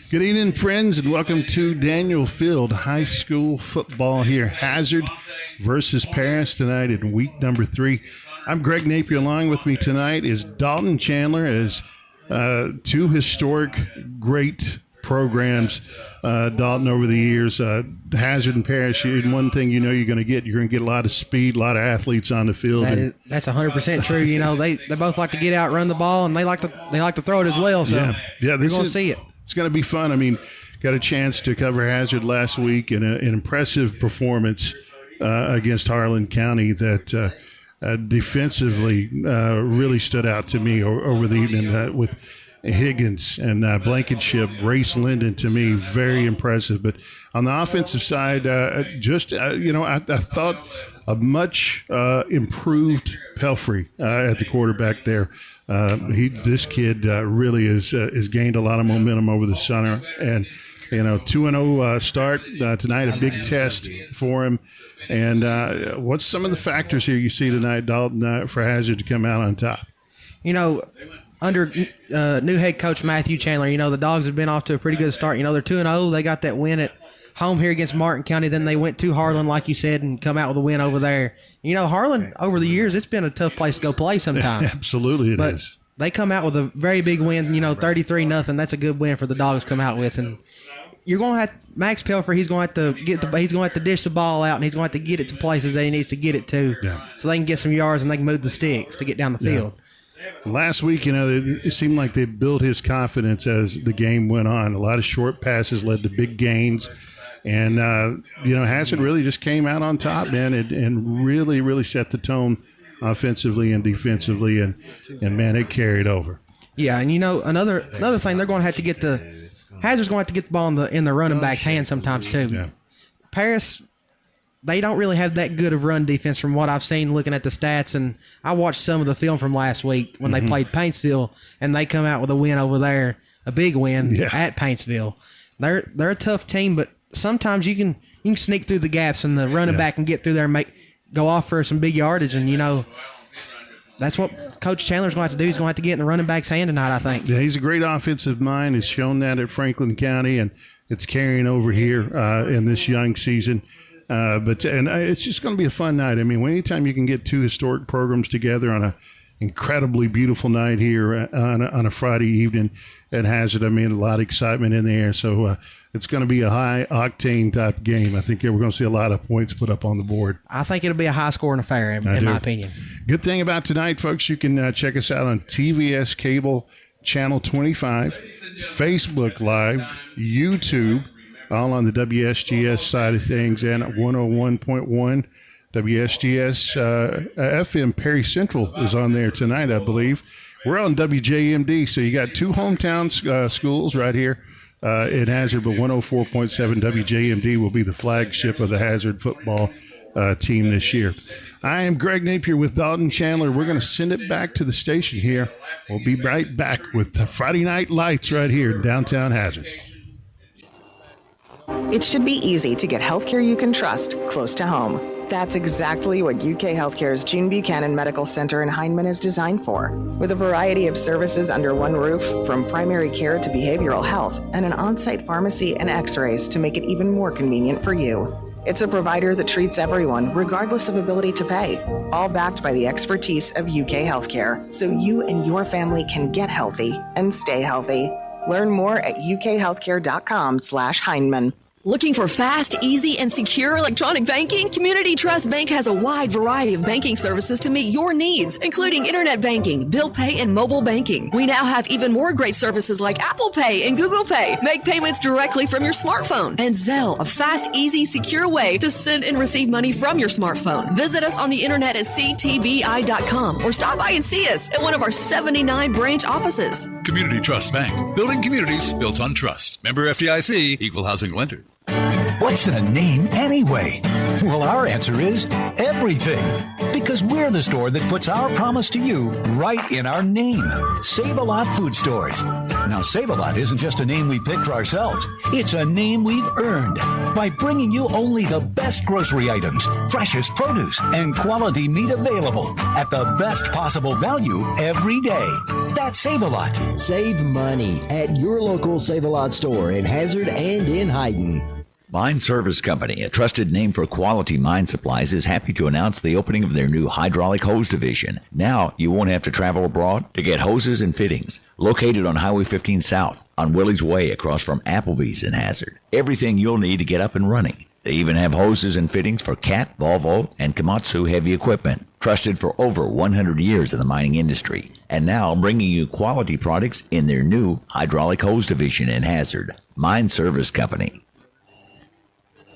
Good evening, friends, and welcome to Daniel Field High School football here. Hazard versus Paris tonight in week number 3. I'm Greg Napier. Along with me tonight is Dalton Chandler, as two historic great programs, Dalton, over the years. Hazard and Paris, and one thing you know you're going to get a lot of speed, a lot of athletes on the field. That's 100% true. You know, they both like to get out, run the ball, and they like to throw it as well. So yeah, you're going to see it. It's going to be fun. I mean, got a chance to cover Hazard last week in an impressive performance against Harlan County that defensively really stood out to me over the evening with Higgins and Blankenship. Race Linden, to me, very impressive. But on the offensive side, I thought a much improved Pelfrey at the quarterback there. This kid really has gained a lot of momentum over the summer, and 2-0 start tonight, a big test for him. And what's some of the factors here you see tonight, Dalton, for Hazard to come out on top? Under new head coach Matthew Chandler, the Dogs have been off to a pretty good start. They're 2-0. They got that win at home here against Martin County. Then they went to Harlan, like you said, and come out with a win over there. Harlan, over the years, it's been a tough place to go play sometimes. Absolutely it is. They come out with a very big win, 33-0. That's a good win for the Dogs to come out with. And you're going to have Max Pelfrey, he's going to have to dish the ball out, and he's going to have to get it to places that he needs to get it to, so they can get some yards and they can move the sticks to get down the field. Last week, it seemed like they built his confidence as the game went on. A lot of short passes led to big gains. And, Hazard really just came out on top, man, and really, really set the tone offensively and defensively. And man, it carried over. Yeah, and, another thing, they're going to have to get Hazard's going to have to get the ball in the running back's hands sometimes, too. Yeah. Paris, they don't really have that good of run defense from what I've seen looking at the stats. And I watched some of the film from last week when they played Paintsville, and they come out with a win over there, a big win at Paintsville. They're a tough team, but sometimes you can sneak through the gaps, and the running back can get through there and go off for some big yardage. And, that's what Coach Chandler's going to have to do. He's going to have to get in the running back's hand tonight, I think. Yeah, he's a great offensive mind. He's shown that at Franklin County, and it's carrying over here in this young season. But it's just going to be a fun night. I mean, anytime you can get two historic programs together on an incredibly beautiful night here on a Friday evening at Hazard, a lot of excitement in the air. So it's going to be a high-octane type game. I think we're going to see a lot of points put up on the board. I think it'll be a high-scoring affair, in my opinion. Good thing about tonight, folks, you can check us out on TVS Cable Channel 25, Facebook Live, YouTube, all on the WSGS side of things, and at 101.1 WSGS FM Perry Central is on there tonight, I believe. We're on WJMD, so you got two hometown schools right here in Hazard, but 104.7 WJMD will be the flagship of the Hazard football team this year. I am Greg Napier with Dalton Chandler. We're going to send it back to the station here. We'll be right back with the Friday Night Lights right here in downtown Hazard. It should be easy to get healthcare you can trust close to home. That's exactly what UK Healthcare's June Buchanan Medical Center in Hindman is designed for. With a variety of services under one roof, from primary care to behavioral health, and an on-site pharmacy and x-rays to make it even more convenient for you. It's a provider that treats everyone, regardless of ability to pay, all backed by the expertise of UK Healthcare, so you and your family can get healthy and stay healthy. Learn more at ukhealthcare.com/Hindman. Looking for fast, easy, and secure electronic banking? Community Trust Bank has a wide variety of banking services to meet your needs, including internet banking, bill pay, and mobile banking. We now have even more great services like Apple Pay and Google Pay. Make payments directly from your smartphone. And Zelle, a fast, easy, secure way to send and receive money from your smartphone. Visit us on the internet at ctbi.com or stop by and see us at one of our 79 branch offices. Community Trust Bank. Building communities built on trust. Member FDIC, Equal Housing Lender. What's in a name anyway? Well, our answer is everything. Because we're the store that puts our promise to you right in our name. Save-A-Lot Food Stores. Now, Save-A-Lot isn't just a name we picked for ourselves. It's a name we've earned by bringing you only the best grocery items, freshest produce, and quality meat available at the best possible value every day. That's Save-A-Lot. Save money at your local Save-A-Lot store in Hazard and in Hayden. Mine Service Company, a trusted name for quality mine supplies, is happy to announce the opening of their new hydraulic hose division. Now, you won't have to travel abroad to get hoses and fittings. Located on Highway 15 South, on Willie's Way, across from Applebee's in Hazard. Everything you'll need to get up and running. They even have hoses and fittings for Cat, Volvo, and Komatsu heavy equipment. Trusted for over 100 years in the mining industry. And now bringing you quality products in their new hydraulic hose division in Hazard. Mine Service Company.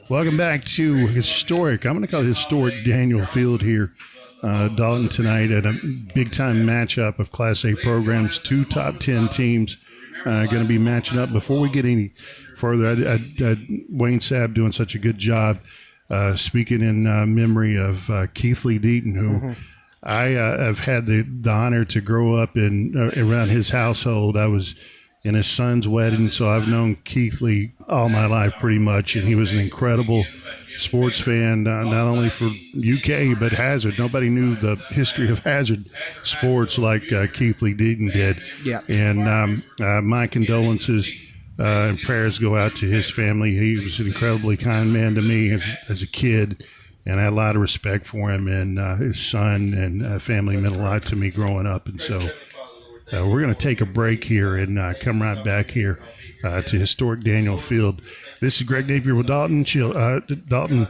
Welcome back to historic. I'm going to call it historic Daniel Field here, Dalton, tonight at a big-time matchup of Class A programs. 2 top 10 teams going to be matching up. Before we get any further, Wayne Sabb doing such a good job speaking in memory of Keith Lee Deaton, who I have had the honor to grow up in around his household. I was in his son's wedding, so I've known Keith Lee all my life pretty much, and he was an incredible sports fan, not only for UK but Hazard. Nobody knew the history of Hazard sports like Keith Lee Deaton did. Yeah. And my condolences and prayers go out to his family. He was an incredibly kind man to me as a kid, and I had a lot of respect for him, and his son and family meant a lot to me growing up. And so we're going to take a break here and come right back here to historic Daniel Field. This is Greg Napier with Dalton. Dalton.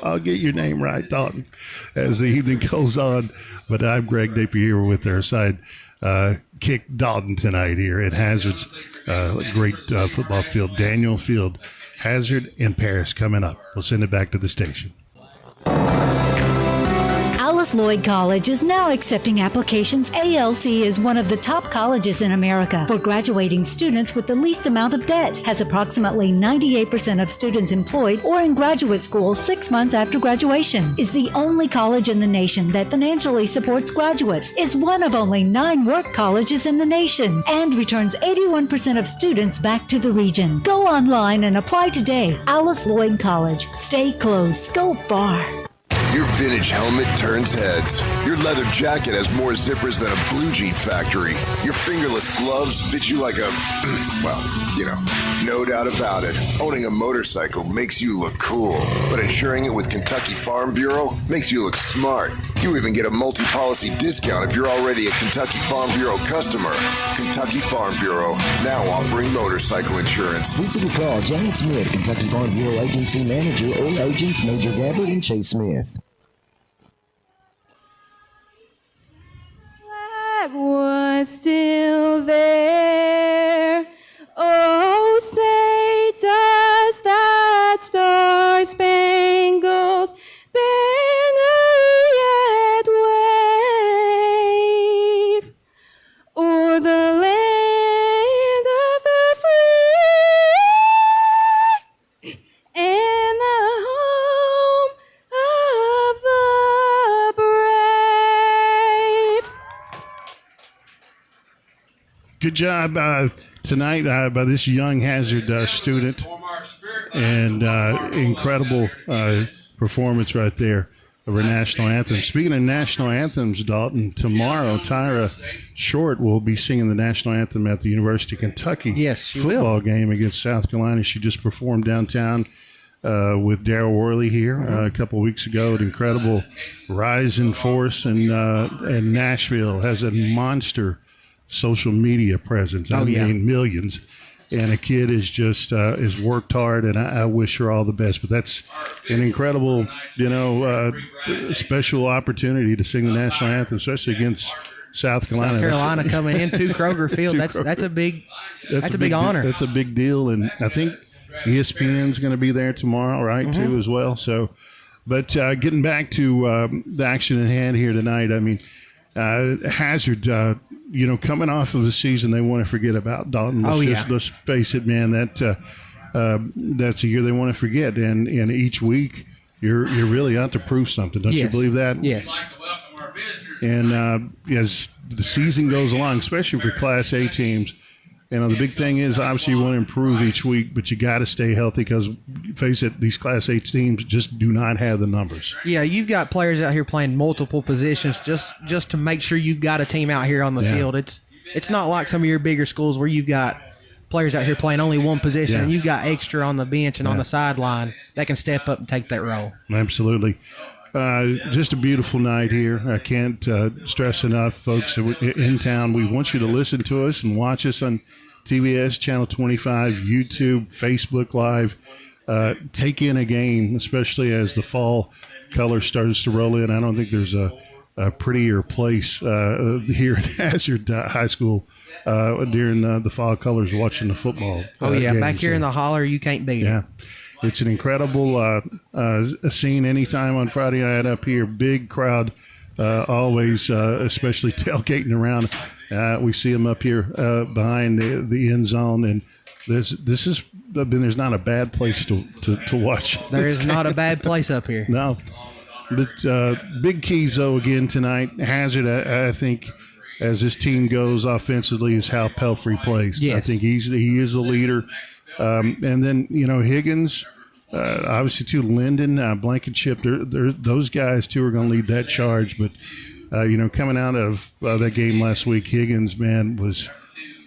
I'll get your name right, Dalton, as the evening goes on. But I'm Greg Napier here with our side kick Dalton tonight here at Hazard's great football field. Daniel Field, Hazard and Paris coming up. We'll send it back to the station. Alice Lloyd College is now accepting applications. ALC is one of the top colleges in America for graduating students with the least amount of debt, has approximately 98% of students employed or in graduate school 6 months after graduation, is the only college in the nation that financially supports graduates, is one of only 9 work colleges in the nation, and returns 81% of students back to the region. Go online and apply today. Alice Lloyd College. Stay close. Go far. Your vintage helmet turns heads. Your leather jacket has more zippers than a blue jean factory. Your fingerless gloves fit you like a, well, you know, no doubt about it. Owning a motorcycle makes you look cool, but insuring it with Kentucky Farm Bureau makes you look smart. You even get a multi-policy discount if you're already a Kentucky Farm Bureau customer. Kentucky Farm Bureau, now offering motorcycle insurance. Visit or call Janet Smith, Kentucky Farm Bureau Agency Manager, or agents Major Gabbard and Chase Smith. Was still there. Oh, say does that star-spangled banner yet wave o'er the land of the free and the home of the brave? Good job tonight by this young Hazard student, and incredible performance right there of our national anthem. Speaking of national anthems, Dalton, tomorrow Tyra Short will be singing the national anthem at the University of Kentucky football game against South Carolina. She just performed downtown with Darryl Worley here a couple of weeks ago. An incredible rising force, and Nashville has a monster social media presence. I mean, millions. And a kid is just is worked hard, and I wish her all the best. But that's an incredible, special opportunity to sing the national anthem, especially against South Carolina. South Carolina coming into Kroger Field. That's a big honor. That's a big deal, and I think ESPN's going to be there tomorrow, right? Too, as well. So, but getting back to the action at hand here tonight. I mean, Hazard, coming off of a season they want to forget about. Dalton, let's face it, man, that's a year they want to forget. And each week you're really out to prove something. Don't you believe that? Yes. And as the season goes along, especially for Class A teams, the big thing is obviously you want to improve each week, but you got to stay healthy because, face it, these Class A teams just do not have the numbers. Yeah, you've got players out here playing multiple positions just to make sure you've got a team out here on the field. It's not like some of your bigger schools where you've got players out here playing only one position and you've got extra on the bench and on the sideline that can step up and take that role. Absolutely. Just a beautiful night here. I can't stress enough, folks, in town. We want you to listen to us and watch us on TVS, Channel 25, YouTube, Facebook Live. Take in a game, especially as the fall color starts to roll in. I don't think there's a prettier place here in Hazard High School during the fall colors watching the football. Back here in the holler, you can't beat it. It's an incredible scene anytime on Friday night up here. Big crowd, always, especially tailgating around. We see them up here behind the end zone, and there's not a bad place to watch. There is not a bad place up here. No. But big keys, though, again tonight. Hazard, I think, as this team goes offensively, is how Pelfrey plays. Yes. I think he is the leader. And then, Higgins, obviously, too, Linden, Blankenship, those guys, too, are going to lead that charge. But, coming out of that game last week, Higgins, man, was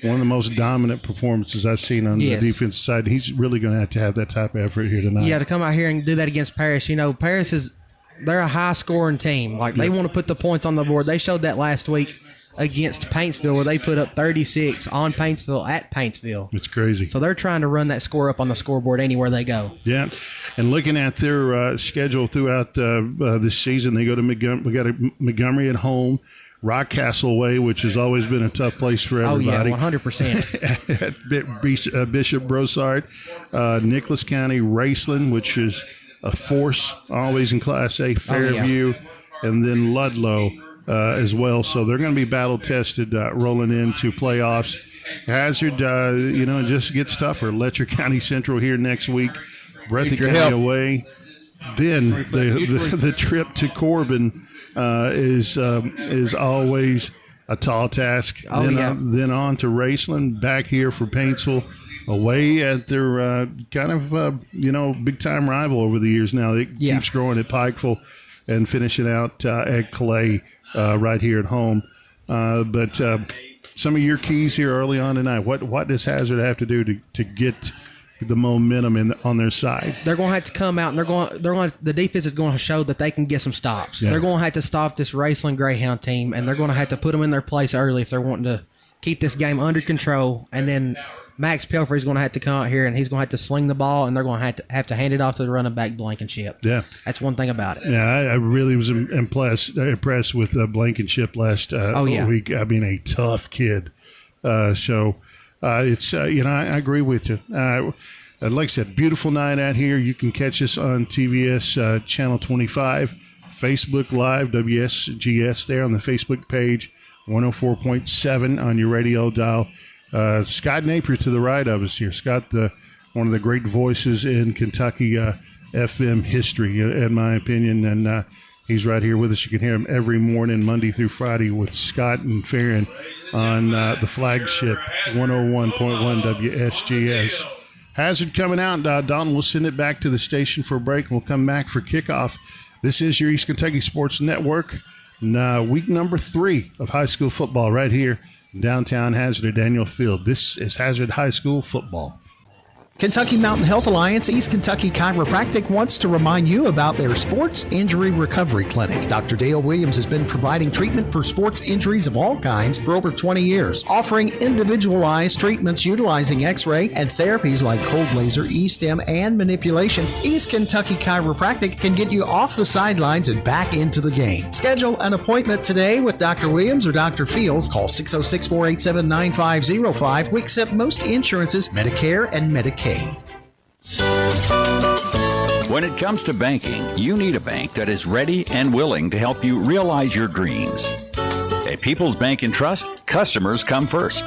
one of the most dominant performances I've seen on the defensive side. He's really going to have that type of effort here tonight. Yeah, to come out here and do that against Paris. Paris they're a high-scoring team. They want to put the points on the board. They showed that last week against Paintsville where they put up 36 on Paintsville at Paintsville. It's crazy. So they're trying to run that score up on the scoreboard anywhere they go. Yeah, and looking at their schedule throughout this season, they go to Montgomery. We got Montgomery at home, Rockcastle away, which has always been a tough place for everybody. Oh, yeah, 100%. At Bishop Brossard, Nicholas County, Raceland, which is a force always in Class A, Fairview, and then Ludlow as well. So they're going to be battle tested rolling into playoffs. Hazard, it just gets tougher. Letcher County Central here next week. Breathitt County away. Then the trip to Corbin is always a tall task. Then on to Raceland, back here for Paintsville. Away at their big time rival over the years now. It keeps growing at Pikeville and finishing out at Clay right here at home. But some of your keys here early on tonight. What does Hazard have to do to get the momentum on their side? They're going to have to come out and the defense is going to show that they can get some stops. Yeah. They're going to have to stop this Raceland Greyhound team, and they're going to have to put them in their place early if they're wanting to keep this game under control. And then Max Pelfrey is going to have to come out here and he's going to have to sling the ball, and they're going to have to hand it off to the running back Blankenship. Yeah, that's one thing about it. Yeah, I really was impressed with Blankenship last week. I mean, a tough kid. It's I agree with you. Like I said, beautiful night out here. You can catch us on TVS Channel 25, Facebook Live, WSGS there on the Facebook page, 104.7 on your radio dial. Scott Napier to the right of us here. Scott, one of the great voices in Kentucky FM history, in my opinion, and he's right here with us. You can hear him every morning, Monday through Friday, with Scott and Farron on the flagship 101.1 WSGS. Hazard coming out. Don, we'll send it back to the station for a break, and we'll come back for kickoff. This is your East Kentucky Sports Network, week number 3 of high school football right here in downtown Hazard at Daniel Field. This is Hazard High School football. Kentucky Mountain Health Alliance East Kentucky Chiropractic wants to remind you about their Sports Injury Recovery Clinic. Dr. Dale Williams has been providing treatment for sports injuries of all kinds for over 20 years, offering individualized treatments utilizing x-ray and therapies like cold laser, e-stim, and manipulation. East Kentucky Chiropractic can get you off the sidelines and back into the game. Schedule an appointment today with Dr. Williams or Dr. Fields. Call 606-487-9505. We accept most insurances, Medicare and Medicaid. When it comes to banking, you need a bank that is ready and willing to help you realize your dreams. At People's Bank and Trust, customers come first.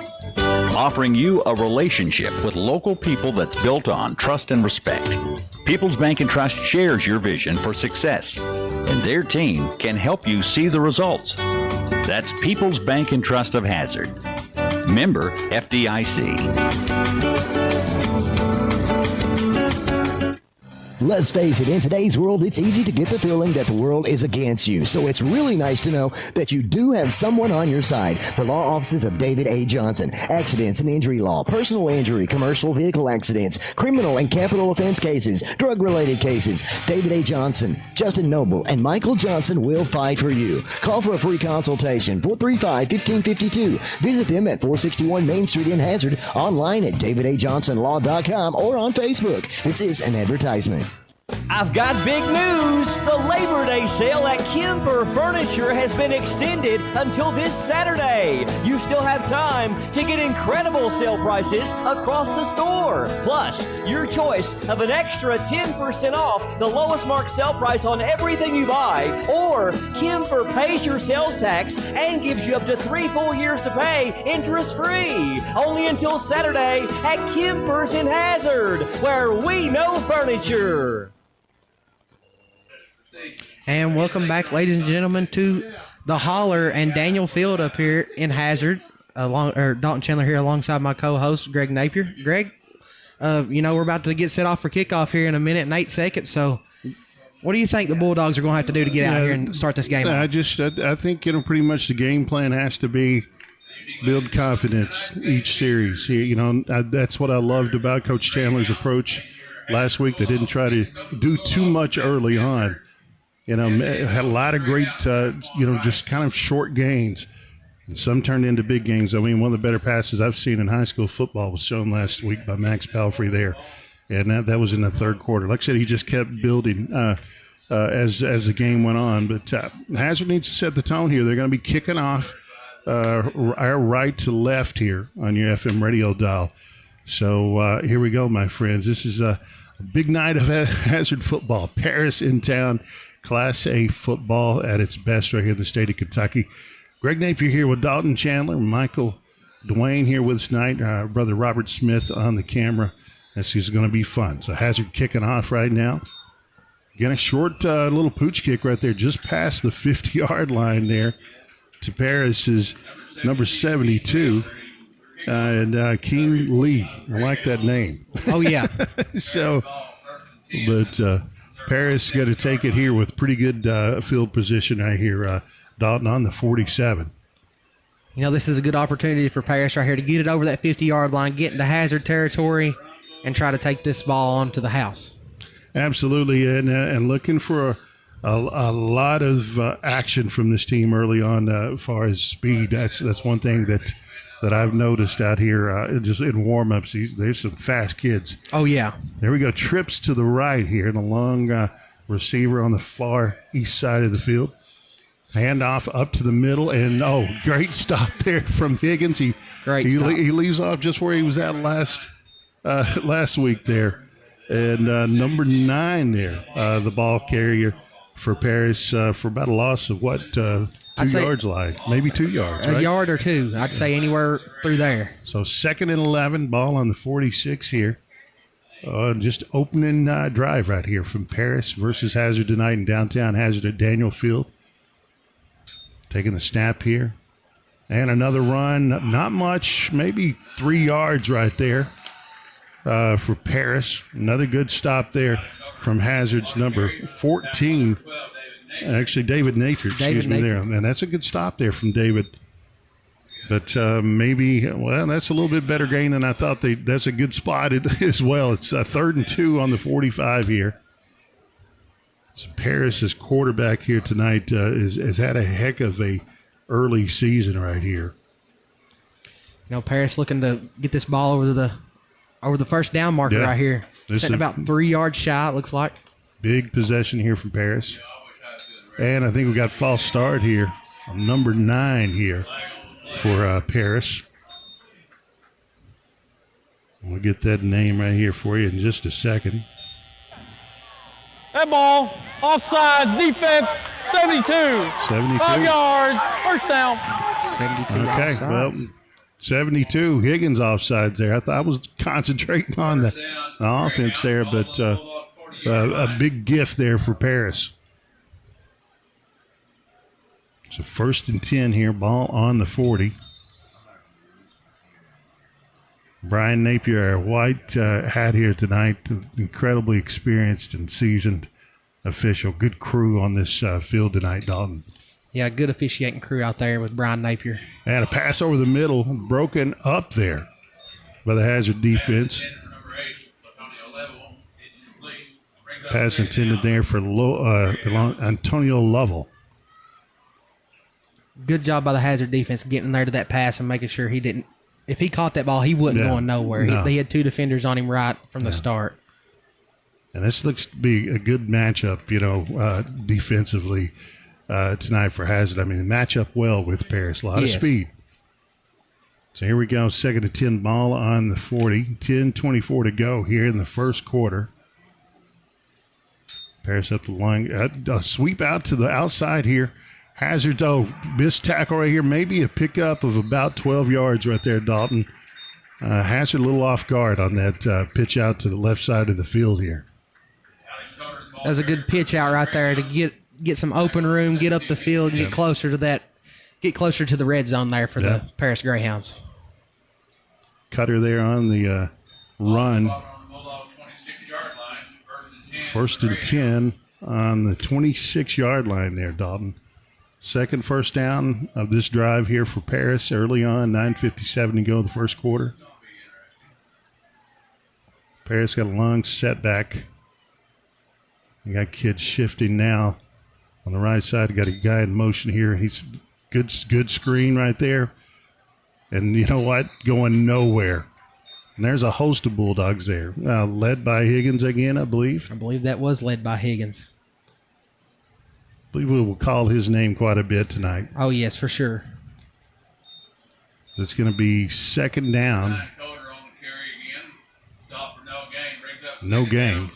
offering you a relationship with local people that's built on trust and respect. People's Bank and Trust shares your vision for success, and their team can help you see the results. That's People's Bank and Trust of Hazard. Member FDIC. Let's face it, in today's world, it's easy to get the feeling that the world is against you. So it's really nice to know that you do have someone on your side. The law offices of David A. Johnson, accidents and injury law, personal injury, commercial vehicle accidents, criminal and capital offense cases, drug-related cases. David A. Johnson, Justin Noble, and Michael Johnson will fight for you. Call for a free consultation, 435-1552. Visit them at 461 Main Street in Hazard, online at davidajohnsonlaw.com or on Facebook. This is an advertisement. I've got big news. The Labor Day sale at Kimber Furniture has been extended until this Saturday. You still have time to get incredible sale prices across the store. Plus, your choice of an extra 10% off the lowest marked sale price on everything you buy. Or Kimber pays your sales tax and gives you up to 3 full years to pay interest-free. Only until Saturday at Kimber's in Hazard, where we know furniture. And welcome back, ladies and gentlemen, to the Holler and Daniel Field up here in Hazard. Dalton Chandler here alongside my co-host, Greg Napier. Greg, we're about to get set off for kickoff here in a minute and 8 seconds. So what do you think the Bulldogs are going to have to do to get out here and start this game? I think, pretty much the game plan has to be build confidence each series. That's what I loved about Coach Chandler's approach last week. They didn't try to do too much early on. Had a lot of great, just kind of short gains, and some turned into big gains. I mean, one of the better passes I've seen in high school football was shown last week by Max Palfrey there, and that was in the third quarter. Like I said, he just kept building as the game went on. But Hazard needs to set the tone here. They're going to be kicking off our right to left here on your FM radio dial. So here we go, my friends. This is a big night of Hazard football. Paris in town. Class A football at its best right here in the state of Kentucky. Greg Napier here with Dalton Chandler, Michael Dwayne here with us tonight, brother Robert Smith on the camera. This is going to be fun. So Hazard kicking off right now. Again, a short little pooch kick right there, just past the 50-yard line there to Paris's number 72. And King Lee. I like that name. Oh, yeah. Paris got to take it here with pretty good field position right here. Dalton on the 47. This is a good opportunity for Paris right here to get it over that 50-yard line, get into Hazard territory, and try to take this ball onto the house. Absolutely, and looking for a lot of action from this team early on as far as speed. That's one thing that I've noticed out here just in warm-ups. There's some fast kids. Oh, yeah. There we go. Trips to the right here and a long receiver on the far east side of the field. Handoff up to the middle, and, great stop there from Higgins. He leaves off just where he was at last week there. And number 9 there, the ball carrier for Paris for about a loss of what, 2 yards line, maybe 2 yards, right? A yard or two. I'd say anywhere through there. So 2nd and 11, ball on the 46 here. Just opening drive right here from Paris versus Hazard tonight in downtown Hazard at Daniel Field. Taking the snap here. And another run, not much, maybe 3 yards right there for Paris. Another good stop there from Hazard's number 14. Actually, David Napier, there. And that's a good stop there from David. But that's a little bit better gain than I thought. That's a good spot as well. It's 3rd and 2 on the 45 here. So Paris's quarterback here tonight has had a heck of a early season right here. Paris looking to get this ball over the first down marker right here. Sitting about 3 yards shy, it looks like. Big possession here from Paris. And I think we got false start here on number 9 here for Paris. We'll get that name right here for you in just a second. That ball, offsides, defense, 72. 72. 5 yards, first down. 72 okay, offsides. well, 72. Higgins offsides there. I was concentrating on the offense there, but a big gift there for Paris. So 1st and 10 here, ball on the 40. Brian Napier, our white hat here tonight, incredibly experienced and seasoned official. Good crew on this field tonight, Dalton. Yeah, good officiating crew out there with Brian Napier. And a pass over the middle, broken up there by the Hazard defense. Pass intended there for Antonio Lovell. Good job by the Hazard defense getting there to that pass and making sure he didn't. If he caught that ball, he wasn't going nowhere. No. They had 2 defenders on him right from the start. And this looks to be a good matchup, defensively tonight for Hazard. I mean, they match up well with Paris. A lot of speed. So here we go, 2nd and 10, ball on the 40. 10:24 to go here in the first quarter. Paris up the line. A sweep out to the outside here. Hazard, missed tackle right here. Maybe a pickup of about 12 yards right there, Dalton. Hazard a little off guard on that pitch out to the left side of the field here. That was a good pitch out right there to get some open room, get up the field, and get closer to the red zone there for the Paris Greyhounds. Cutter there on the run. 1st and 10 on the 26-yard line there, Dalton. Second first down of this drive here for Paris early on, 9:57 to go in the first quarter. Paris got a long setback. You got kids shifting now on the right side. Got a guy in motion here. He's good screen right there. And you know what? Going nowhere. And there's a host of Bulldogs there, led by Higgins again, I believe. I believe that was led by Higgins. I believe we will call his name quite a bit tonight. Oh, yes, for sure. So it's going to be 2nd down. No gain.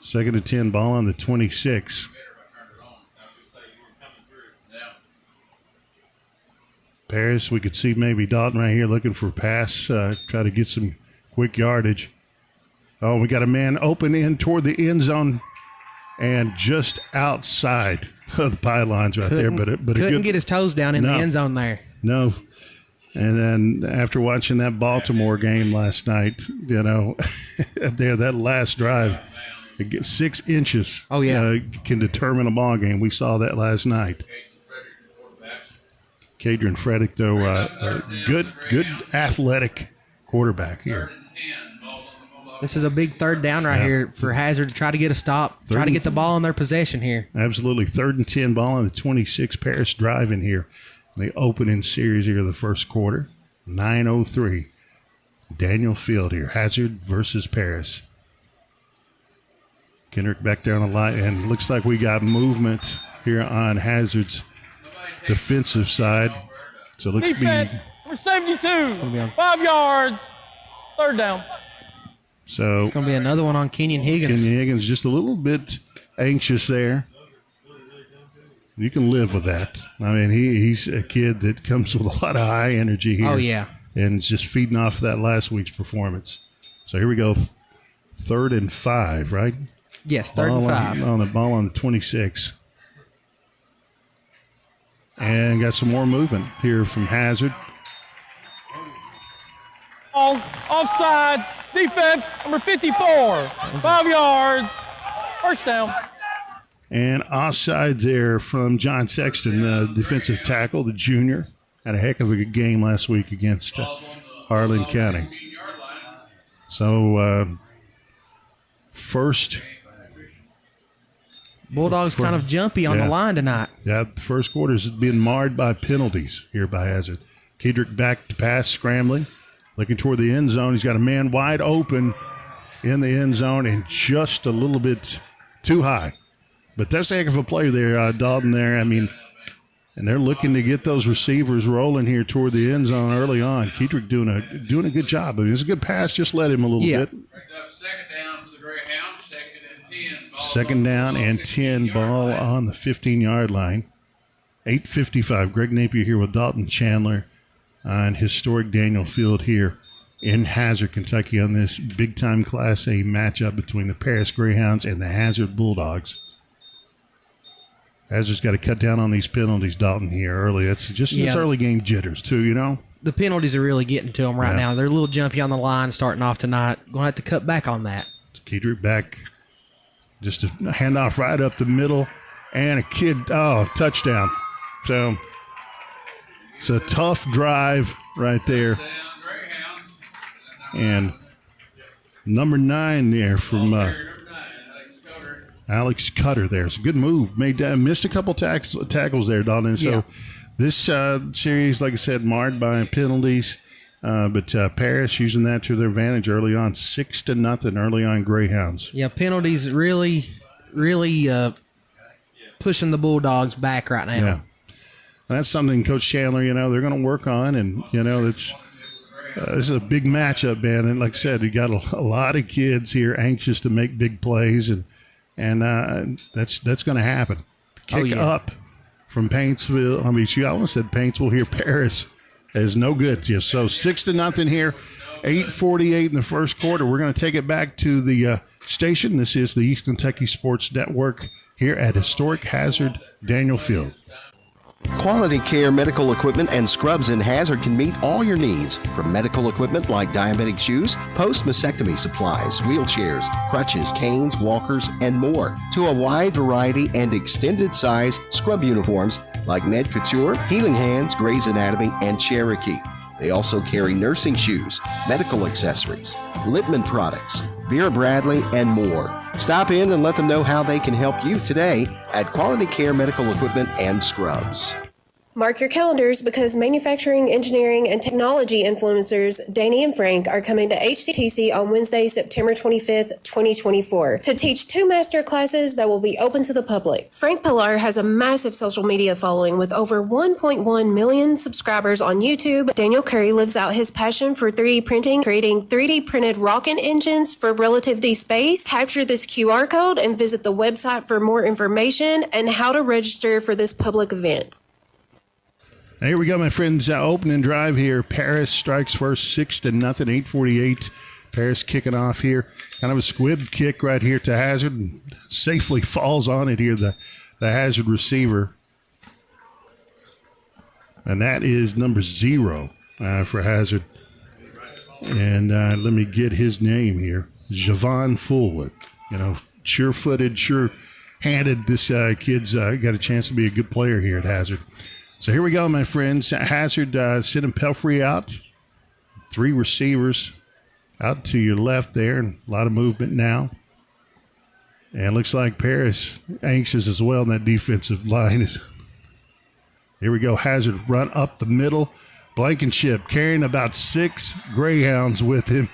2nd and 10, ball on the 26. Paris, we could see maybe Dalton right here looking for a pass, try to get some quick yardage. Oh, we got a man open in toward the end zone and just outside of the pylons right there. But couldn't get his toes down in the end zone there. No. And then after watching that Baltimore game last night, that last drive, 6 inches can determine a ball game. We saw that last night. Cadron Freddick, though, good athletic quarterback here. This is a big 3rd down right here for Hazard to try to get a stop, try to get the ball in their possession here. Absolutely. 3rd and 10, ball on the 26. Paris driving here in the opening series here of the first quarter. 9:03. Daniel Field here. Hazard versus Paris. Kendrick back there on the line, and looks like we got movement here on Hazard's defensive side. So it looks to be We're 72. 5 yards. 3rd down. So it's going to be another one on Kenyon Higgins. Kenyon Higgins just a little bit anxious there. You can live with that. I mean, he's a kid that comes with a lot of high energy here. Oh, yeah. And it's just feeding off of that last week's performance. So here we go. 3rd and 5, right? Yes, 3rd and 5. On the ball on the 26. And got some more movement here from Hazard. Offside. Defense, number 54. 5 yards. 1st down. And offsides there from John Sexton, the defensive tackle, the junior. Had a heck of a good game last week against Harlan County. So, first. Bulldogs kind of jumpy on the line tonight. Yeah, the first quarter is being marred by penalties here by Hazard. Kedrick back to pass, scrambling, looking toward the end zone. He's got a man wide open in the end zone and just a little bit too high. But that's a heck of a play there, Dalton there. I mean, and they're looking to get those receivers rolling here toward the end zone early on. Kedrick doing a good job. I mean, it's a good pass. Just let him a little bit. 2nd down and 10, ball on the 15-yard line. 8:55. Greg Napier here with Dalton Chandler. on historic Daniel Field here in Hazard, Kentucky, on this big-time Class A matchup between the Paris Greyhounds and the Hazard Bulldogs. Hazard's got to cut down on these penalties, Dalton, here early. It's early game jitters, too, you know? The penalties are really getting to them right now. They're a little jumpy on the line starting off tonight. Going to have to cut back on that. Kedrick back, just a handoff right up the middle, and touchdown. So it's a tough drive right there. And number 9 there from Alex Cutter there. It's a good move. Missed a couple tackles there, Dalton. So this series, like I said, marred by penalties. But Paris using that to their advantage early on, 6-0 early on Greyhounds. Yeah, penalties really pushing the Bulldogs back right now. Yeah, that's something Coach Chandler, they're going to work on, and this is a big matchup, man. And like I said, you got a lot of kids here anxious to make big plays, and that's going to happen. Kick up from Paintsville. I almost said Paintsville here. Paris is no good. So 6-0 here. 8:48 in the first quarter. We're going to take it back to the station. This is the East Kentucky Sports Network here at historic Hazard Daniel Field. Quality Care Medical Equipment and Scrubs in Hazard can meet all your needs, from medical equipment like diabetic shoes, post-mastectomy supplies, wheelchairs, crutches, canes, walkers, and more, to a wide variety and extended size scrub uniforms like Ned Couture, Healing Hands, Grey's Anatomy, and Cherokee. They also carry nursing shoes, medical accessories, Littman products, Vera Bradley, and more. Stop in and let them know how they can help you today at Quality Care Medical Equipment and Scrubs. Mark your calendars because manufacturing, engineering, and technology influencers Danny and Frank are coming to HCTC on Wednesday, September 25th, 2024 to teach 2 master classes that will be open to the public. Frank Pillar has a massive social media following with over 1.1 million subscribers on YouTube. Daniel Curry lives out his passion for 3D printing, creating 3D printed rocket engines for relativity space. Capture this QR code and visit the website for more information and how to register for this public event. Here we go, my friends. Opening drive here. Paris strikes first, 6-0, 8:48. Paris kicking off here. Kind of a squib kick right here to Hazard. And safely falls on it here, the Hazard receiver. And that is number 0 for Hazard. And let me get his name here. Javon Fullwood. Sure-footed, sure-handed. This kid's got a chance to be a good player here at Hazard. So here we go, my friends. Hazard sending Pelfrey out. 3 receivers out to your left there, and a lot of movement now. And looks like Paris anxious as well in that defensive line. Here we go. Hazard run up the middle. Blankenship carrying about 6 Greyhounds with him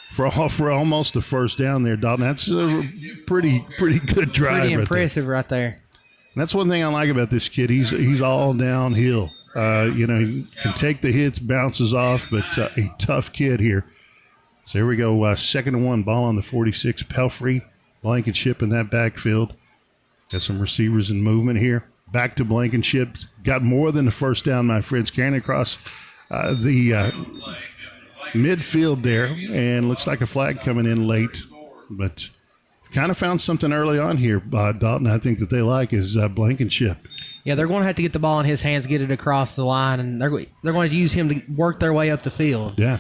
for almost a first down there, Dalton. That's a pretty good drive. Pretty impressive right there. And that's one thing I like about this kid. He's all downhill. He can take the hits, bounces off, but a tough kid here. So here we go. 2nd and 1, ball on the 46. Pelfrey, Blankenship in that backfield. Got some receivers in movement here. Back to Blankenship. Got more than the first down, my friends. Carrying across the midfield there. And looks like a flag coming in late. But kind of found something early on here, Dalton, I think that they like is Blankenship. Yeah, they're going to have to get the ball in his hands, get it across the line, and they're going to use him to work their way up the field. Yeah.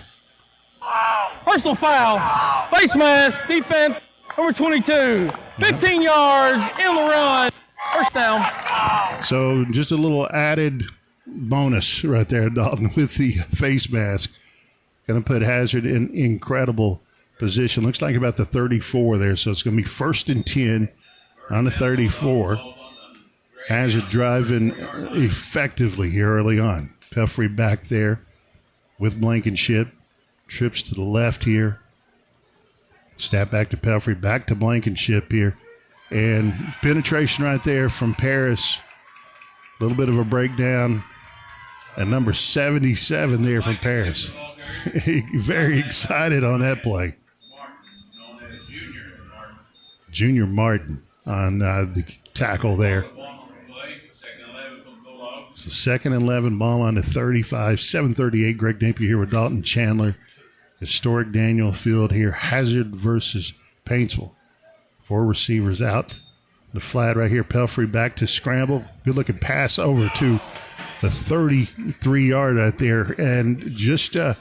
Personal foul. Face mask. Defense. Number 22. 15 yards. In the run. First down. So just a little added bonus right there, Dalton, with the face mask. Going to put Hazard in incredible position. Looks like about the 34 there, so it's going to be 1st and 10 on the 34. Hazard driving effectively here early on. Pelfrey back there with Blankenship. Trips to the left here. Snap back to Pelfrey, back to Blankenship here. And penetration right there from Paris. A little bit of a breakdown. And number 77 there from Paris. Very excited on that play. Junior Martin on the tackle there. So 2nd and 11, ball on the 35, 7:38. Greg Napier here with Dalton Chandler. Historic Daniel Field here. Hazard versus Paintsville. 4 receivers out. The flat right here. Pelfrey back to scramble. Good looking pass over to the 33-yard right there. And just a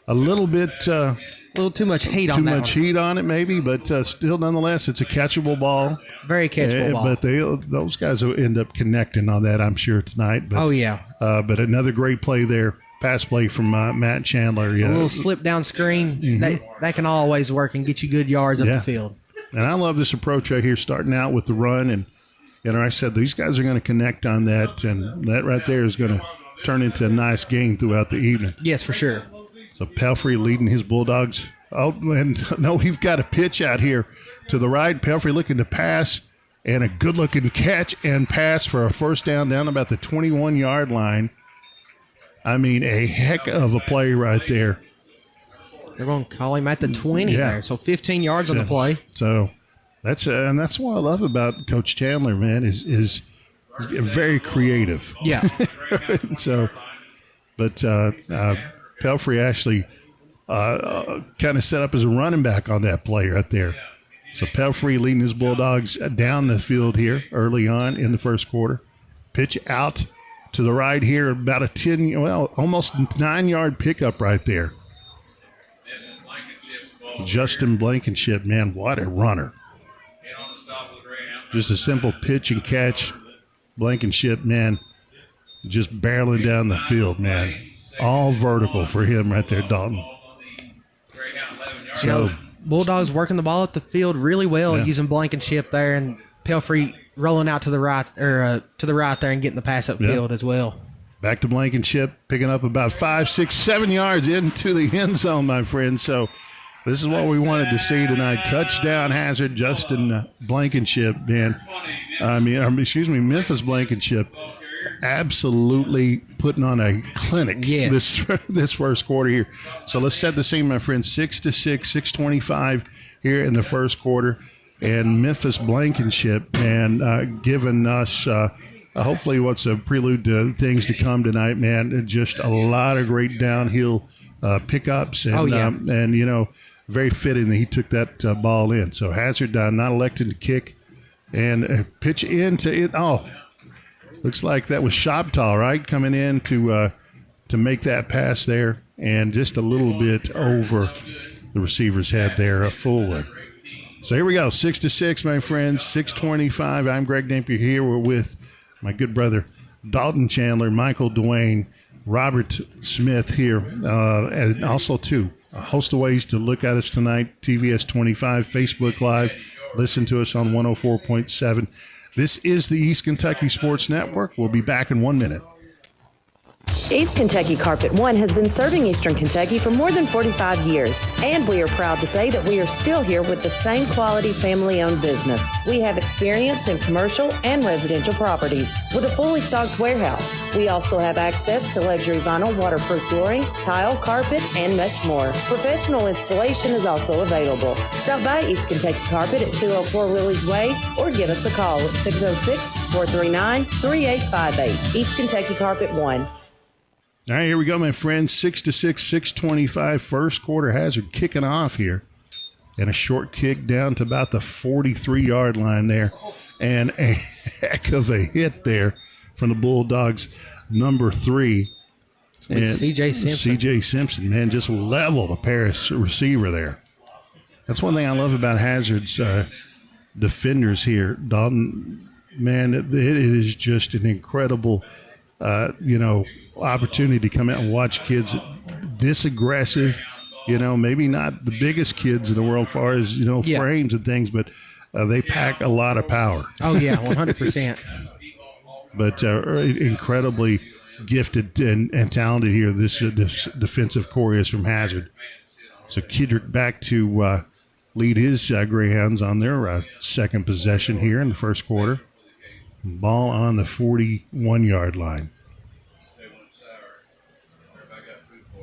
little bit. A little too much heat on that. Too much heat on it, maybe, but still, nonetheless, it's a catchable ball. Very catchable ball. But those guys will end up connecting on that, I'm sure, tonight. But, oh, yeah. But another great play there. Pass play from Matt Chandler. Yeah. A little slip down screen. Mm-hmm. That can always work and get you good yards up the field. And I love this approach right here, starting out with the run. And, I said these guys are going to connect on that. And that right there is going to turn into a nice game throughout the evening. Yes, for sure. So Pelfrey leading his Bulldogs. Oh, and no, we've got a pitch out here to the right. Pelfrey looking to pass, and a good-looking catch and pass for a first down about the 21-yard line. I mean, a heck of a play right there. They're going to call him at the 20 there. So 15 yards on the play. So that's what I love about Coach Chandler, man, is very creative. Yeah. So, but Pelfrey actually kind of set up as a running back on that play right there. So Pelfrey leading his Bulldogs down the field here early on in the first quarter. Pitch out to the right here, about a almost 9-yard pickup right there. Justin Blankenship, man, what a runner. Just a simple pitch and catch. Blankenship, man, just barreling down the field, man. All vertical for him right there, Dalton. So Bulldogs working the ball up the field really well, using Blankenship there, and Pelfrey rolling out to the right there and getting the pass upfield as well. Back to Blankenship, picking up about 5, 6, 7 yards into the end zone, my friend. So this is what we wanted to see tonight. Touchdown hazard, Justin Blankenship, man. Memphis Blankenship absolutely putting on a clinic this first quarter here. So let's set the scene, my friend. 6-6, 6:25 here in the first quarter. And Memphis Blankenship, man, giving us hopefully what's a prelude to things to come tonight, man. Just a lot of great downhill pickups. And, very fitting that he took that ball in. So Hazard not elected to kick and pitch into it. Oh, looks like that was Shoptal, right? Coming in to make that pass there, and just a little bit over the receiver's head there, a full one. So here we go, 6-6, my friends, 6:25. I'm Greg Napier here. We're with my good brother Dalton Chandler, Michael Dwayne, Robert Smith here, and also too a host of ways to look at us tonight. TVS 25, Facebook Live. Listen to us on 104.7. This is the East Kentucky Sports Network. We'll be back in 1 minute. East Kentucky Carpet One has been serving Eastern Kentucky for more than 45 years, and we are proud to say that we are still here with the same quality family-owned business. We have experience in commercial and residential properties with a fully stocked warehouse. We also have access to luxury vinyl waterproof flooring, tile, carpet, and much more. Professional installation is also available. Stop by East Kentucky Carpet at 204 Willie's Way or give us a call at 606-439-3858. East Kentucky Carpet One. All right, here we go, my friends. 6-6, 6:25. First quarter hazard kicking off here. And a short kick down to about the 43-yard line there. And a heck of a hit there from the Bulldogs, number 3. And C.J. Simpson. C.J. Simpson, man, just leveled a Paris receiver there. That's one thing I love about Hazard's defenders here. Dalton, man, it is just an incredible, opportunity to come out and watch kids this aggressive, maybe not the biggest kids in the world as far as, frames and things, but they pack a lot of power. Oh, yeah, 100%. But incredibly gifted and talented here, this defensive core is from Hazard. So Kidrick back to lead his Greyhounds on their second possession here in the first quarter. Ball on the 41-yard line.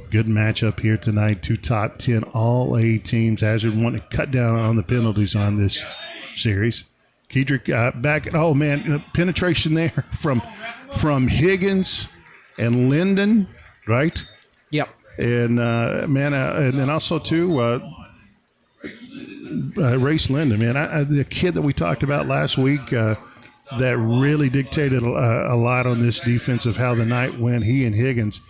Good matchup here tonight. 2 top 10 All-A teams. Hazard wanting to cut down on the penalties on this series. Kedrick back. Oh, man, penetration there from Higgins and Linden, right? Yep. And, and then also, too, Race Linden, man. The kid that we talked about last week that really dictated a lot on this defense of how the night went, he and Higgins.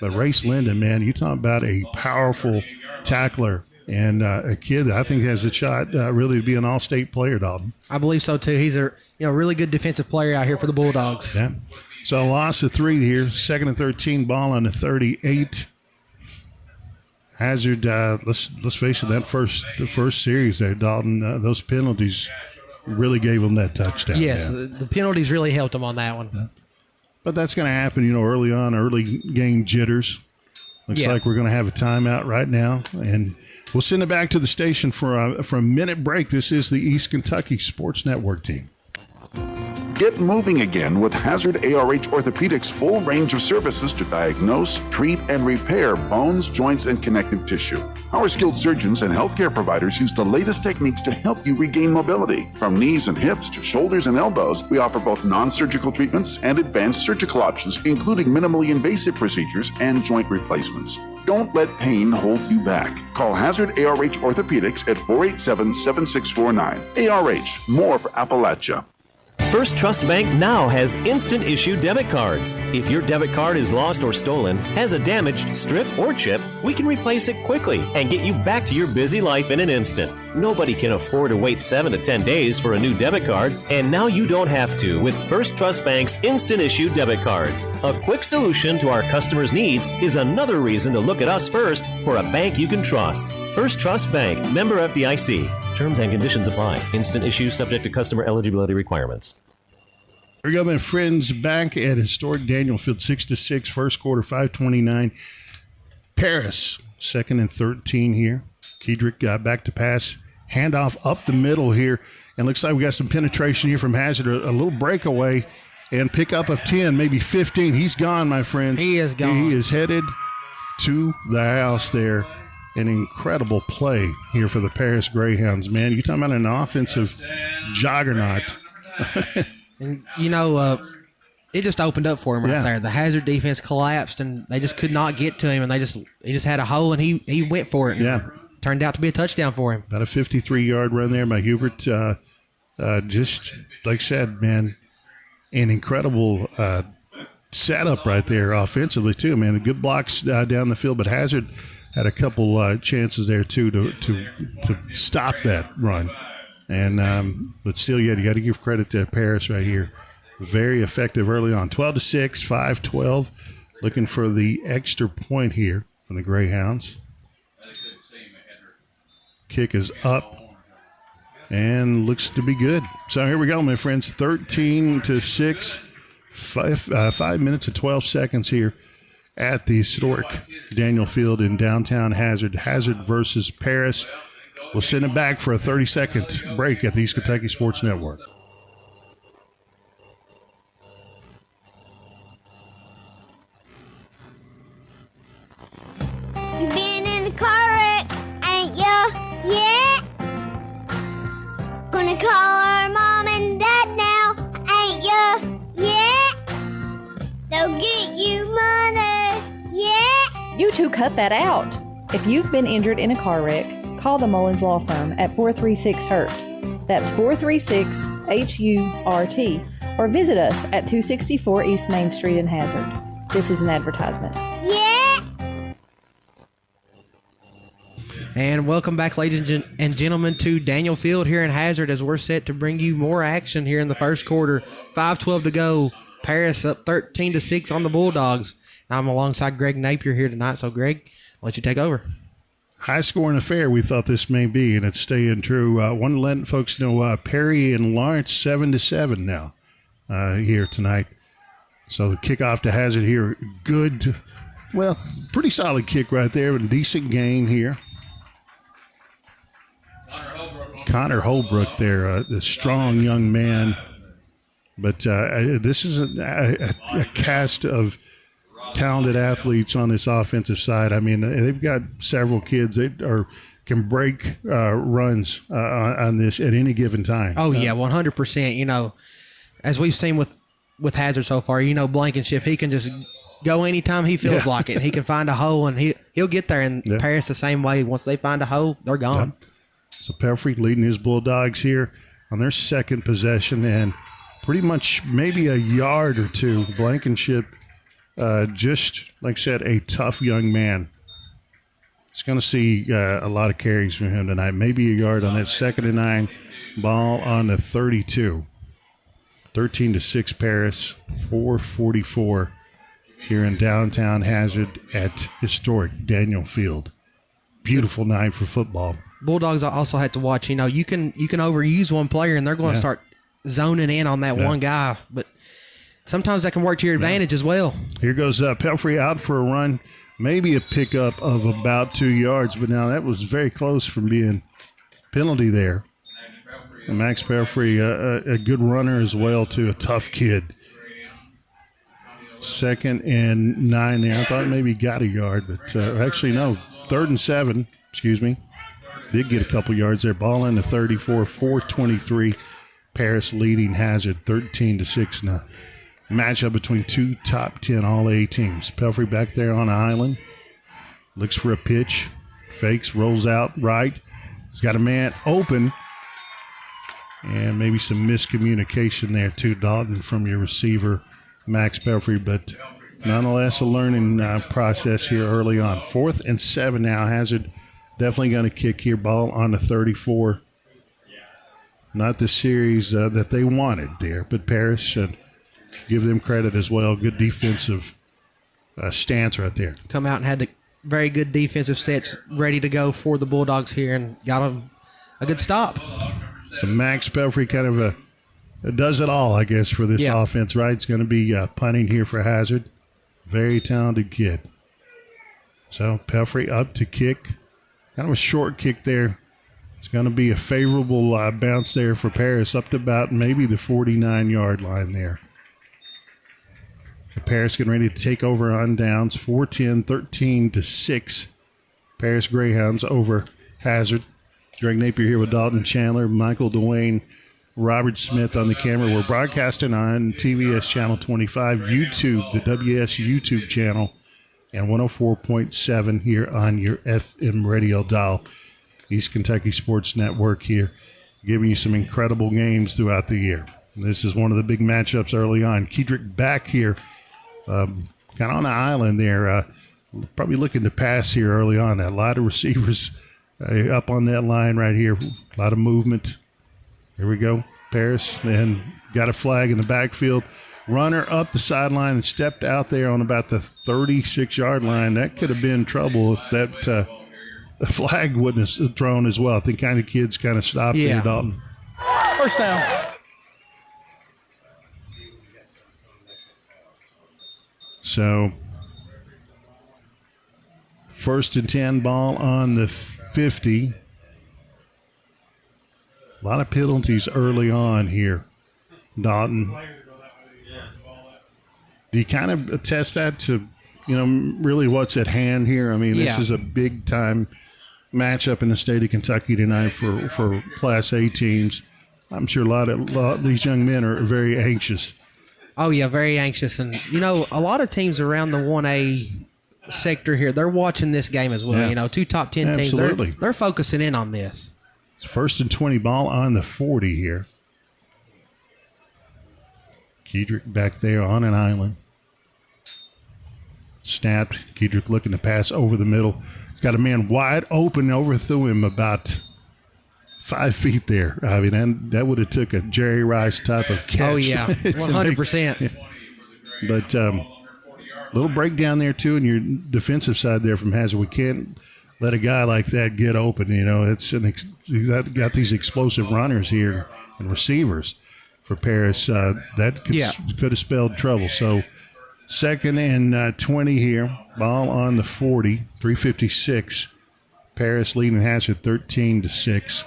But Race Linden, man, you talk about a powerful tackler and a kid that I think has a shot really to be an all-state player, Dalton. I believe so, too. He's a really good defensive player out here for the Bulldogs. Yeah. So a loss of 3 here, 2nd and 13, ball on the 38. Hazard, let's face it, the first series there, Dalton, those penalties really gave them that touchdown. Yes, the penalties really helped them on that one. Yeah. But that's going to happen, early on, early game jitters. Looks like we're going to have a timeout right now, and we'll send it back to the station for a minute break. This is the East Kentucky Sports Network team. Get moving again with Hazard ARH Orthopedics' full range of services to diagnose, treat, and repair bones, joints, and connective tissue. Our skilled surgeons and healthcare providers use the latest techniques to help you regain mobility. From knees and hips to shoulders and elbows, we offer both non-surgical treatments and advanced surgical options, including minimally invasive procedures and joint replacements. Don't let pain hold you back. Call Hazard ARH Orthopedics at 487-7649. ARH, more for Appalachia. First Trust Bank now has instant issue debit cards. If your debit card is lost or stolen, has a damaged strip or chip, we can replace it quickly and get you back to your busy life in an instant. Nobody can afford to wait 7 to 10 days for a new debit card, and now you don't have to with First Trust Bank's instant issue debit cards. A quick solution to our customers' needs is another reason to look at us first for a bank you can trust. First Trust Bank, member FDIC. Terms and conditions apply. Instant issue subject to customer eligibility requirements. Here we go, my friends, back at historic Daniel Field, 6-6, first quarter, 5:29. Paris, 2nd and 13 here. Kedrick got back to pass. Handoff up the middle here. And looks like we got some penetration here from Hazard. A little breakaway and pickup of 10, maybe 15. He's gone, my friends. He is gone. He is headed to the house there. An incredible play here for the Paris Greyhounds, man. You're talking about an offensive juggernaut. And, it just opened up for him right there. The Hazard defense collapsed, and they just could not get to him, and he just had a hole, and he went for it. Yeah. Turned out to be a touchdown for him. About a 53-yard run there by Hubert. Just, like I said, man, an incredible setup right there offensively, too, man. Good blocks down the field, but Hazard had a couple chances there, too, to stop that run. And but still, you got to give credit to Paris right here. Very effective early on. 12-6, 5-12. Looking for the extra point here from the Greyhounds. Kick is up and looks to be good. So here we go, my friends. 13-6. 5 minutes and 12 seconds here at the historic Daniel Field in downtown Hazard. Hazard versus Paris. We'll send it back for a 30-second break at the East Kentucky Sports Network. You been in the car wreck, ain't ya? Yeah? Gonna call our mom and dad now, ain't ya? Yeah? They'll get you money, yeah? You two cut that out. If you've been injured in a car wreck, call the Mullins Law Firm at 436-HURT. That's 436-HURT. Or visit us at 264 East Main Street in Hazard. This is an advertisement. Yeah! And welcome back, ladies and gentlemen, to Daniel Field here in Hazard as we're set to bring you more action here in the first quarter. 5:12 to go. Paris up 13-6 on the Bulldogs. I'm alongside Greg Napier here tonight. So, Greg, I'll let you take over. High-scoring affair we thought this may be, and it's staying true. Want to let folks know Perry and Lawrence 7-7 now here tonight. So the kickoff to Hazard here, good, well, pretty solid kick right there, and decent gain here. Connor Holbrook there, a strong young man. But this is a cast of talented athletes on this offensive side. I mean, they've got several kids that can break runs on this at any given time. Oh, yeah, 100%. You know, as we've seen with Hazard so far, you know, Blankenship, he can just go anytime he feels like it. He can find a hole, and he'll get there. And Paris the same way. Once they find a hole, they're gone. Yep. So Pelfrey leading his Bulldogs here on their second possession, and pretty much maybe a yard or two. Blankenship, just like I said, a tough young man. He's going to see a lot of carries from him tonight. Maybe a yard on that 2nd and 9, ball on the 32. 13-6 Paris, 4:44 here in downtown Hazard at historic Daniel Field. Beautiful night for football. Bulldogs also had to watch, you know, you can overuse one player and they're going to start zoning in on that one guy, but sometimes that can work to your advantage as well. Here goes Pelfrey out for a run, maybe a pickup of about 2 yards, but now that was very close from being penalty there. And Max Pelfrey, a good runner as well, too, a tough kid. 2nd and 9 there. I thought maybe he got a yard, but actually no. 3rd and 7, excuse me. Did get a couple yards there. Ball in the 34, 4:23. Paris leading Hazard 13-6 now. Matchup between two top 10 All-A teams. Pelfrey back there on the island. Looks for a pitch. Fakes, rolls out right. He's got a man open. And maybe some miscommunication there too, Dalton, from your receiver, Max Pelfrey. But nonetheless, a learning process here early on. 4th and 7 now. Hazard definitely going to kick here. Ball on the 34. Not the series that they wanted there, but Paris should give them credit as well. Good defensive stance right there. Come out and had the very good defensive sets ready to go for the Bulldogs here and got them a good stop. So Max Pelfrey kind of does it all, I guess, for this offense, right? It's going to be punting here for Hazard. Very talented kid. So Pelfrey up to kick. Kind of a short kick there. It's going to be a favorable bounce there for Paris up to about maybe the 49-yard line there. Paris getting ready to take over on downs. 4-10, 13-6. Paris Greyhounds over Hazard. Greg Napier here with Dalton Chandler, Michael Dwayne, Robert Smith on the camera. We're broadcasting on TVS Channel 25, YouTube, the WS YouTube channel, and 104.7 here on your FM radio dial. East Kentucky Sports Network here, giving you some incredible games throughout the year. This is one of the big matchups early on. Kedrick back here, kind of on the island there, probably looking to pass here early on. A lot of receivers up on that line right here. A lot of movement. Here we go. Paris, and got a flag in the backfield. Runner up the sideline and stepped out there on about the 36-yard line. That could have been trouble if that flag wouldn't have thrown as well. I think kind of kids kind of stopped there, Dalton. First down. So 1st and 10, ball on the 50. A lot of penalties early on here, Dalton. Do you kind of attest that to, really what's at hand here? I mean, this is a big-time matchup in the state of Kentucky tonight for Class A teams. I'm sure a lot of these young men are very anxious. Oh, yeah, very anxious. And, a lot of teams around the 1A sector here, they're watching this game as well. Yeah. Two top 10 teams, they're focusing in on this. It's 1st and 20, ball on the 40 here. Kedrick back there on an island. Snapped. Kedrick looking to pass over the middle. He's got a man wide open, overthrew him about 5 feet there. I mean, that would have took a Jerry Rice type of catch. Oh, yeah, 100%. But little breakdown there, too, in your defensive side there from Hazard. We can't let a guy like that get open. You got these explosive runners here and receivers for Paris. That could have spelled trouble. So 2nd and 20 here. Ball on the 40. 3:56. Paris leading Hazard 13-6.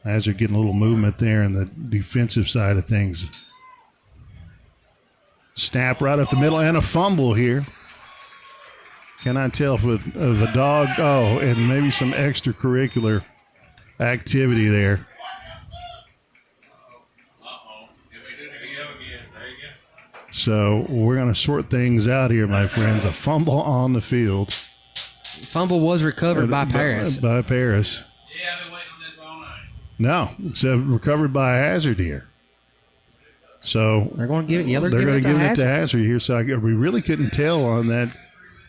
Hazard getting a little movement there in the defensive side of things. Snap right up the middle and a fumble here. Cannot tell if of a dog. Oh, and maybe some extracurricular activity there. So we're going to sort things out here, my friends. A fumble on the field. Fumble was recovered by Paris. By Paris. Yeah, I've been waiting on this all night. No, it's recovered by a Hazard here. So they're going to give it. Yeah, they're going to give it to Hazard here. So we really couldn't tell on that,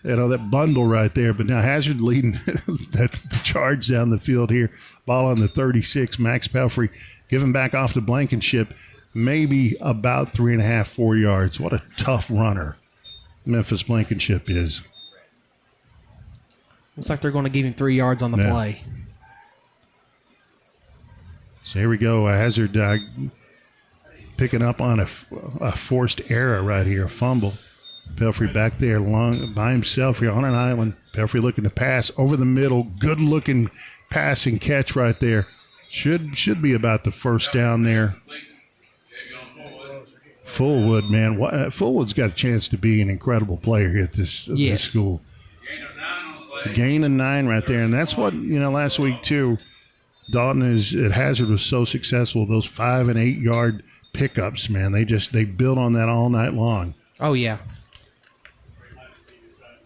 that bundle right there. But now Hazard leading that charge down the field here. Ball on the 36. Max Pelfrey giving back off to Blankenship. Maybe about 3.5, 4 yards. What a tough runner Memphis Blankenship is. Looks like they're going to give him 3 yards on the play. So here we go. Hazard picking up on a forced error right here, a fumble. Pelfrey back there long by himself here on an island. Pelfrey looking to pass over the middle. Good looking pass and catch right there. Should be about the first down there. Fullwood, man. Fullwood's got a chance to be an incredible player here at this school. Gain of 9 right there. And that's what, last week too, Dalton at Hazard was so successful. Those 5 and 8 yard pickups, man. They built on that all night long. Oh, yeah.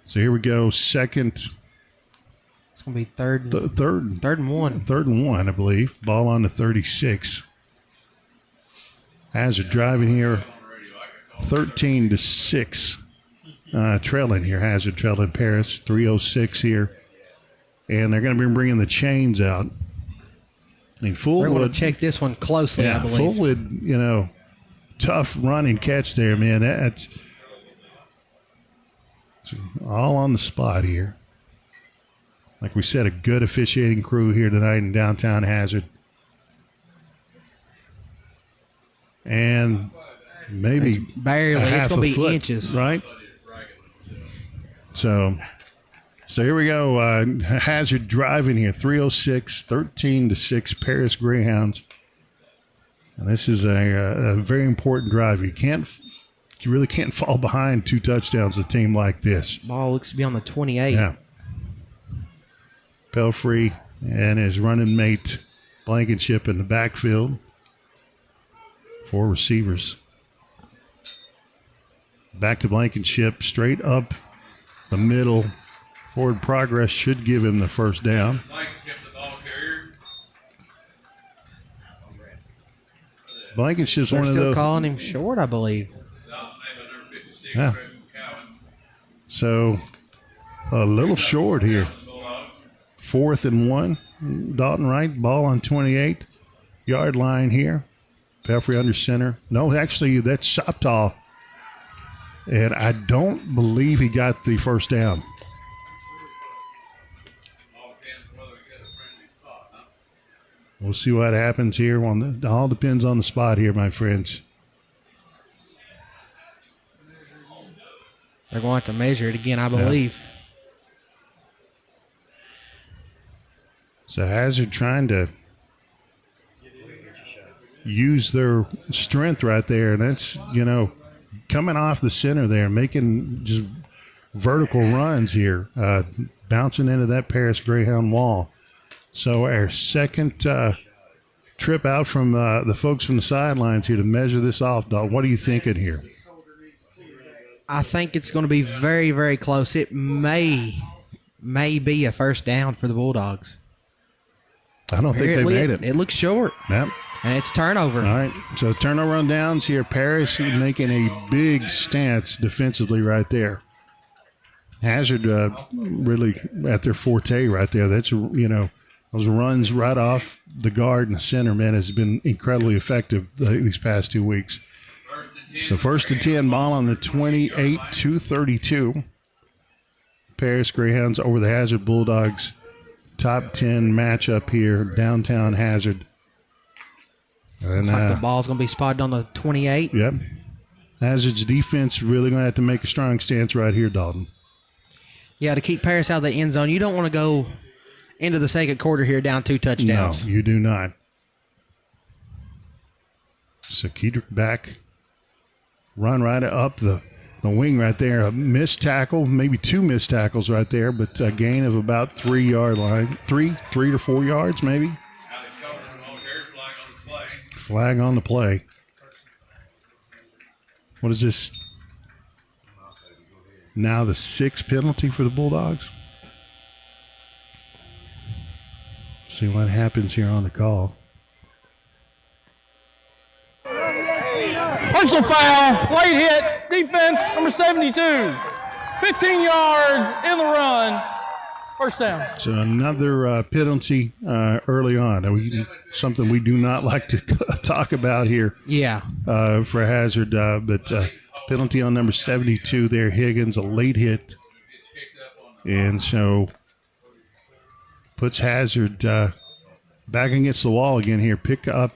So here we go. Second. It's going to be third and 1. Third and 1, I believe. Ball on the 36. Hazard driving here. 13-6. Trailing here. Hazard trailing Paris. 3:06 here. And they're going to be bringing the chains out. I mean, Fullwood. They're going to check this one closely, I believe. Fullwood, tough run and catch there, man. That's all on the spot here. Like we said, a good officiating crew here tonight in downtown Hazard. And maybe it's barely. It's going to be foot, inches, right? So here we go. Hazard driving here. 3:06, 13-6. Paris Greyhounds, and this is a very important drive. You really can't fall behind 2 touchdowns with a team like this. Ball looks to be on the 28. Yeah. Pelfrey and his running mate Blankenship in the backfield. 4 receivers. Back to Blankenship, straight up the middle. Forward progress should give him the first down. Blankenship's They're one of those. still calling him short, I believe. Yeah. So a little short here. 4th and 1. Dalton Wright, ball on 28 yard line here. Pelfrey under center. No, actually, that's Shoptall. And I don't believe he got the first down. We'll see what happens here. All depends on the spot here, my friends. They're going to have to measure it again, I believe. Yeah. So Hazard trying to use their strength right there. And that's, coming off the center there, making just vertical runs here, bouncing into that Paris Greyhound wall. So our second trip out from the folks from the sidelines here to measure this off, Dog. What are you thinking here? I think it's going to be very, very close. It may be a first down for the Bulldogs. I don't think they made it. It looks short. Yep. And it's turnover. All right. So turnover on downs here. Paris making a big stance defensively right there. Hazard really at their forte right there. That's, those runs right off the guard and the center, man, has been incredibly effective these past 2 weeks. So 1st and 10, ball on the 28, 2:32. Paris Greyhounds over the Hazard Bulldogs. Top 10 matchup here, downtown Hazard. And, looks like the ball's going to be spotted on the 28. Yep. Hazard's defense really going to have to make a strong stance right here, Dalton. Yeah, to keep Paris out of the end zone. You don't want to go into the second quarter here down 2 touchdowns. No, you do not. So Kedrick back run right up the wing right there. A missed tackle, maybe 2 missed tackles right there, but a gain of about 3 yard line. 3 to 4 yards maybe. Flag on the play. What is this? Now the 6th penalty for the Bulldogs. See what happens here on the call. Personal foul, late hit, defense, number 72. 15 yards in the run, first down. So another penalty early on. Something we do not like to talk about here. Yeah. For Hazard, but penalty on number 72 there, Higgins, a late hit. And so puts Hazard back against the wall again here. Pick up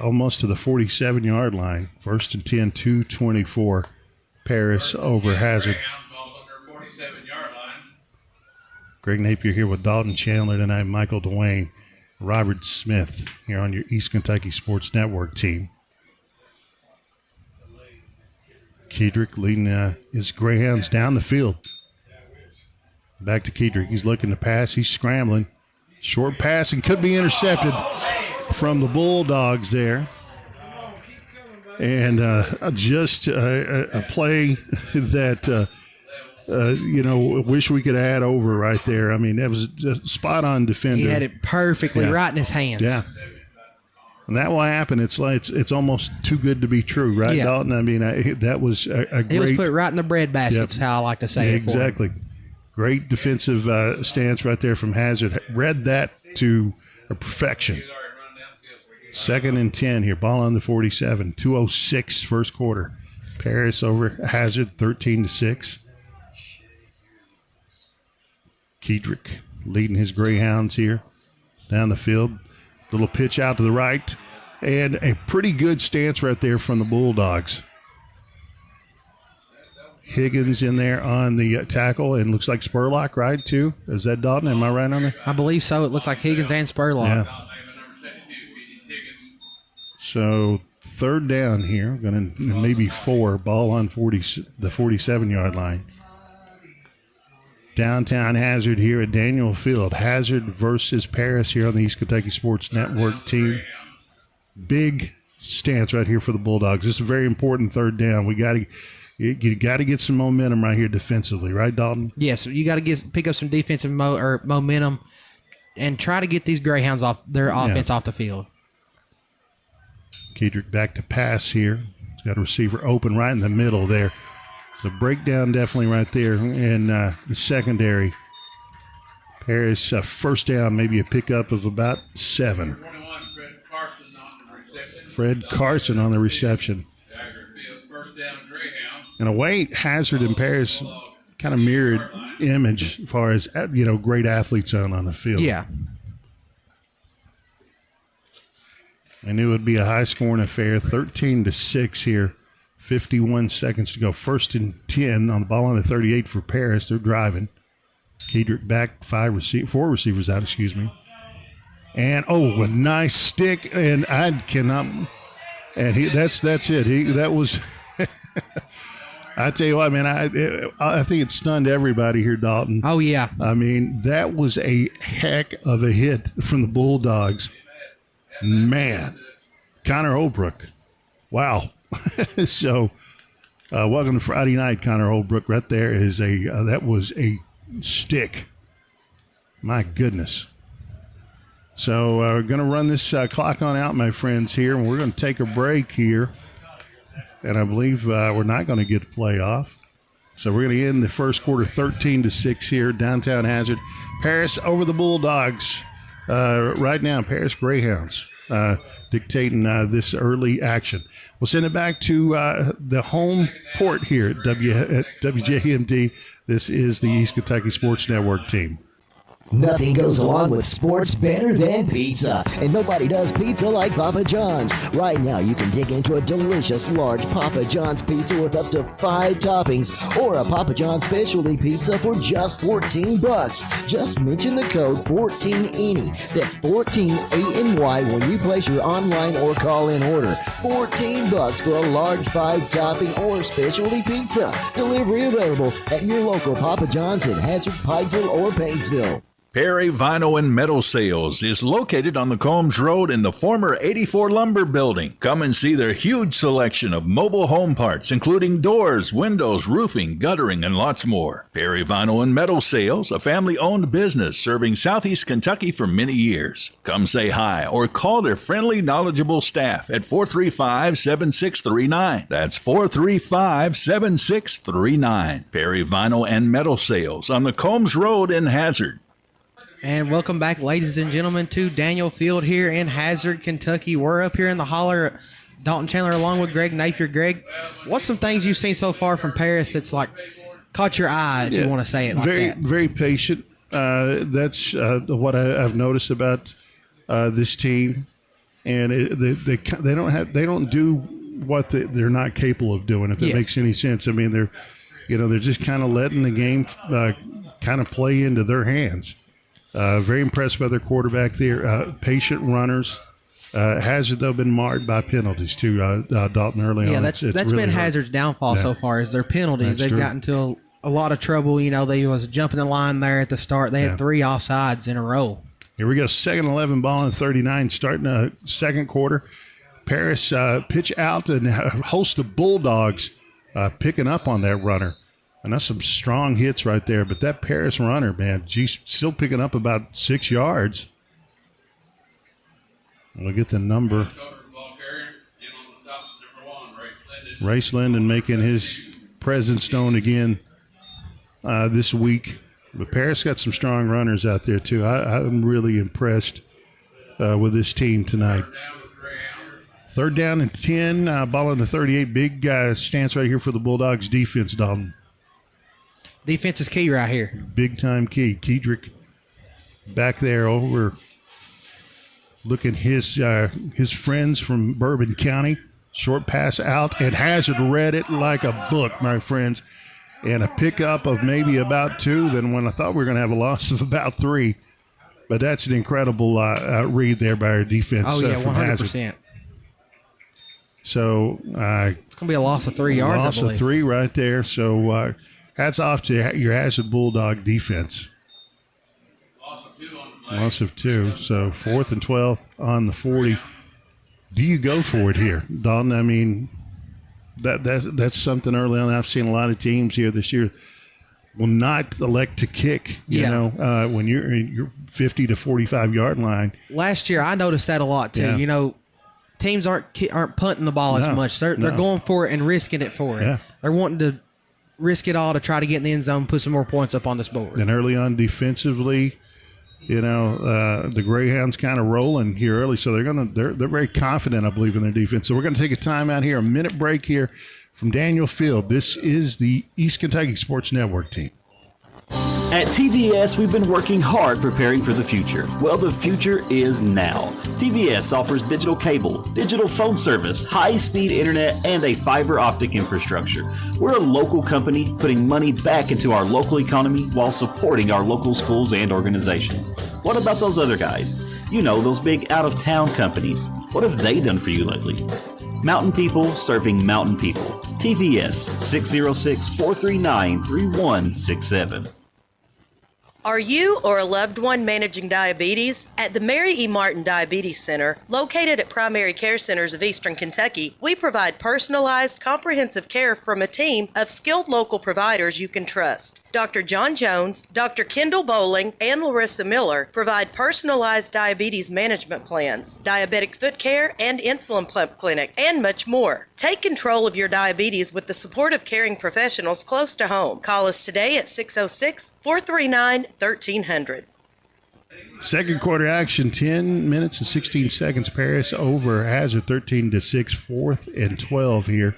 almost to the 47-yard line. 1st and 10, 2:24. Paris over Hazard. Greg Napier here with Dalton Chandler tonight, Michael Dwayne, Robert Smith here on your East Kentucky Sports Network team. Kedrick leading his Greyhounds down the field. Back to Kedrick. He's looking to pass. He's scrambling. Short pass and could be intercepted from the Bulldogs there. And just a play that, wish we could add over right there. I mean, that was a spot-on defender. He had it perfectly right in his hands. Yeah. And that will happen. It's almost too good to be true, right, Dalton? I mean, that was a great... It was put right in the breadbasket, is how I like to say it. Exactly. Great defensive stance right there from Hazard. Read that to a perfection. 2nd and 10 here. Ball on the 47. 2:06 first quarter. Paris over Hazard, 13-6. Kedrick leading his Greyhounds here down the field. Little pitch out to the right. And a pretty good stance right there from the Bulldogs. Higgins in there on the tackle, and looks like Spurlock, right, too? Is that Dalton? Am I right on that? I believe so. It looks like Higgins and Spurlock. Yeah. So 3rd down here. Going to maybe 4. Ball on the 47-yard line. Downtown Hazard here at Daniel Field. Hazard versus Paris here on the East Kentucky Sports Network team. Big stance right here for the Bulldogs. This is a very important 3rd down. You got to get some momentum right here defensively, right, Dalton? Yes, you got to pick up some defensive momentum and try to get these Greyhounds off their offense off the field. Kedrick back to pass here. He's got a receiver open right in the middle there. So breakdown definitely right there in the secondary. Paris first down, maybe a pickup of about 7. Fred Carson on the reception. In a way, Hazard and Paris kind of mirrored image as far as, great athletes on the field. Yeah. I knew it would be a high-scoring affair. 13-6 here. 51 seconds to go. 1st and 10 on the ball on the 38 for Paris. They're driving. Kedrick back, 4 receivers out, And, a nice stick. And I cannot. And that's it. That was. I tell you what, man, I think it stunned everybody here, Dalton. Oh, yeah. I mean, that was a heck of a hit from the Bulldogs. Man. Connor Holbrook. Wow. So, welcome to Friday night, Connor Holbrook. Right there is that was a stick. My goodness. So, we're going to run this clock on out, my friends, here, and we're going to take a break here. And I believe we're not going to get a playoff. So we're going to end the first quarter 13-6 here, downtown Hazard. Paris over the Bulldogs. Right now, Paris Greyhounds dictating this early action. We'll send it back to the home port here at WJMD. This is the East Kentucky Sports Network team. Nothing goes along with sports better than pizza, and nobody does pizza like Papa John's. Right now, you can dig into a delicious large Papa John's pizza with up to 5 toppings, or a Papa John's specialty pizza for just $14. Just mention the code 14ENY. That's 14ANY when you place your online or call-in order. $14 for a large 5-topping or specialty pizza. Delivery available at your local Papa John's in Hazard, Pikeville, or Paintsville. Perry Vinyl and Metal Sales is located on the Combs Road in the former 84 Lumber Building. Come and see their huge selection of mobile home parts, including doors, windows, roofing, guttering, and lots more. Perry Vinyl and Metal Sales, a family-owned business serving Southeast Kentucky for many years. Come say hi or call their friendly, knowledgeable staff at 435-7639. That's 435-7639. Perry Vinyl and Metal Sales on the Combs Road in Hazard. And welcome back, ladies and gentlemen, to Daniel Field here in Hazard, Kentucky. We're up here in the holler, Dalton Chandler along with Greg Napier. Greg, what's some things you've seen so far from Paris that's like caught your eye, if you want to say it like that? Very patient. That's what I've noticed about this team, and they don't do what they're not capable of doing. If that makes any sense, I mean they're just kind of letting the game kind of play into their hands. Very impressed by their quarterback there. Patient runners. Hazard, though, been marred by penalties, too, Dalton, early on. Yeah, that's really been Hazard's downfall so far is their penalties. They've gotten into a lot of trouble. They was jumping the line there at the start. They had 3 offsides in a row. Here we go. 2nd 11 ball in 39, starting the second quarter. Paris pitch out, and a host of Bulldogs picking up on that runner. And that's some strong hits right there. But that Paris runner, man, she's still picking up about 6 yards. We'll get the number. Race Linden making his presence known again this week. But Paris got some strong runners out there, too. I'm really impressed with this team tonight. 3rd down and 10, ball in the 38. Big stance right here for the Bulldogs defense, Dalton. Defense is key right here. Big time key. Kedrick back there over looking his friends from Bourbon County. Short pass out, and Hazard read it like a book, my friends. And a pickup of maybe about 2, then when I thought we were going to have a loss of about 3. But that's an incredible read there by our defense. Oh, yeah, from 100%. Hazard. So it's going to be a loss of 3 yards, loss I believe. Of 3 right there. So hats off to your Hazard Bulldog defense. Loss of 2. So 4th and 12 on the 40. Do you go for it here, Dalton? I mean, that's something early on. I've seen a lot of teams here this year will not elect to kick, you know, when you're in your 50 to 45 yard line. Last year, I noticed that a lot too. Yeah. Teams aren't punting the ball as much. They're going for it and risking it for it. Yeah. They're wanting to risk it all to try to get in the end zone, put some more points up on this board. And early on defensively, the Greyhounds kind of rolling here early, so they're very confident, I believe, in their defense. So we're going to take a timeout here, a minute break here from Daniel Field. This is the East Kentucky Sports Network team. At TVS, we've been working hard preparing for the future. Well, the future is now. TVS offers digital cable, digital phone service, high-speed internet, and a fiber optic infrastructure. We're a local company putting money back into our local economy while supporting our local schools and organizations. What about those other guys? Those big out-of-town companies. What have they done for you lately? Mountain people serving mountain people. TVS 606-439-3167. Are you or a loved one managing diabetes? At the Mary E. Martin Diabetes Center, located at Primary Care Centers of Eastern Kentucky, we provide personalized, comprehensive care from a team of skilled local providers you can trust. Dr. John Jones, Dr. Kendall Bowling, and Larissa Miller provide personalized diabetes management plans, diabetic foot care, and insulin pump clinic, and much more. Take control of your diabetes with the support of caring professionals close to home. Call us today at 606-439-1300. Second quarter action, 10 minutes and 16 seconds. Paris over Hazard 13-6, 4th and 12 here.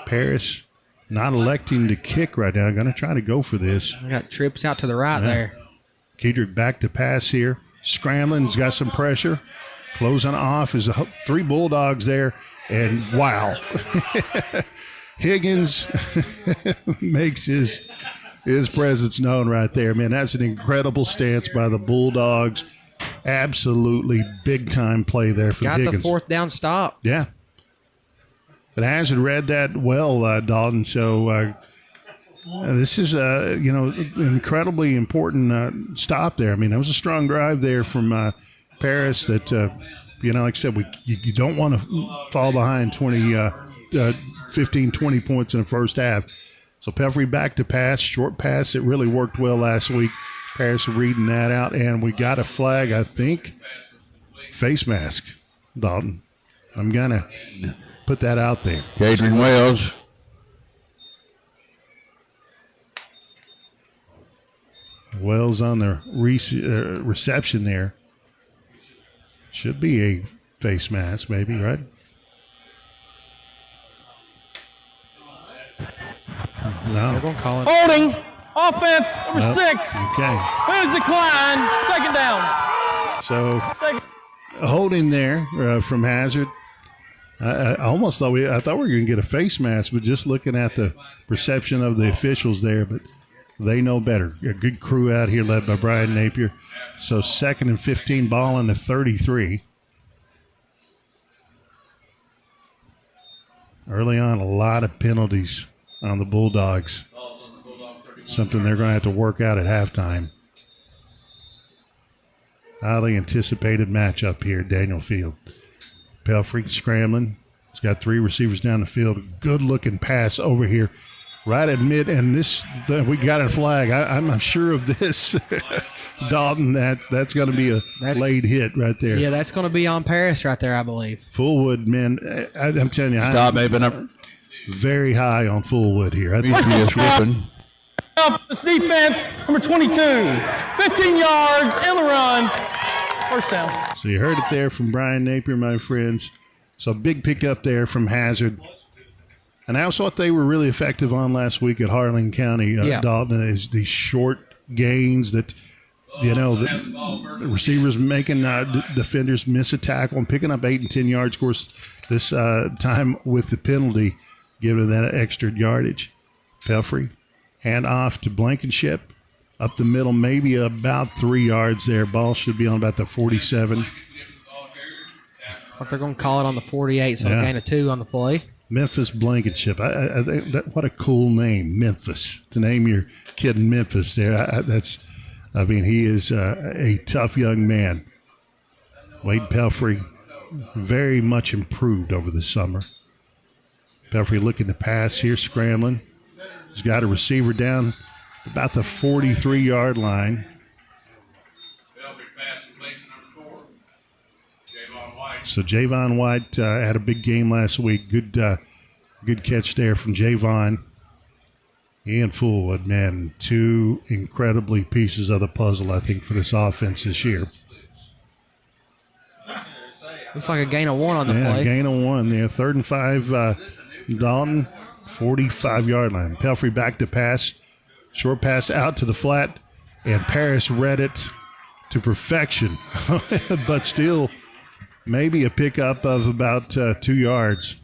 Paris not electing to kick right now. I'm going to try to go for this. I got trips out to the right there. Kedrick back to pass here. Scrambling, he's got some pressure. Closing off is 3 Bulldogs there. And wow. Higgins makes his presence known right there. Man, that's an incredible stance by the Bulldogs. Absolutely big-time play there for Higgins. Got the 4th down stop. Yeah. But Hazard read that well, Dalton. So this is, an incredibly important stop there. I mean, that was a strong drive there from Paris that, like I said, you don't want to fall behind 15, 20 points in the first half. So Pelfrey back to pass, short pass. It really worked well last week. Paris reading that out, and we got a flag, I think. Face mask, Dalton. I'm going to put that out there. Adrian Wells. Wells on the reception there. Should be a face mask, maybe, right? No. They're going to call it. Holding. Offense, number Nope. 6. Okay. Who's decline? Second down. So holding there from Hazard. I almost thought I thought we were going to get a face mask, but just looking at the perception of the officials there, but they know better. A good crew out here led by Brian Napier. So 2nd and 15, ball on the 33. Early on, a lot of penalties on the Bulldogs. Something they're going to have to work out at halftime. Highly anticipated matchup here, Daniel Field. Pelfrey scrambling. He's got 3 receivers down the field. Good-looking pass over here. Right at mid, and this, we got a flag. I'm not sure of this, Dalton. That's going to be a late hit right there. Yeah, that's going to be on Paris right there, I believe. Fullwood, man, I'm telling you, I'm very high on Fullwood here. I think he is ripping. This defense, number 22. 15 yards in the run. First down. So you heard it there from Brian Napier, my friends. So big pickup there from Hazard. And I also thought they were really effective on last week at Harlan County. Dalton is these short gains that, the receivers making defenders miss a tackle and picking up 8 and 10 yards. Of course, this time with the penalty, giving that extra yardage. Pelfrey, hand off to Blankenship. Up the middle, maybe about 3 yards there. Ball should be on about the 47. I thought they're going to call it on the 48, so a gain of 2 on the play. Memphis Blankenship. I think what a cool name, Memphis. To name your kid Memphis there, he is a tough young man. Wade Pelfrey, very much improved over the summer. Pelfrey looking to pass here, scrambling. He's got a receiver down about the 43-yard line. So Javon White had a big game last week. Good catch there from Javon. Ian Fullwood, man, 2 incredibly pieces of the puzzle, I think, for this offense this year. Looks like a gain of 1 on the play. Gain of 1 there. 3rd and 5, Dalton, 45-yard line. Pelfrey back to pass. Short pass out to the flat, and Paris read it to perfection. But still, maybe a pickup of about 2 yards.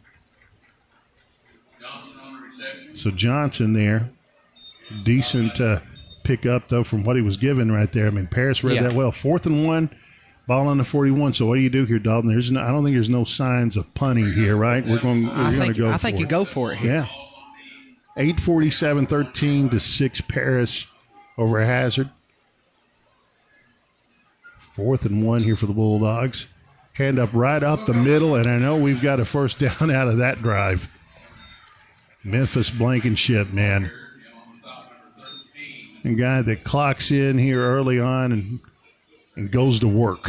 So Johnson there. Decent pickup, though, from what he was given right there. I mean, Paris read that well. 4th and 1, ball on the 41. So what do you do here, Dalton? I don't think there's no signs of punting here, right? We're going to go for it. I think you go for it here. Yeah. 8:47, 13-6 Paris over Hazard. 4th and 1 here for the Bulldogs. Hand up right up the middle, and I know we've got a first down out of that drive. Memphis Blankenship, man. A guy that clocks in here early on and goes to work.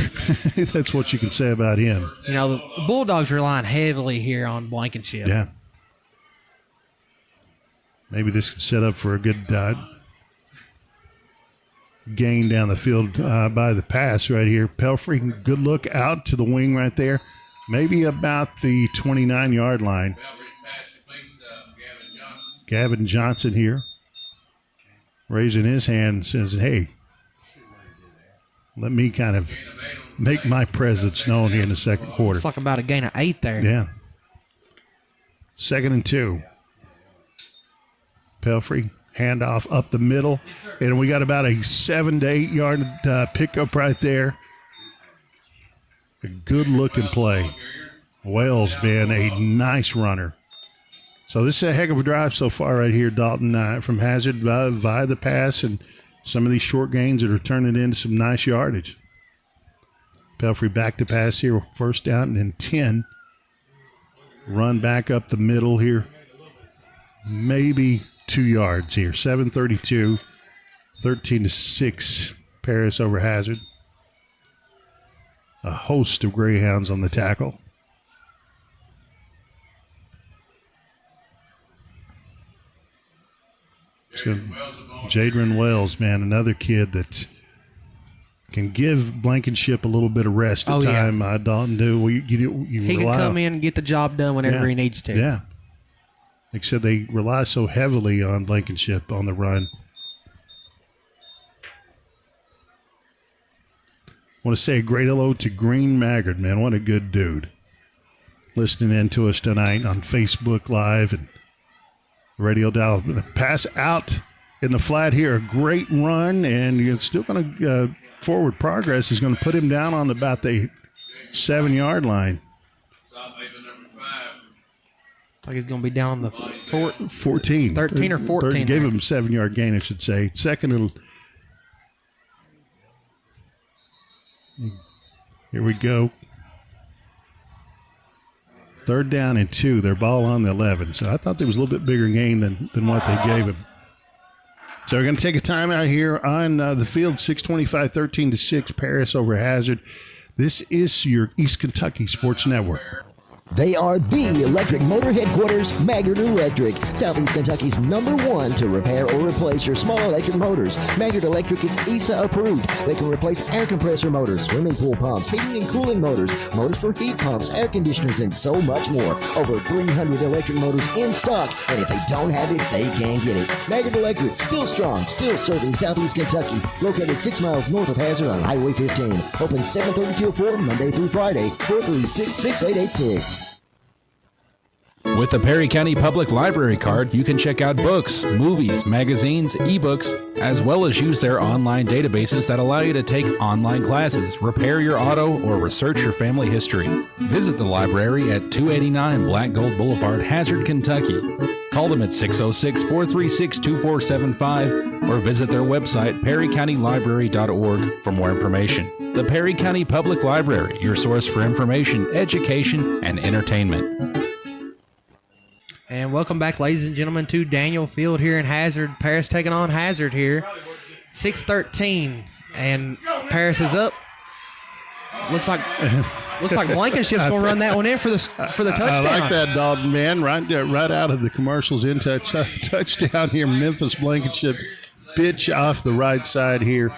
That's what you can say about him. The Bulldogs relying heavily here on Blankenship. Yeah. Maybe this could set up for a good gain down the field by the pass right here. Pelfrey, good look out to the wing right there. Maybe about the 29-yard line. Gavin Johnson here. Raising his hand and says, hey, let me kind of make my presence known here in the second quarter. It's like about a gain of 8 there. Yeah. 2nd and 2. Pelfrey, handoff up the middle. And we got about a 7 to 8 yard pickup right there. A good looking play. Wells, man, a nice runner. So this is a heck of a drive so far right here, Dalton, from Hazard via the pass and some of these short gains that are turning into some nice yardage. Pelfrey back to pass here, 1st down and 10. Run back up the middle here. Maybe 2 yards here. 7:32, 13-6. Paris over Hazard. A host of Greyhounds on the tackle. So, Jadron Wells, man, another kid that can give Blankenship a little bit of rest at time. Dalton, he can come in and get the job done whenever he needs to. Yeah. Like I said, they rely so heavily on Blankenship on the run. I want to say a great hello to Green Maggard, man. What a good dude. Listening in to us tonight on Facebook Live and Radio Dial. Pass out in the flat here. A great run, and you're still going to forward progress is going to put him down on about the 7-yard line. It's like he's going to be down on the 14. 13 or 14. Gave him a 7-yard gain, I should say. Second, here we go. 3rd down and 2. Their ball on the 11. So I thought there was a little bit bigger gain than what they gave him. So we're going to take a timeout here on the field. 6:25, 13-6. Paris over Hazard. This is your East Kentucky Sports Network. They are the electric motor headquarters, Maggard Electric, Southeast Kentucky's #1 to repair or replace your small electric motors. Maggard Electric is ESA approved. They can replace air compressor motors, swimming pool pumps, heating and cooling motors, motors for heat pumps, air conditioners, and so much more. Over 300 electric motors in stock, and if they don't have it, they can get it. Maggard Electric, still strong, still serving Southeast Kentucky. Located 6 miles north of Hazard on Highway 15. Open 7:30 till 4, Monday through Friday. 436-6886. With the Perry County Public Library card, you can check out books, movies, magazines, ebooks, as well as use their online databases that allow you to take online classes, repair your auto, or research your family history. Visit the library at 289 Black Gold Boulevard, Hazard, Kentucky. Call them at 606-436-2475 or visit their website, perrycountylibrary.org, for more information. The Perry County Public Library, your source for information, education, and entertainment. And welcome back, ladies and gentlemen, to Daniel Field here in Hazard. Paris taking on Hazard here. 6:13, and Paris is up. Looks like Blankenship's going to run that one in for the touchdown. I like that, Dalton, man. Right out of the commercials in touchdown here. Memphis Blankenship pitch off the right side here,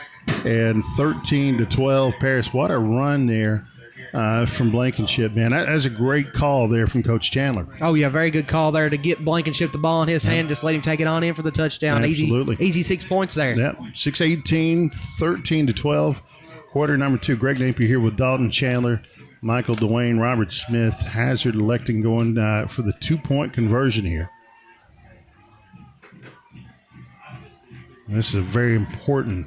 and 13-12. Paris, what a run there. From Blankenship, man. That's a great call there from Coach Chandler. Oh, yeah, very good call there to get Blankenship the ball in his hand. Just let him take it on in for the touchdown. Absolutely. Easy 6 points there. Yeah, 6:18, 13-12. Quarter number 2. Greg Napier here with Dalton Chandler, Michael Dwayne, Robert Smith. Hazard electing going for the 2-point conversion here. This is a very important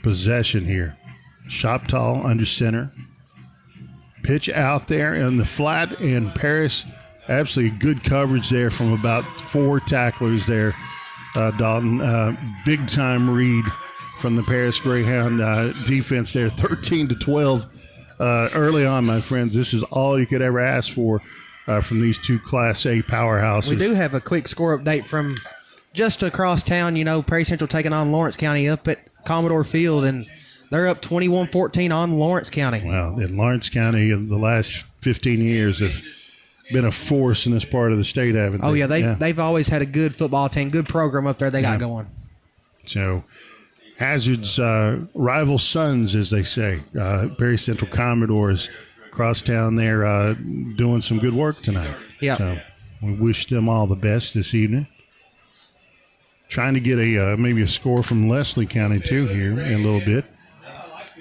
possession here. Shoptall under center. Pitch out there in the flat, and Paris, absolutely good coverage there from about 4 tacklers there, Dalton. Big time read from the Paris Greyhound defense there. 13-12 early on, my friends. This is all you could ever ask for from these two Class A powerhouses. We do have a quick score update from just across town. You know, Perry Central taking on Lawrence County up at Commodore Field, and they're up 21-14 on Lawrence County. Well, in Lawrence County, in the last 15 years have been a force in this part of the state, haven't they? Oh, yeah. They've always had a good football team, good program up there they got going. So, Hazard's rival sons, as they say, Perry Central Commodores across town there doing some good work tonight. Yeah. So, we wish them all the best this evening. Trying to get maybe a score from Leslie County, too, here in a little bit.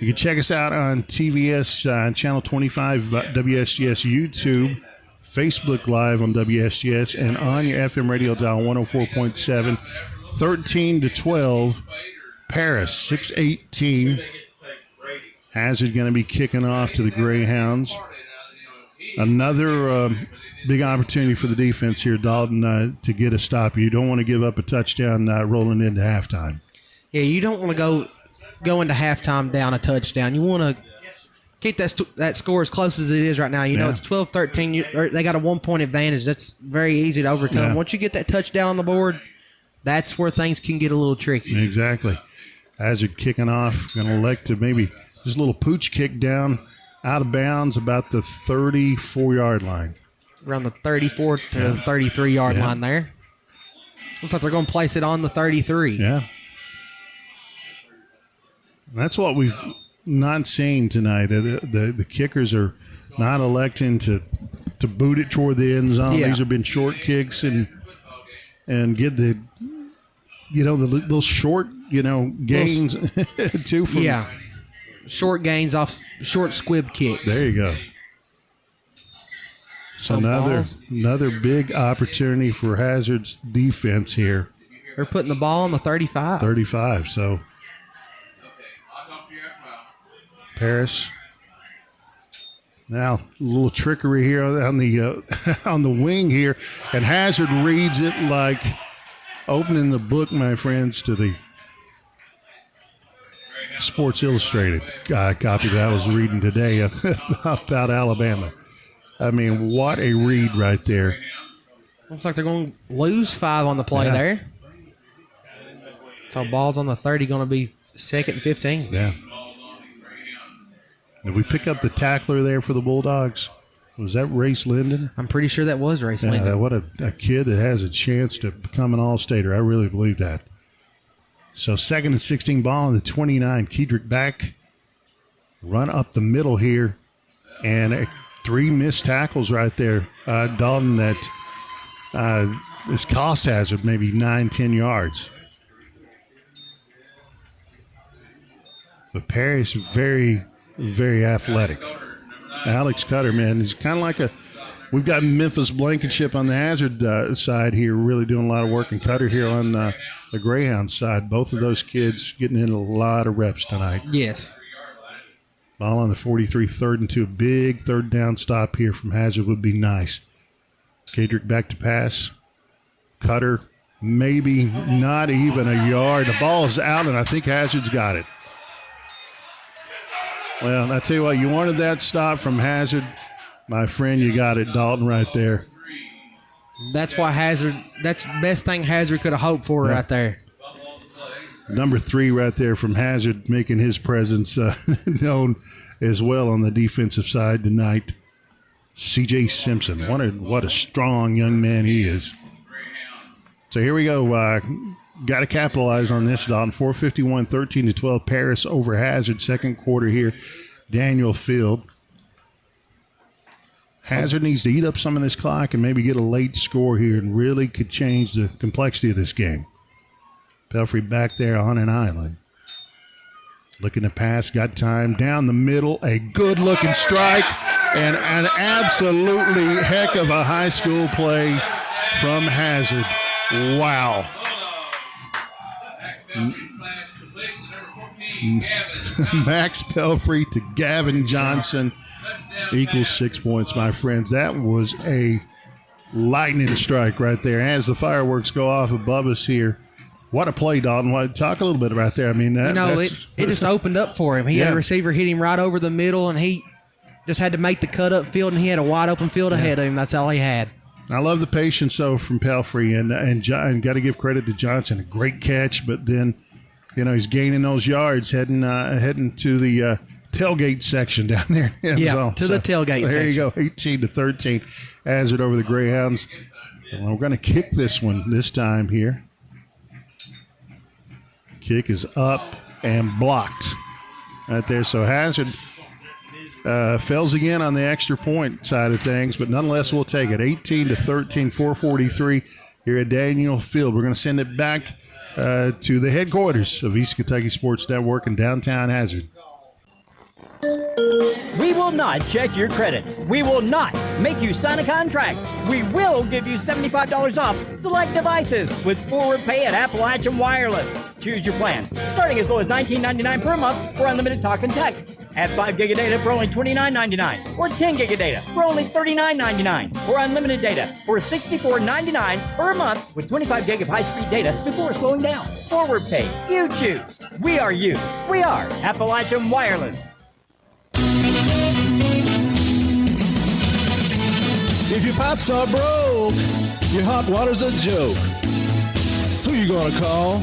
You can check us out on TVS Channel 25, WSGS YouTube, Facebook Live on WSGS, and on your FM radio dial 104.7, 13 to 12, Paris 6:18. Hazard going to be kicking off to the Greyhounds. Another big opportunity for the defense here, Dalton, to get a stop. You don't want to give up a touchdown rolling into halftime. Yeah, you don't want to go into halftime down a touchdown. You want to keep that score as close as it is right now. You know, it's 12-13. They got a 1-point advantage. That's very easy to overcome. Yeah. Once you get that touchdown on the board, that's where things can get a little tricky. Exactly. Hazard kicking off. Going to elect to maybe just a little pooch kick down out of bounds about the 34-yard line. Around the 34 to the 33-yard line there. Looks like they're going to place it on the 33. Yeah. That's what we've not seen tonight. The kickers are not electing to boot it toward the end zone. Yeah. These have been short kicks and get the little short gains too. From, short gains off short squib kicks. There you go. So another big opportunity for Hazard's defense here. They're putting the ball on the 35. 35. So Paris. Now a little trickery here on the on the wing here, and Hazard reads it like opening the book, my friends, to the Sports Illustrated copy that I was reading today about Alabama. I mean, what a read right there. Looks like they're going to lose 5 on the play there. So ball's on the 30, going to be 2nd and 15. Yeah. Did we pick up the tackler there for the Bulldogs? Was that Race Linden? I'm pretty sure that was Race Linden. What a kid that has a chance to become an All-Stater. I really believe that. So 2nd and 16, ball on the 29. Kedrick back. Run up the middle here. And 3 missed tackles right there. Dalton, that this cost Hazard maybe 9-10 yards. But Perry's very, very athletic. Alex Cutter, man, he's kind of like we've got Memphis Blankenship on the Hazard side here, really doing a lot of work, and Cutter here on the Greyhound side. Both of those kids getting in a lot of reps tonight. Yes. Ball on the 43, 3rd and 2. A big 3rd down stop here from Hazard would be nice. Kedrick back to pass. Cutter, maybe not even a yard. The ball is out, and I think Hazard's got it. Well, I tell you what, you wanted that stop from Hazard. My friend, you got it, Dalton, right there. That's why that's the best thing Hazard could have hoped for right there. Number 3 right there from Hazard, making his presence known as well on the defensive side tonight. C.J. Simpson, what a strong young man he is. So here we go. Got to capitalize on this, Dalton. 4:51, 13 to 12. Paris over Hazard. 2nd quarter here. Daniel Field. Hazard needs to eat up some of this clock and maybe get a late score here, and really could change the complexity of this game. Pelfrey back there on an island. Looking to pass, got time. Down the middle, a good-looking strike, and an absolutely heck of a high school play from Hazard. Wow. Max Pelfrey to Gavin Johnson equals 6 points, my friends. That was a lightning strike right there. As the fireworks go off above us here, what a play, Dalton. Talk a little bit about there. I mean, it just opened up for him. He had a receiver hit him right over the middle, and he just had to make the cut up field, and he had a wide open field ahead of him. That's all he had. I love the patience, though, from Pelfrey, and got to give credit to Johnson. A great catch, but then, he's gaining those yards, heading to the tailgate section down there. The tailgate section. There you go, 18 to 13. Hazard over the Greyhounds. And we're going to kick this one this time here. Kick is up and blocked right there. So Hazard fails again on the extra point side of things, but nonetheless, we'll take it. 18 to 13, 4:43 here at Daniel Field. We're going to send it back to the headquarters of East Kentucky Sports Network in downtown Hazard. We will not check your credit. We will not make you sign a contract. We will give you $75 off select devices with forward pay at Appalachian Wireless. Choose your plan, starting as low as $19.99 per month for unlimited talk and text. Add 5 gig of data for only $29.99 or 10 gig of data for only $39.99 or unlimited data for $64.99 per month with 25 gig of high-speed data before slowing down. Forward pay, you choose. We are you. We are Appalachian Wireless. If your pipes are broke, your hot water's a joke. Who you gonna call?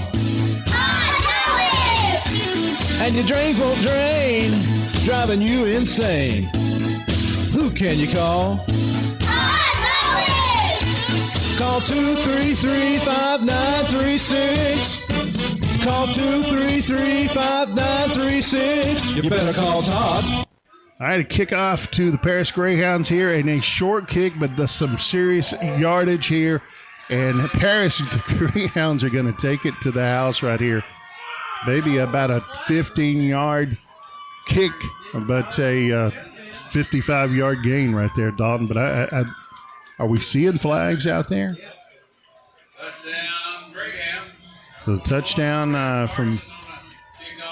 And your drains won't drain, driving you insane. Who can you call? Call 233-5936. Call 233-5936. You better call Todd. All right, a kickoff to the Paris Greyhounds here, and a short kick, but some serious yardage here. And Paris, the Greyhounds are going to take it to the house right here. Maybe about a 15-yard kick, but a 55-yard gain right there, Dalton. But are we seeing flags out there? Touchdown, Greyhounds. So touchdown from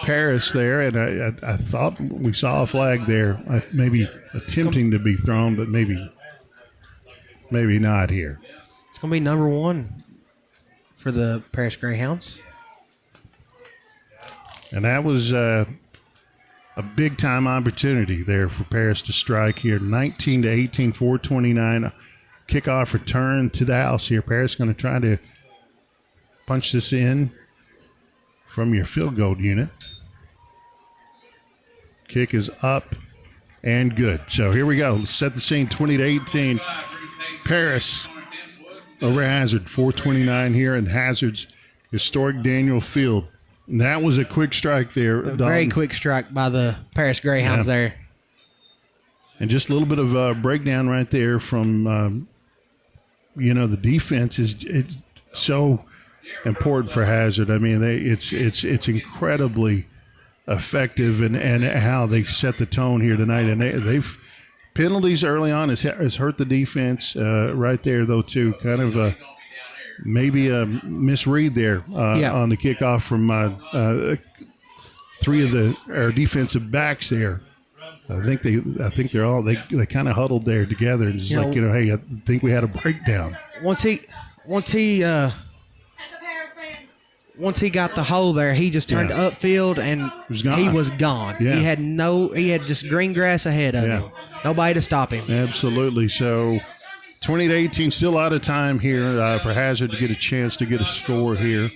Paris there, and I thought we saw a flag there, maybe attempting to be thrown, but maybe not here. It's going to be number 1 for the Paris Greyhounds. And that was a big-time opportunity there for Paris to strike here. 19-18, 4:29. Kickoff return to the house here. Paris going to try to punch this in from your field goal unit. Kick is up and good. So here we go. Let's set the scene. 20-18. Paris over Hazard. 4:29 here in Hazard's historic Daniel Field. And that was a quick strike there. A very quick strike by the Paris Greyhounds there. And just a little bit of a breakdown right there from, the defense is so important for Hazard. I mean, it's incredibly effective and how they set the tone here tonight. And they've penalties early on has hurt the defense right there, though, too. Kind of maybe a misread there on the kickoff from 3 of our defensive backs there. I think they're all they kind of huddled there together and just hey, I think we had a breakdown. Once he got the hole there, he just turned upfield and he was gone. Yeah. He had just green grass ahead of him. Nobody to stop him. Absolutely. So 20-18, still out of time here for Hazard to get a chance to get a score here.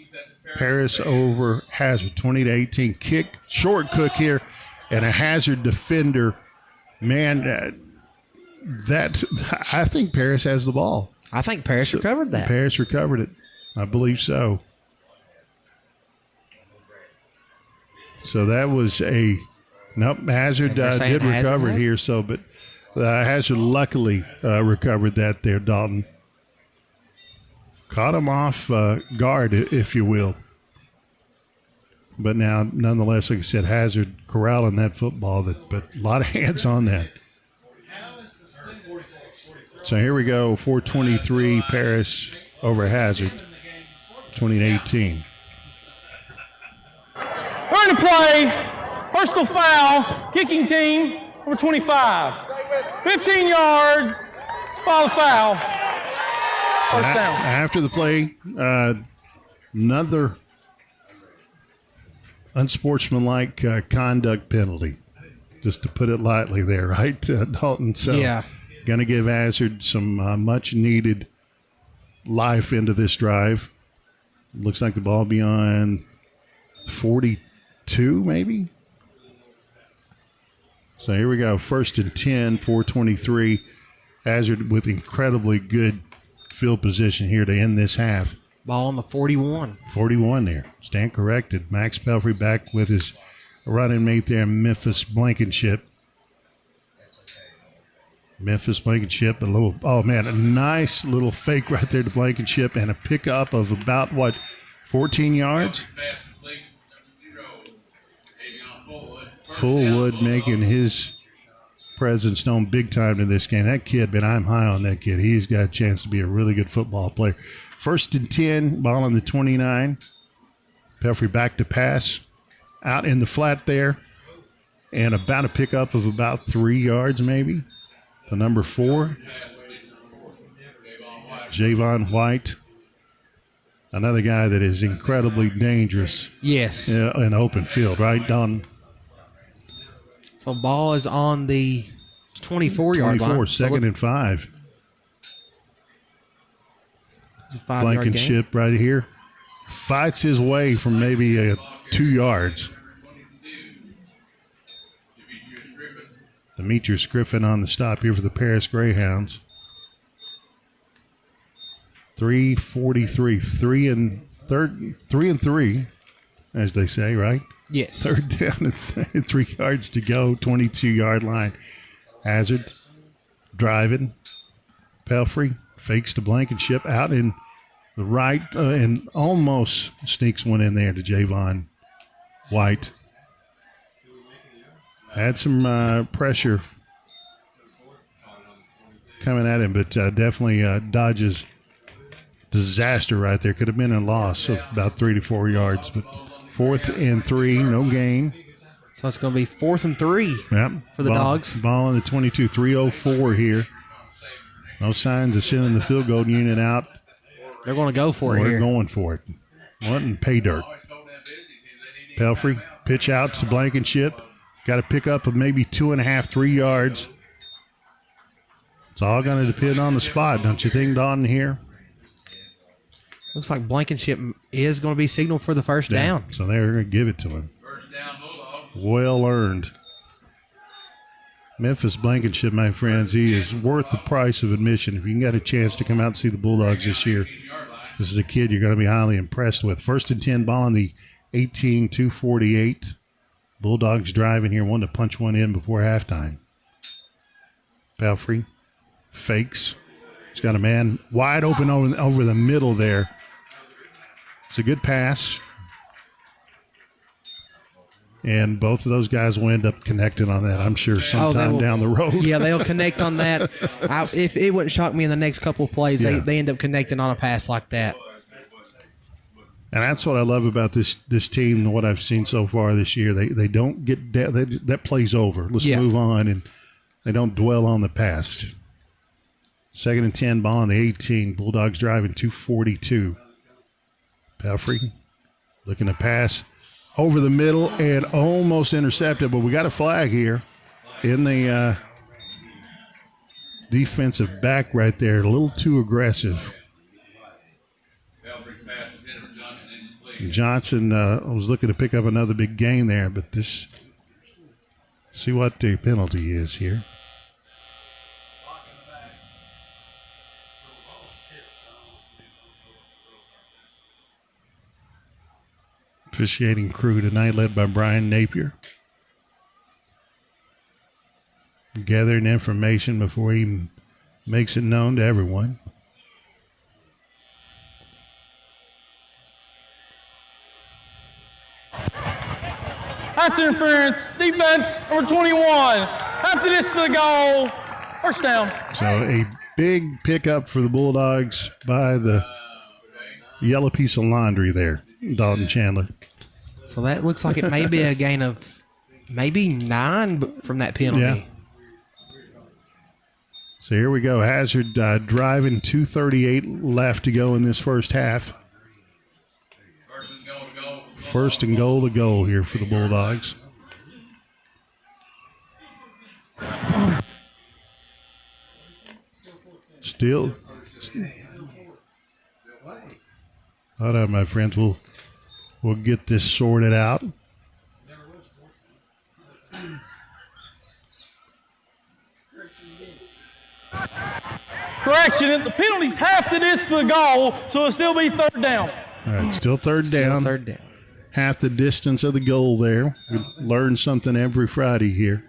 Paris over Hazard, 20-18. Kick, short cook here, and a Hazard defender. Man, I think Paris has the ball. I think Paris recovered that. Paris recovered it. I believe so. So that was Hazard did recover it here. So, but Hazard luckily recovered that there, Dalton. Caught him off guard, if you will. But now, nonetheless, like I said, Hazard corralling that football. But a lot of hands on that. So here we go, 4:23, Paris over Hazard, 20-18. We're in the play. Personal foul. Kicking team, number 25. 15 yards. Follow foul. First down. After the play, another unsportsmanlike conduct penalty, just to put it lightly there, right, Dalton? So going to give Hazard some much-needed life into this drive. Looks like the ball beyond 42, maybe? So here we go. 1st and 10, 4:23. Hazard with incredibly good field position here to end this half. Ball on the 41. 41 there. Stand corrected. Max Pelfrey back with his running mate there, Memphis Blankenship. A nice little fake right there to Blankenship and a pickup of about, 14 yards? Fullwood making his presence known big time in this game. That kid, man, I'm high on that kid. He's got a chance to be a really good football player. 1st and 10, ball on the 29. Pelfrey back to pass. Out in the flat there. And about a pickup of about 3 yards maybe. The number 4. Javon White. Another guy that is incredibly dangerous. Yes. In open field, right, Don? So ball is on the 24-yard line. 24, second and 5. It's a 5-yard gain. Blankenship right here. Fights his way from maybe 2 yards. Demetrius Griffin on the stop here for the Paris Greyhounds. 3:43, 3 and 3, as they say, right? Yes. 3rd down and 3 yards to go, 22-yard line. Hazard driving. Pelfrey fakes to Blankenship out in the right and almost sneaks one in there to Javon White. Had some pressure coming at him, but definitely dodges disaster right there. Could have been a loss of about 3 to 4 yards, but 4th and 3, no gain. So it's going to be 4th and 3 for the ball, Dogs. Ball on the 22, 3:04 here. No signs of sending the field goal unit out. They're going to go for it We're here. going for it. Wanting pay dirt. Pelfrey, pitch out to Blankenship. Got a pickup of maybe 2.5, 3 yards. It's all going to depend on the spot, don't you think, Don, here? Looks like Blankenship is going to be signaled for the first down. So they're going to give it to him. Well earned. Memphis Blankenship, my friends, he is worth the price of admission. If you can get a chance to come out and see the Bulldogs this year, this is a kid you're going to be highly impressed with. 1st and 10, ball on the 18, 2:48. Bulldogs driving here, wanting to punch one in before halftime. Pelfrey fakes. He's got a man wide open over the middle there. It's a good pass. And both of those guys will end up connecting on that, I'm sure, sometime down the road. Yeah, they'll connect on that. If it wouldn't shock me in the next couple of plays, they end up connecting on a pass like that. And that's what I love about this team and what I've seen so far this year. They don't get down. That plays over. Let's move on. And they don't dwell on the past. 2nd and 10, ball on the 18. Bulldogs driving 2:42. Pelfrey looking to pass over the middle and almost intercepted, but we got a flag here in the defensive back right there. A little too aggressive. Johnson was looking to pick up another big gain there, but see what the penalty is here. Officiating crew tonight led by Brian Napier. Gathering information before he makes it known to everyone. Pass interference. Defense, number 21. After this to the goal. First down. So a big pickup for the Bulldogs by the yellow piece of laundry there, Dalton Chandler. So that looks like it may be a gain of maybe 9 from that penalty. Yeah. So here we go. Hazard driving, 2:38 left to go in this first half. 1st and goal to go here for the Bulldogs. Still. Hold on, my friends. We'll get this sorted out. Correction, the penalty's half the distance to the goal, so it'll still be 3rd down. All right, still third down. Half the distance of the goal there. We learn something every Friday here.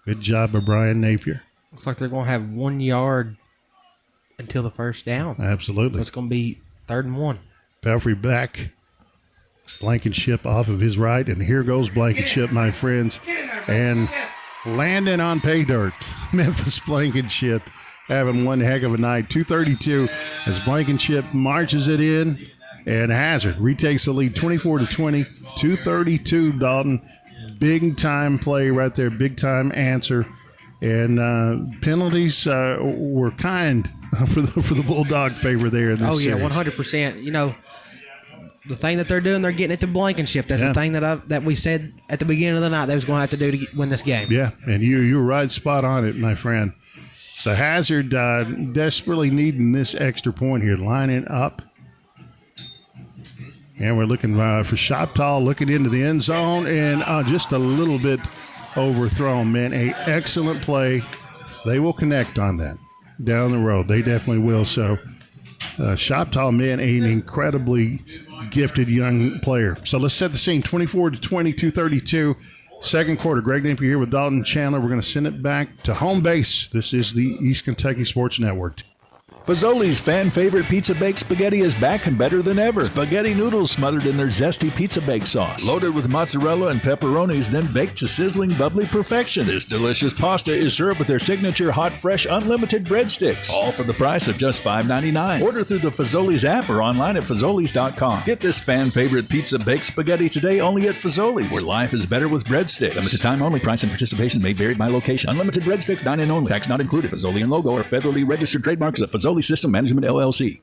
Good job by Brian Napier. Looks like they're going to have 1 yard until the first down. Absolutely. So it's going to be 3rd and 1. Pelfrey back Blankenship off of his right, and here goes Blankenship, my friends, and landing on pay dirt. Memphis Blankenship having one heck of a night. 2:32 as Blankenship marches it in, and Hazard retakes the lead 24-20. 2:32, Dalton. Big time play right there, big time answer. And penalties were kind for the Bulldog favor there in this series. 100%. You know, the thing that they're doing, they're getting it to Blankenship. That's the thing that we said at the beginning of the night they was going to have to do to win this game. Yeah, and you were right spot on it, my friend. So Hazard desperately needing this extra point here, lining up. And we're looking for Shoptall, looking into the end zone, and just a little bit overthrown, man. A excellent play. They will connect on that down the road. They definitely will. So Shoptall, man, an incredibly gifted young player. So let's set the scene. 24-20, 2:32. Second quarter. Greg Napier here with Dalton Chandler. We're going to send it back to home base. This is the East Kentucky Sports Network. Fazoli's fan-favorite pizza baked spaghetti is back and better than ever. Spaghetti noodles smothered in their zesty pizza bake sauce. Loaded with mozzarella and pepperonis, then baked to sizzling, bubbly perfection. This delicious pasta is served with their signature hot, fresh, unlimited breadsticks. All for the price of just $5.99. Order through the Fazoli's app or online at Fazoli's.com. Get this fan-favorite pizza baked spaghetti today only at Fazoli's, where life is better with breadsticks. Limited time only. Price and participation may vary by location. Unlimited breadsticks, dine-in only. Tax not included. Fazoli and logo are federally registered trademarks of Fazoli System Management, LLC.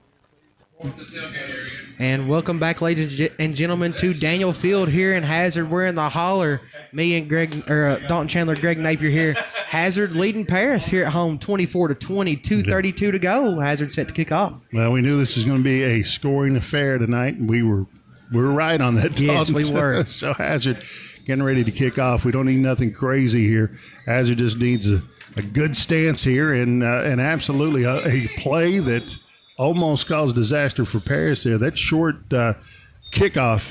And welcome back, ladies and gentlemen, to Daniel Field here in Hazard. We're in the holler. Me and Dalton Chandler, Greg Napier here. Hazard leading Paris here at home, 24-20, 2:32 to go. Hazard set to kick off. Well, we knew this was going to be a scoring affair tonight, and we were right on that. Yes, we were. So Hazard getting ready to kick off. We don't need nothing crazy here. Hazard just needs a good stance here, and absolutely a play that almost caused disaster for Paris there. That short kickoff,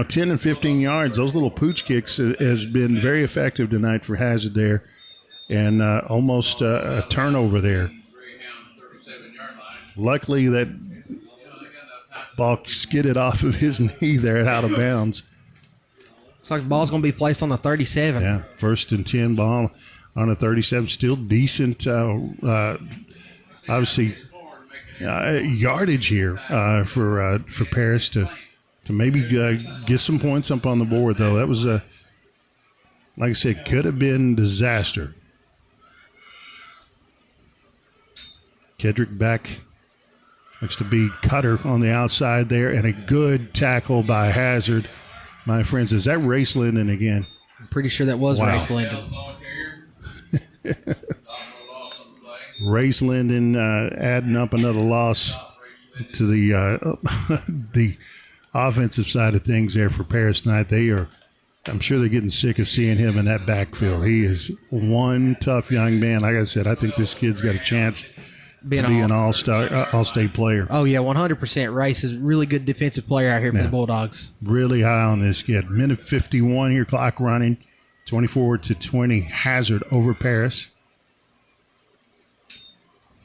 10 and 15 yards, those little pooch kicks has been very effective tonight for Hazard there, and almost a turnover there. Luckily, that ball skidded off of his knee there at out of bounds. Looks like the ball's going to be placed on the 37. Yeah, 1st and 10 ball on a 37, still decent, obviously, yardage here for Paris to maybe get some points up on the board, though. That was, like I said, could have been disaster. Kedrick back. Looks to be Cutter on the outside there, and a good tackle by Hazard. My friends, is that Race Linden again? I'm pretty sure that was Race Linden. Race Linden adding up another loss to the the offensive side of things there for Paris tonight. I'm sure they're getting sick of seeing him in that backfield. He is one tough young man. Like I said, I think this kid's got a chance to be an all-state player. Oh, yeah, 100%. Race is a really good defensive player out here for the Bulldogs. Really high on this kid. Minute 51 here, clock running. 24-20, Hazard over Paris.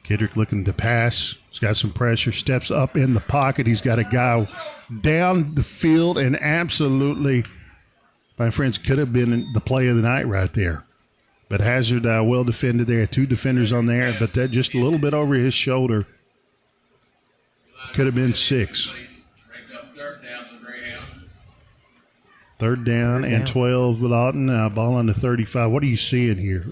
Kedrick looking to pass. He's got some pressure, steps up in the pocket. He's got a guy down the field, and absolutely, my friends, could have been the play of the night right there. But Hazard well defended there. 2 defenders on there, but that just a little bit over his shoulder. Could have been 6. 3rd down and 12 with Lawton. Ball on the 35. What are you seeing here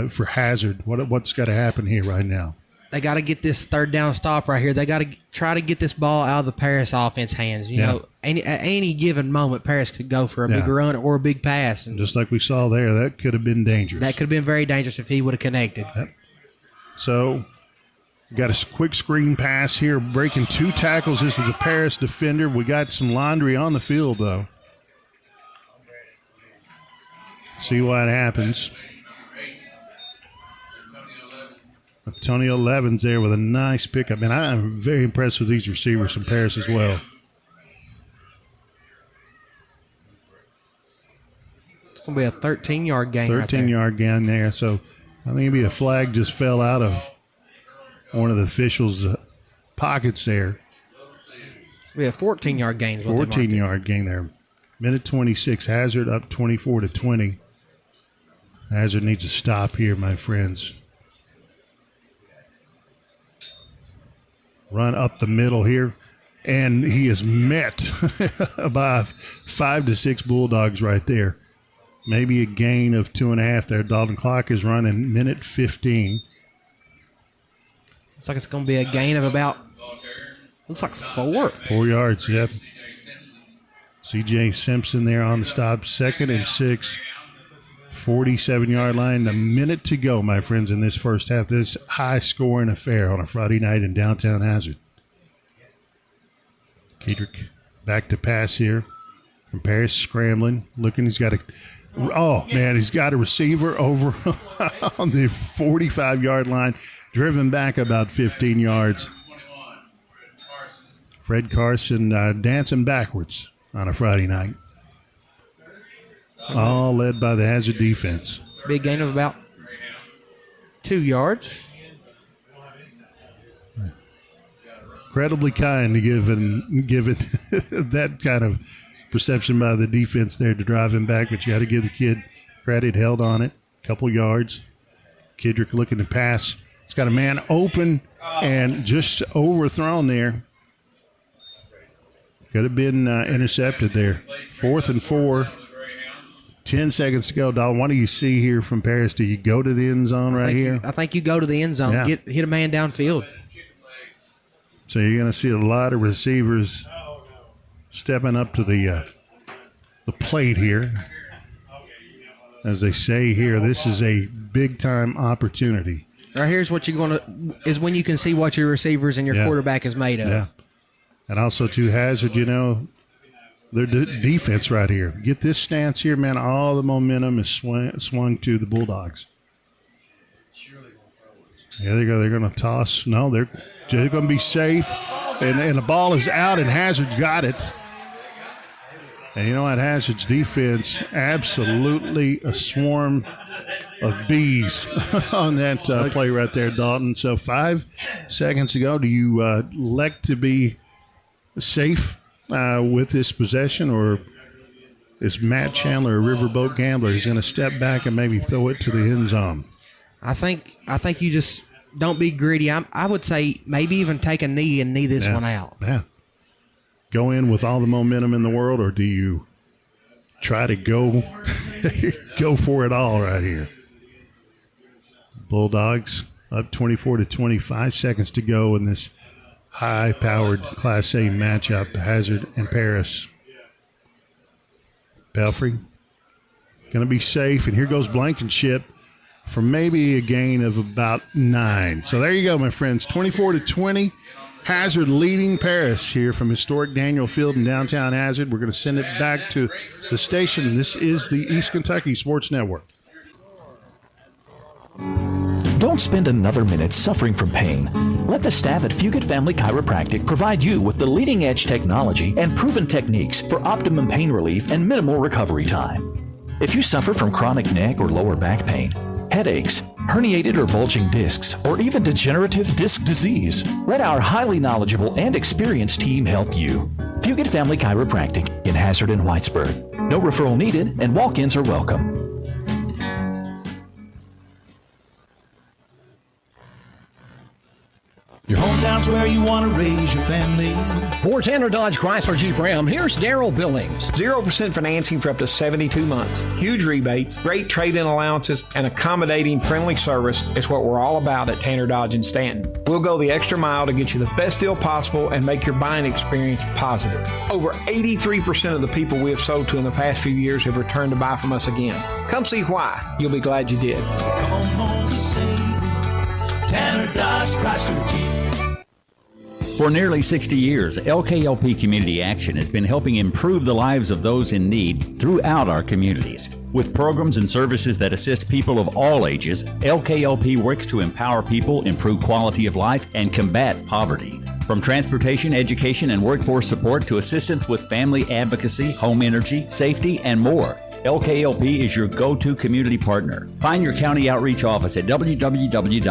for Hazard? What's got to happen here right now? They got to get this 3rd down stop right here. They got to try to get this ball out of the Paris offense hands. You know, at any given moment, Paris could go for a big run or a big pass. And just like we saw there, that could have been dangerous. That could have been very dangerous if he would have connected. Yep. So, got a quick screen pass here, breaking 2 tackles. This is the Paris defender. We got some laundry on the field, though. See what happens. Antonio Levens there with a nice pickup. And I'm very impressed with these receivers from Paris as well. It's going to be a 13-yard gain 13-yard gain there. So, maybe a flag just fell out of one of the officials' pockets there. We have 14-yard gains. 14-yard gain there. Minute 26. Hazard up 24-20. Hazard needs a stop here, my friends. Run up the middle here. And he is met by 5 to 6 Bulldogs right there. Maybe a gain of 2.5 there. Dalton clock is running minute 15. Looks like it's going to be a gain of about, looks like 4. 4 yards, yep. C.J. Simpson there on the stop. 2nd and 6. 47-yard line. A minute to go, my friends, in this first half. This high-scoring affair on a Friday night in downtown Hazard. Kedrick back to pass here from Paris, scrambling, looking. He's got he's got a receiver over on the 45-yard line, driven back about 15 yards. Fred Carson dancing backwards on a Friday night. All led by the Hazard defense. Big gain of about 2 yards. Incredibly kind to given that kind of perception by the defense there to drive him back, but you got to give the kid credit. Held on it, couple yards. Kedrick looking to pass. He's got a man open and just overthrown there. Could have been intercepted there. 4th and 4. 10 seconds to go. Dawg, what do you see here from Paris? Do you go to the end zone here? I think you go to the end zone, Yeah. hit a man downfield. So you're going to see a lot of receivers stepping up to the plate here. As they say here, this is a big-time opportunity. Right here's what you're going to – is when you can see what your receivers and your quarterback is made of. Yeah. And also, to Hazard, their defense right here. Get this stance here, man. All the momentum is swung to the Bulldogs. There they go. They're going to toss. No, they're going to be safe. And the ball is out, and Hazard got it. And you know what? Hazard's defense, absolutely a swarm of bees on that play right there, Dalton. So 5 seconds to go. Do you elect to be safe with this possession, or is Matt Chandler a riverboat gambler? He's going to step back and maybe throw it to the end zone. I think you just don't be greedy. I would say maybe even take a knee and knee this one out. Yeah. Go in with all the momentum in the world, or do you try to go for it all right here? Bulldogs up 24-20, 5 seconds to go in this high-powered Class A matchup, Hazard and Paris. Belfry going to be safe, and here goes Blankenship for maybe a gain of about 9. So there you go, my friends, 24-20. Hazard leading Paris here from historic Daniel Field in downtown Hazard. We're going to send it back to the station. This is the East Kentucky Sports Network. Don't spend another minute suffering from pain. Let the staff at Fugit Family Chiropractic provide you with the leading-edge technology and proven techniques for optimum pain relief and minimal recovery time. If you suffer from chronic neck or lower back pain, headaches, herniated or bulging discs, or even degenerative disc disease, let our highly knowledgeable and experienced team help you. Fugit Family Chiropractic in Hazard and Whitesburg. No referral needed, and walk-ins are welcome. Your hometown's where you want to raise your family. For Tanner Dodge Chrysler Jeep Ram, here's Daryl Billings. 0% financing for up to 72 months. Huge rebates, great trade-in allowances, and accommodating friendly service is what we're all about at Tanner Dodge in Stanton. We'll go the extra mile to get you the best deal possible and make your buying experience positive. Over 83% of the people we have sold to in the past few years have returned to buy from us again. Come see why. You'll be glad you did. Come home to save Tanner Dodge Chrysler Jeep. For nearly 60 years, LKLP Community Action has been helping improve the lives of those in need throughout our communities. With programs and services that assist people of all ages, LKLP works to empower people, improve quality of life, and combat poverty. From transportation, education, and workforce support to assistance with family advocacy, home energy, safety, and more, LKLP is your go-to community partner. Find your county outreach office at www.lklp.org.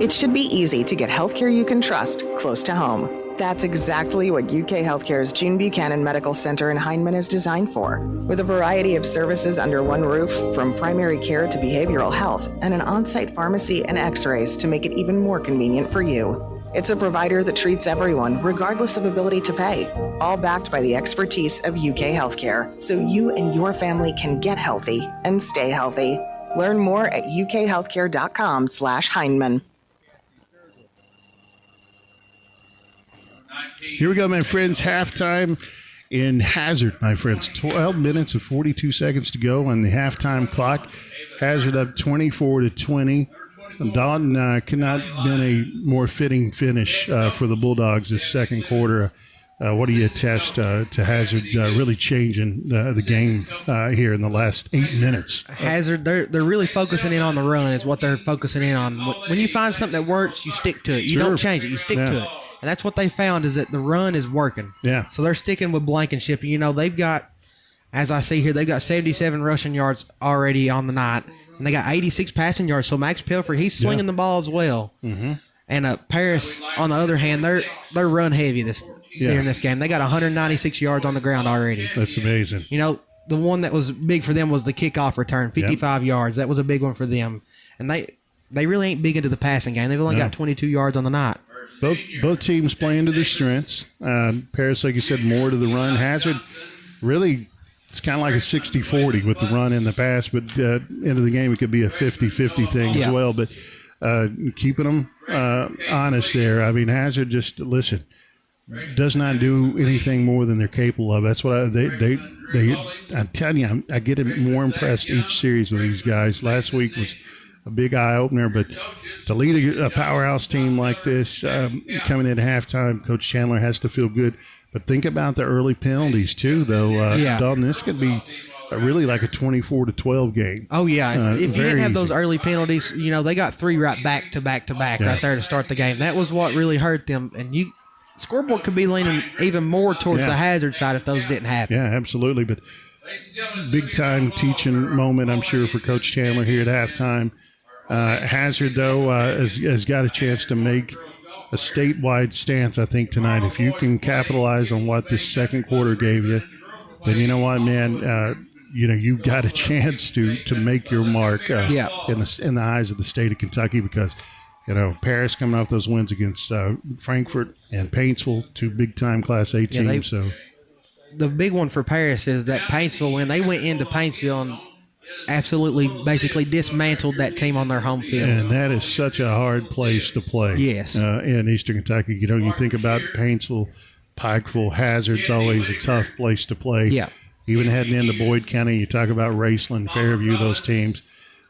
It should be easy to get healthcare you can trust close to home. That's exactly what UK Healthcare's June Buchanan Medical Center in Hindman is designed for. With a variety of services under one roof, from primary care to behavioral health, and an on-site pharmacy and x-rays to make it even more convenient for you. It's a provider that treats everyone, regardless of ability to pay, all backed by the expertise of UK Healthcare, so you and your family can get healthy and stay healthy. Learn more at ukhealthcare.com/Hindman. Here we go, my friends. Halftime in Hazard, my friends. 12 minutes and 42 seconds to go on the halftime clock. Hazard up 24-20. Dalton could not have been a more fitting finish for the Bulldogs this second quarter. What do you attest to Hazard really changing the game here in the last 8 minutes? Hazard, they're really focusing in on the run is what they're focusing in on. When you find something that works, you stick to it. You don't change it. You stick to it. And that's what they found is that the run is working. Yeah. So they're sticking with Blankenship. You know, they've got, as I see here, they've got 77 rushing yards already on the night. And they got 86 passing yards. So Max Pilfrey, he's slinging the ball as well. Mm-hmm. And Paris, on the other hand, they're run heavy during this game. They got 196 yards on the ground already. That's amazing. You know, the one that was big for them was the kickoff return, 55 yards. That was a big one for them. And they really ain't big into the passing game. They've only got 22 yards on the night. Both teams playing to their strengths. Paris, like you said, more to the run. Hazard, really, it's kind of like a 60-40 with the run and the pass, but end of the game, it could be a 50-50 thing as well. But keeping them honest there. I mean, Hazard just, listen, does not do anything more than they're capable of. That's what I'm telling you, I get more impressed each series with these guys. Last week was a big eye-opener, but to lead a powerhouse team like this coming in halftime, Coach Chandler has to feel good. But think about the early penalties, too, though. Dalton, this could be really like a 24-12 game. Oh, yeah. If you didn't have those early penalties, you know, they got three right back to back right there to start the game. That was what really hurt them. And scoreboard could be leaning even more towards the Hazard side if those didn't happen. Yeah, absolutely. But big-time teaching moment, I'm sure, for Coach Chandler here at halftime. Hazard, though, has got a chance to make a statewide stance, I think, tonight. If you can capitalize on what this second quarter gave you, then you know what, man, you've got a chance to make your mark in the eyes of the state of Kentucky because, you know, Paris coming off those wins against Frankfort and Paintsville, two big-time Class A teams. The big one for Paris is that Paintsville win. They went into Paintsville and absolutely basically dismantled that team on their home field. And that is such a hard place to play. Yes. In Eastern Kentucky. You know, you think about Paintsville, Pikeville, Hazard's always a tough place to play. Yeah. Even heading into Boyd County, you talk about Raceland, Fairview, those teams.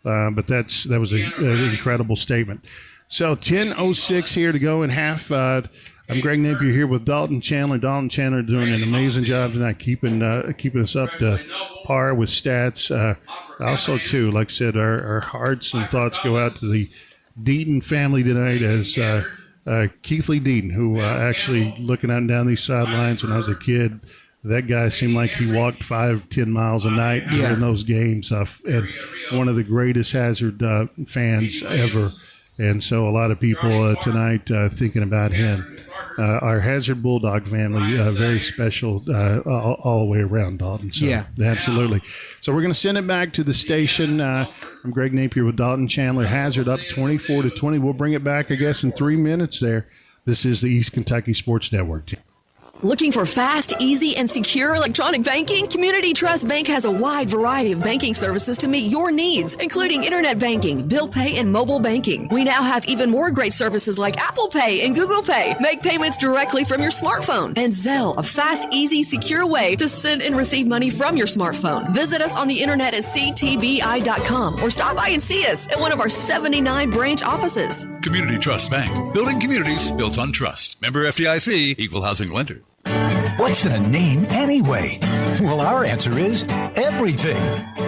But that was an incredible statement. So 10:06 here to go in half. I'm Greg Napier here with Dalton Chandler. Dalton Chandler doing an amazing job tonight, keeping us up to par with stats. Also, too, like I said, our hearts and thoughts go out to the Deaton family tonight as Keith Lee Deaton, who actually looking out and down these sidelines when I was a kid, that guy seemed like he walked 5-10 miles a night during those games. And one of the greatest Hazard fans ever. And so a lot of people tonight thinking about him. Our Hazard Bulldog family, very special all the way around, Dalton. So, absolutely. So we're going to send it back to the station. I'm Greg Napier with Dalton Chandler. Hazard up 24-20. We'll bring it back, I guess, in 3 minutes there. This is the East Kentucky Sports Network team. Looking for fast, easy, and secure electronic banking? Community Trust Bank has a wide variety of banking services to meet your needs, including internet banking, bill pay, and mobile banking. We now have even more great services like Apple Pay and Google Pay. Make payments directly from your smartphone. And Zelle, a fast, easy, secure way to send and receive money from your smartphone. Visit us on the internet at ctbi.com or stop by and see us at one of our 79 branch offices. Community Trust Bank, building communities built on trust. Member FDIC, equal housing lender. What's in a name anyway? Well, our answer is everything.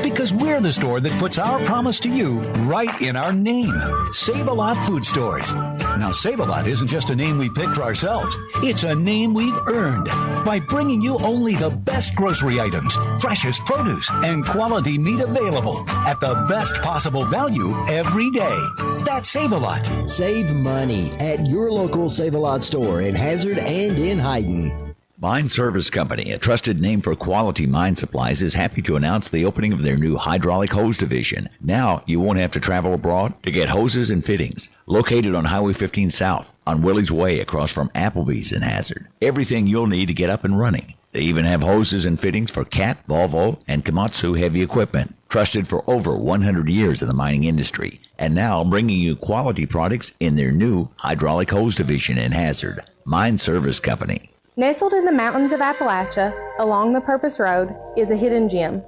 Because we're the store that puts our promise to you right in our name. Save-A-Lot Food Stores. Now, Save-A-Lot isn't just a name we picked for ourselves. It's a name we've earned by bringing you only the best grocery items, freshest produce, and quality meat available at the best possible value every day. That's Save-A-Lot. Save money at your local Save-A-Lot store in Hazard and in Hayden. Mine Service Company, a trusted name for quality mine supplies, is happy to announce the opening of their new hydraulic hose division. Now you won't have to travel abroad to get hoses and fittings. Located on Highway 15 South, on Willie's Way across from Applebee's in Hazard. Everything you'll need to get up and running. They even have hoses and fittings for Cat, Volvo, and Komatsu heavy equipment. Trusted for over 100 years in the mining industry. And now bringing you quality products in their new hydraulic hose division in Hazard. Mine Service Company. Nestled in the mountains of Appalachia, along the Purpose Road, is a hidden gem,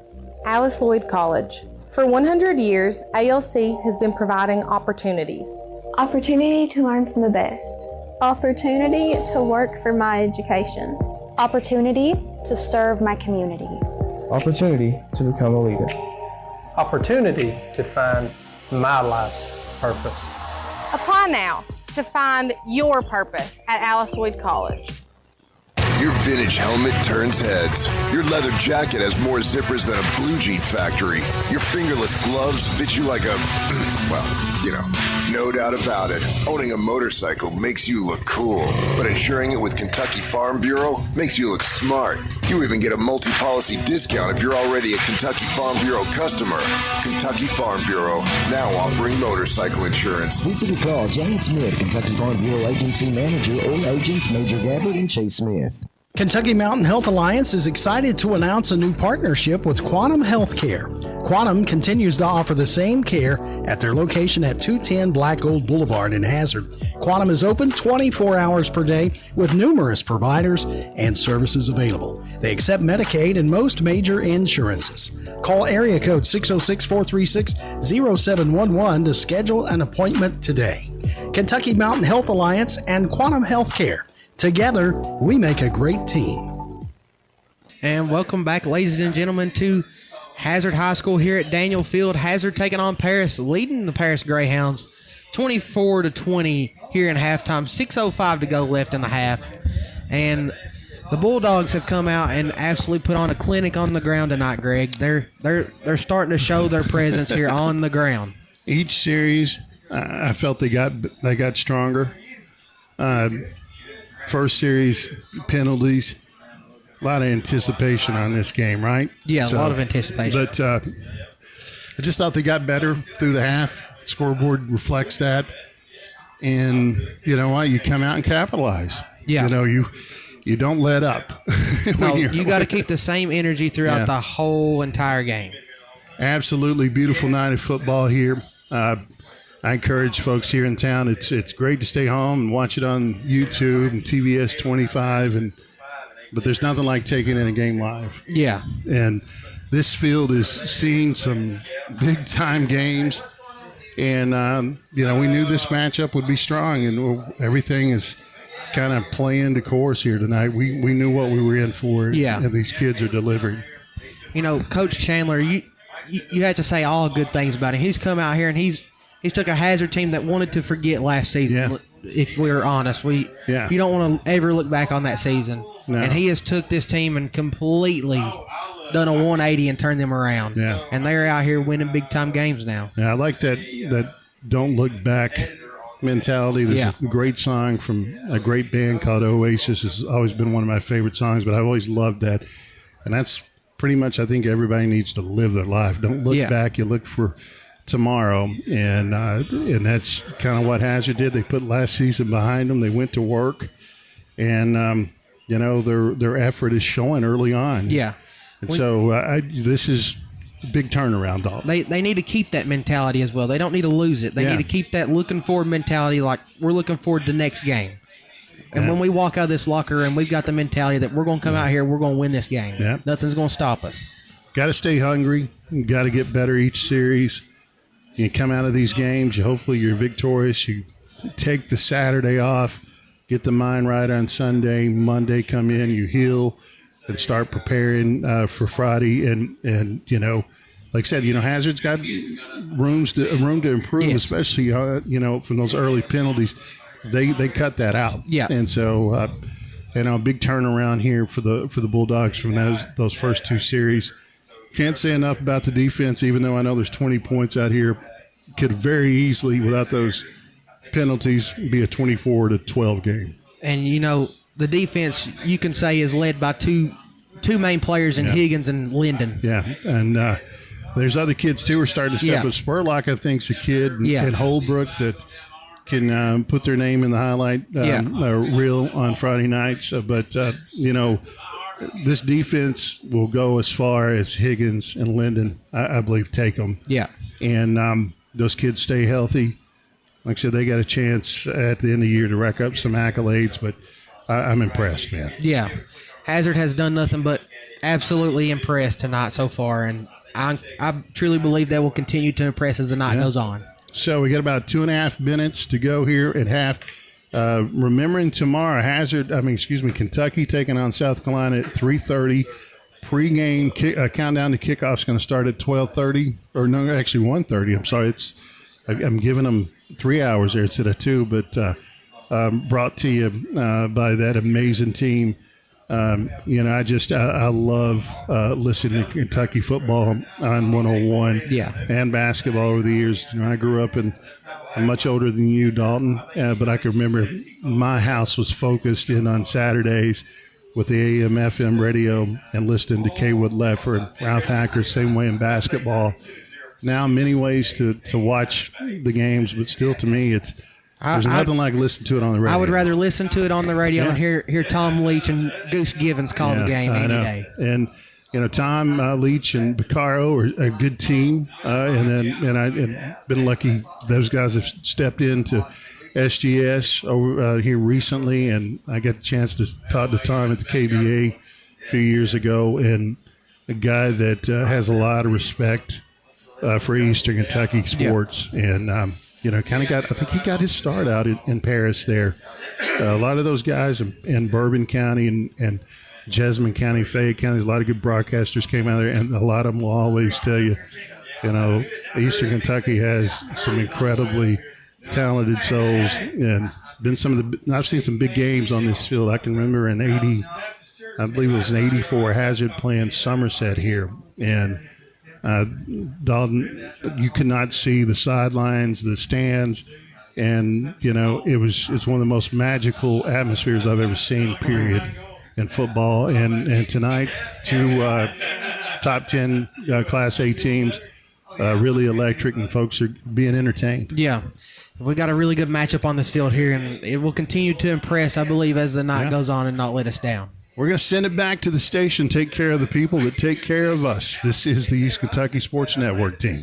Alice Lloyd College. For 100 years, ALC has been providing opportunities. Opportunity to learn from the best. Opportunity to work for my education. Opportunity to serve my community. Opportunity to become a leader. Opportunity to find my life's purpose. Apply now to find your purpose at Alice Lloyd College. Your vintage helmet turns heads. Your leather jacket has more zippers than a blue jean factory. Your fingerless gloves fit you like a, well, you know, no doubt about it. Owning a motorcycle makes you look cool, but insuring it with Kentucky Farm Bureau makes you look smart. You even get a multi-policy discount if you're already a Kentucky Farm Bureau customer. Kentucky Farm Bureau, now offering motorcycle insurance. Visit or call Janet Smith, Kentucky Farm Bureau Agency Manager, or agents Major Gabbard and Chase Smith. Kentucky Mountain Health Alliance is excited to announce a new partnership with Quantum Healthcare. Quantum continues to offer the same care at their location at 210 Black Gold Boulevard in Hazard. Quantum is open 24 hours per day with numerous providers and services available. They accept Medicaid and most major insurances. Call area code 606-436-0711 to schedule an appointment today. Kentucky Mountain Health Alliance and Quantum Healthcare. Together, we make a great team. And welcome back, ladies and gentlemen, to Hazard High School here at Daniel Field. Hazard taking on Paris, leading the Paris Greyhounds 24-20 here in halftime. 6:05 to go left in the half. And the Bulldogs have come out and absolutely put on a clinic on the ground tonight, Greg. They're starting to show their presence here on the ground. Each series, I felt they got stronger. First series, penalties, a lot of anticipation on this game, right? Yeah, a lot of anticipation. But I just thought they got better through the half. Scoreboard reflects that. And you know what? You come out and capitalize. Yeah. You know, you don't let up. No, you got to keep the same energy throughout the whole entire game. Absolutely beautiful night of football here. I encourage folks here in town. It's great to stay home and watch it on YouTube and TVS 25, but there's nothing like taking in a game live. Yeah. And this field is seeing some big time games, and we knew this matchup would be strong, and everything is kind of playing to course here tonight. We knew what we were in for. Yeah. And these kids are delivering. You know, Coach Chandler, you have to say all good things about him. He's come out here and he's took a Hazard team that wanted to forget last season. Yeah. If we're honest, you don't want to ever look back on that season. No. And he has took this team and completely done a 180 and turned them around. Yeah. And they're out here winning big time games now. Yeah, I like that don't look back mentality. There's a great song from a great band called Oasis. It's always been one of my favorite songs, but I've always loved that. And that's pretty much, I think everybody needs to live their life. Don't look back. You look for tomorrow, and that's kind of what Hazard did. They put last season behind them. They went to work, and their effort is showing early on. Yeah, and this is a big turnaround. They need to keep that mentality as well. They don't need to lose it. They need to keep that looking forward mentality, like we're looking forward to the next game. And when we walk out of this locker room, we've got the mentality that we're going to come out here, we're going to win this game. Yeah. Nothing's going to stop us. Got to stay hungry. Got to get better each series. You come out of these games, hopefully you're victorious. You take the Saturday off, get the mind right on Sunday. Monday, come in, you heal, and start preparing for Friday. And you know, like I said, you know, Hazard's got room to improve, especially you know, from those early penalties. They cut that out. Yeah. And so you know, a big turnaround here for the Bulldogs from those first two series. Can't say enough about the defense, even though I know there's 20 points out here. Could very easily, without those penalties, be a 24-12 game. And you know, the defense, you can say, is led by two main players in Higgins and Linden. Yeah, and there's other kids too who are starting to step up. Spurlock, I think, is a kid, and Holbrook that can put their name in the highlight reel on Friday nights. But you know, this defense will go as far as Higgins and Linden, I believe, take them. Yeah, and those kids stay healthy. Like I said, they got a chance at the end of the year to rack up some accolades, but I'm impressed, man. Yeah. Hazard has done nothing but absolutely impressed tonight so far, and I truly believe they will continue to impress as the night goes on. So we got about 2.5 minutes to go here at half. Remembering tomorrow, Kentucky taking on South Carolina at 3:30. Pre-game countdown to kickoff is going to start at 12:30, or no, actually 1:30. I'm sorry, I'm giving them 3 hours there instead of 2, but brought to you by that amazing team. You know, I love listening to Kentucky football on 101 and basketball over the years. You know, I grew up I'm much older than you, Dalton, but I can remember my house was focused in on Saturdays with the AM FM radio and listening to K. Wood Leffer and Ralph Hacker, same way in basketball. Now, many ways to watch the games, but still, to me, there's nothing like listening to it on the radio. I would rather listen to it on the radio and hear Tom Leach and Goose Givens call the game any day. And you know, Tom Leach and Beccaro are a good team, and I've been lucky. Those guys have stepped into SGS over here recently, and I got a chance to talk to Tom at the KBA a few years ago, and a guy that has a lot of respect for Eastern Kentucky sports, and you know, I think he got his start out in Paris there. A lot of those guys in Bourbon County and Jessamine County, Fayette County, there's a lot of good broadcasters came out there, and a lot of them will always tell you, you know, Eastern Kentucky has some incredibly talented souls, and I've seen some big games on this field. I can remember in I believe it was in 84, Hazard playing Somerset here, and Dalton, you could not see the sidelines, the stands, and you know, it's one of the most magical atmospheres I've ever seen, period, in football. And tonight, two top 10 Class A teams, really electric, and folks are being entertained. Yeah, we got a really good matchup on this field here, and it will continue to impress, I believe, as the night goes on and not let us down. We're going to send it back to the station, take care of the people that take care of us. This is the East Kentucky Sports Network team.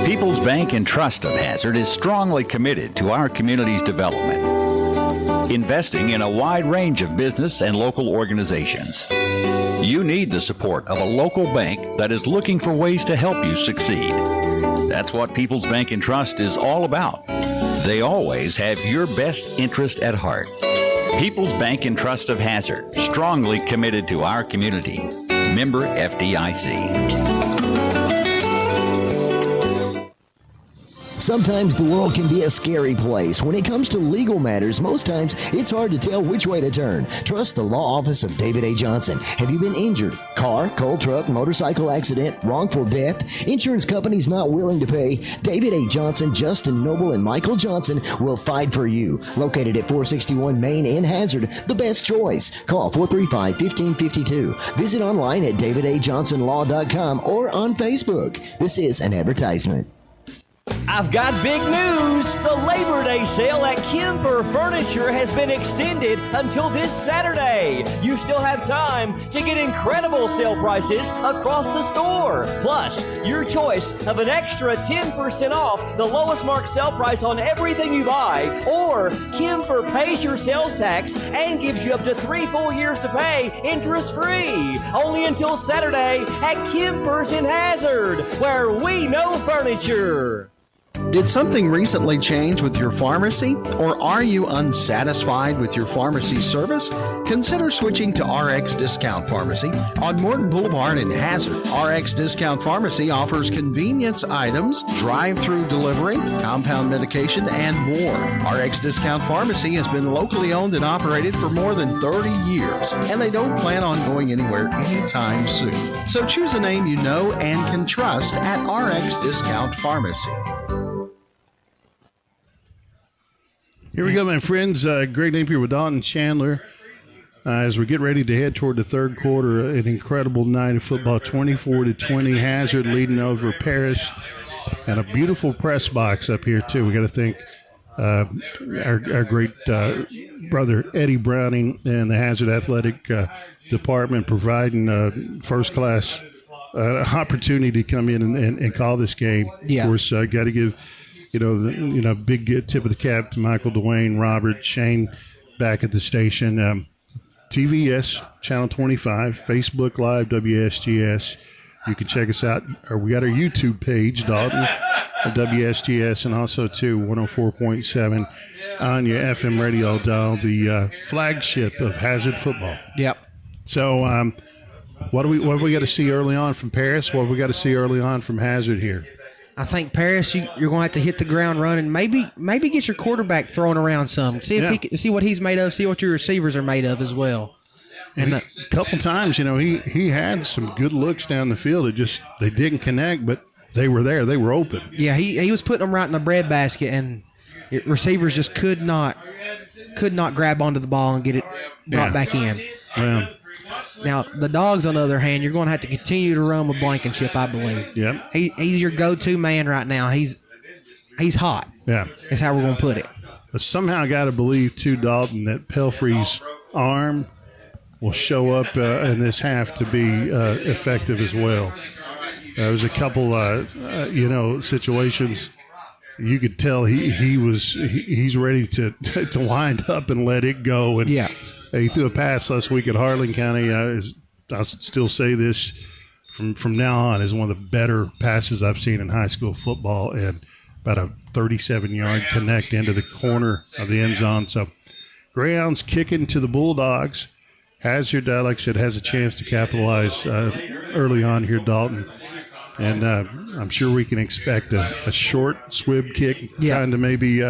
People's Bank and Trust of Hazard is strongly committed to our community's development, investing in a wide range of business and local organizations. You need the support of a local bank that is looking for ways to help you succeed. That's what People's Bank and Trust is all about. They always have your best interest at heart. People's Bank and Trust of Hazard, strongly committed to our community. Member FDIC. Sometimes the world can be a scary place. When it comes to legal matters, most times it's hard to tell which way to turn. Trust the law office of David A. Johnson. Have you been injured? Car, coal truck, motorcycle accident, wrongful death? Insurance companies not willing to pay? David A. Johnson, Justin Noble, and Michael Johnson will fight for you. Located at 461 Main in Hazard, the best choice. Call 435-1552. Visit online at davidajohnsonlaw.com or on Facebook. This is an advertisement. I've got big news! The Labor Day sale at Kemper Furniture has been extended until this Saturday. You still have time to get incredible sale prices across the store. Plus, your choice of an extra 10% off the lowest marked sale price on everything you buy, or Kemper pays your sales tax and gives you up to 3 full years to pay interest-free. Only until Saturday at Kemper's in Hazard, where we know furniture. Did something recently change with your pharmacy, or are you unsatisfied with your pharmacy service? Consider switching to RX Discount Pharmacy on Morton Boulevard in Hazard. RX Discount Pharmacy offers convenience items, drive-through delivery, compound medication, and more. RX Discount Pharmacy has been locally owned and operated for more than 30 years, and they don't plan on going anywhere anytime soon. So choose a name you know and can trust at RX Discount Pharmacy. Here we go, my friends. Greg Napier with Dalton Chandler. As we get ready to head toward the third quarter, an incredible night of football, 24-20. Hazard leading over Paris, and a beautiful press box up here too. We got to thank our great brother Eddie Browning and the Hazard Athletic Department providing first class opportunity to come in and call this game. Yeah. Of course, got to give. Big tip of the cap to Michael, Dwayne, Robert, Shane back at the station. TVS, Channel 25, Facebook Live, WSGS. You can check us out. We got our YouTube page, Dalton, WSGS, and also, too, 104.7 on your FM radio dial, the flagship of Hazard football. Yep. So what do we got to see early on from Paris? What have we got to see early on from Hazard here? I think Paris, you're going to have to hit the ground running. Maybe get your quarterback throwing around some. See if he can, see what he's made of. See what your receivers are made of as well. And a couple times, he had some good looks down the field. They didn't connect, but they were there. They were open. Yeah, he was putting them right in the breadbasket, and receivers just could not grab onto the ball and get it brought back in. Yeah. Now, the Dogs, on the other hand, you're going to have to continue to run with Blankenship, I believe. Yep. He's your go-to man right now. He's hot. Yeah. That's how we're going to put it. But somehow I got to believe, too, Dalton, that Pelfrey's arm will show up in this half to be effective as well. There was a couple, situations you could tell he's ready to wind up and let it go. And yeah. He threw a pass last week at Harlan County. I'll still say this from now on is one of the better passes I've seen in high school football, and about a 37-yard connect into the corner of the end zone. So Greyhounds kicking to the Bulldogs. Hazard, like I said, has a chance to capitalize early on here, Dalton. And I'm sure we can expect a short swib kick, kind of maybe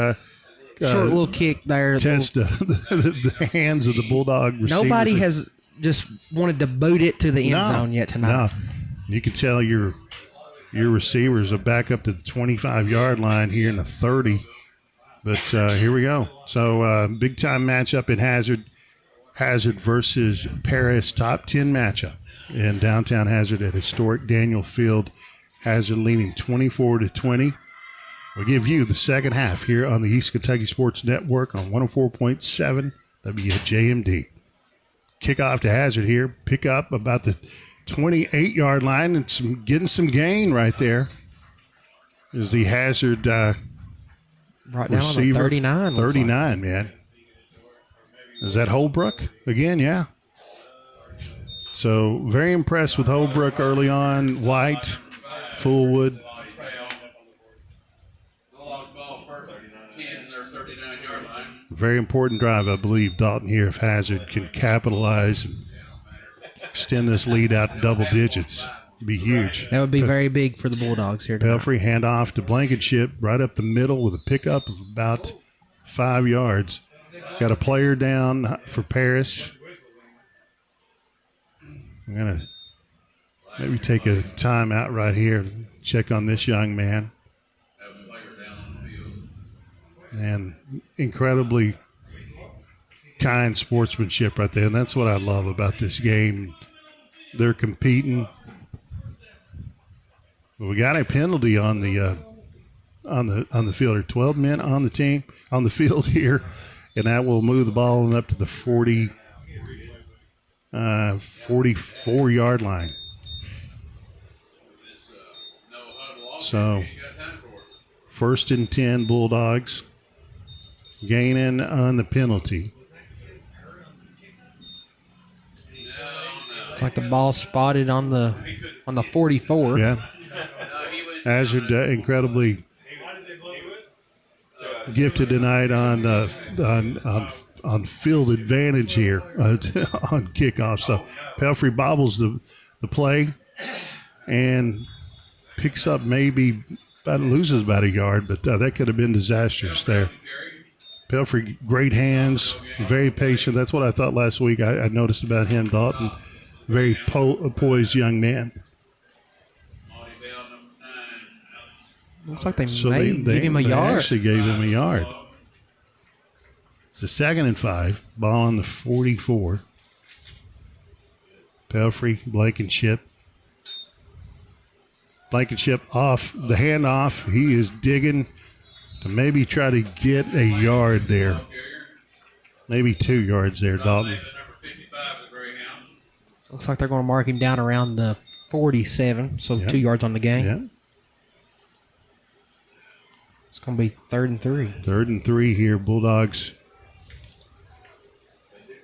short little kick there. Test the hands of the Bulldog receivers. Nobody has just wanted to boot it to the end zone yet tonight. No. You can tell your receivers are back up to the 25-yard line here in the 30. But here we go. So big-time matchup in Hazard. Hazard versus Paris, top 10 matchup in downtown Hazard at historic Daniel Field. Hazard leading 24-20. We'll give you the second half here on the East Kentucky Sports Network on 104.7 WJMD. Kickoff to Hazard here. Pick up about the 28-yard line and getting some gain right there. Is the Hazard right down receiver. On 39. 39, man. Is that Holbrook again? Yeah. So very impressed with Holbrook early on. White, Fullwood. Very important drive, I believe, Dalton here, if Hazard can capitalize and extend this lead out to double digits. It'd be huge. That would be very big for the Bulldogs here tonight. Pelfrey handoff to Blankenship right up the middle with a pickup of about 5 yards. Got a player down for Paris. I'm going to maybe take a timeout right here and check on this young man. And incredibly kind sportsmanship right there. And that's what I love about this game. They're competing. But we got a penalty on the field. There are 12 men on the team, on the field here. And that will move the ball up to the 44-yard line. So, 1st and 10 Bulldogs gaining on the penalty. It's like the ball spotted on the 44. Yeah. Hazard incredibly gifted tonight on field advantage here on kickoff. So Pelfrey bobbles the play and picks up loses about a yard, but that could have been disastrous there. Pelfrey, great hands, very patient. That's what I thought last week. I noticed about him, Dalton. Very poised young man. Looks like they gave him a yard. They actually gave him a yard. It's a 2nd and 5. Ball on the 44. Pelfrey, Blankenship. Blankenship off the handoff. He is digging to maybe try to get a yard there. Maybe 2 yards there, Dalton. Looks like they're going to mark him down around the 47, so 2 yards on the game. Yeah. It's going to be 3rd and 3. 3rd and 3 here. Bulldogs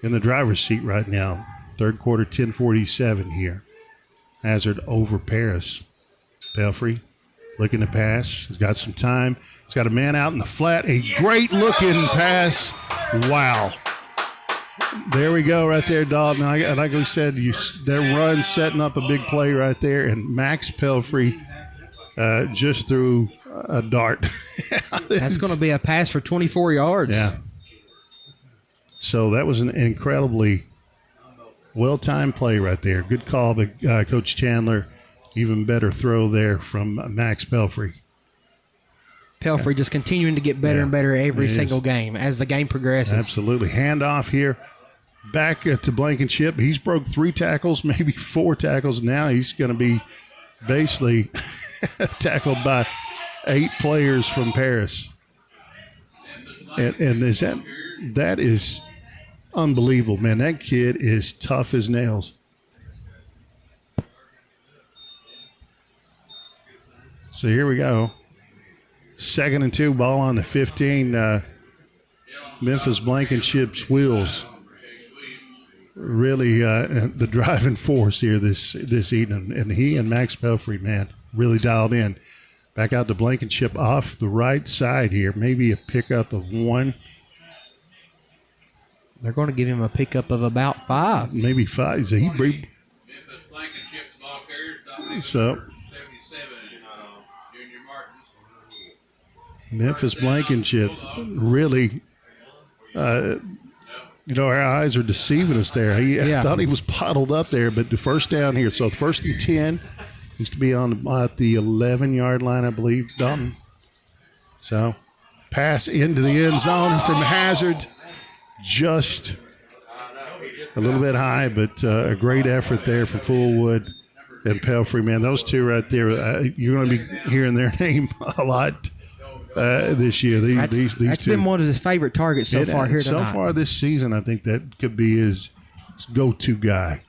in the driver's seat right now. 3rd quarter, 10:47 here. Hazard over Paris. Pelfrey looking to pass. He's got some time. He's got a man out in the flat. A great-looking pass. Wow. There we go right there, Dalton. Like we said, their run setting up a big play right there, and Max Pelfrey just threw a dart. That's going to be a pass for 24 yards. Yeah. So that was an incredibly well-timed play right there. Good call by Coach Chandler. Even better throw there from Max Pelfrey. Pelfrey just continuing to get better and better every single game as the game progresses. Absolutely. Handoff here. Back to Blankenship. He's broke 3 tackles, maybe 4 tackles. Now he's going to be basically tackled by 8 players from Paris. And that is unbelievable, man. That kid is tough as nails. So here we go. 2nd and 2, ball on the 15. Memphis Blankenship's wheels really the driving force here this evening. And he and Max Pelfrey, man, really dialed in. Back out to Blankenship off the right side here. Maybe a pickup of 1. They're going to give him a pickup of about 5. Maybe 5. So Memphis Blankenship really, our eyes are deceiving us there. I thought he was bottled up there, but the first down here. So 1st and 10 needs to be at the 11-yard line, I believe, Dalton. So pass into the end zone from Hazard. Just a little bit high, but a great effort there from Fullwood and Pelfrey. Man, those two right there, you're going to be hearing their name a lot this year. These that's two. Been one of his favorite targets so far here tonight. So far this season, I think that could be his go-to guy.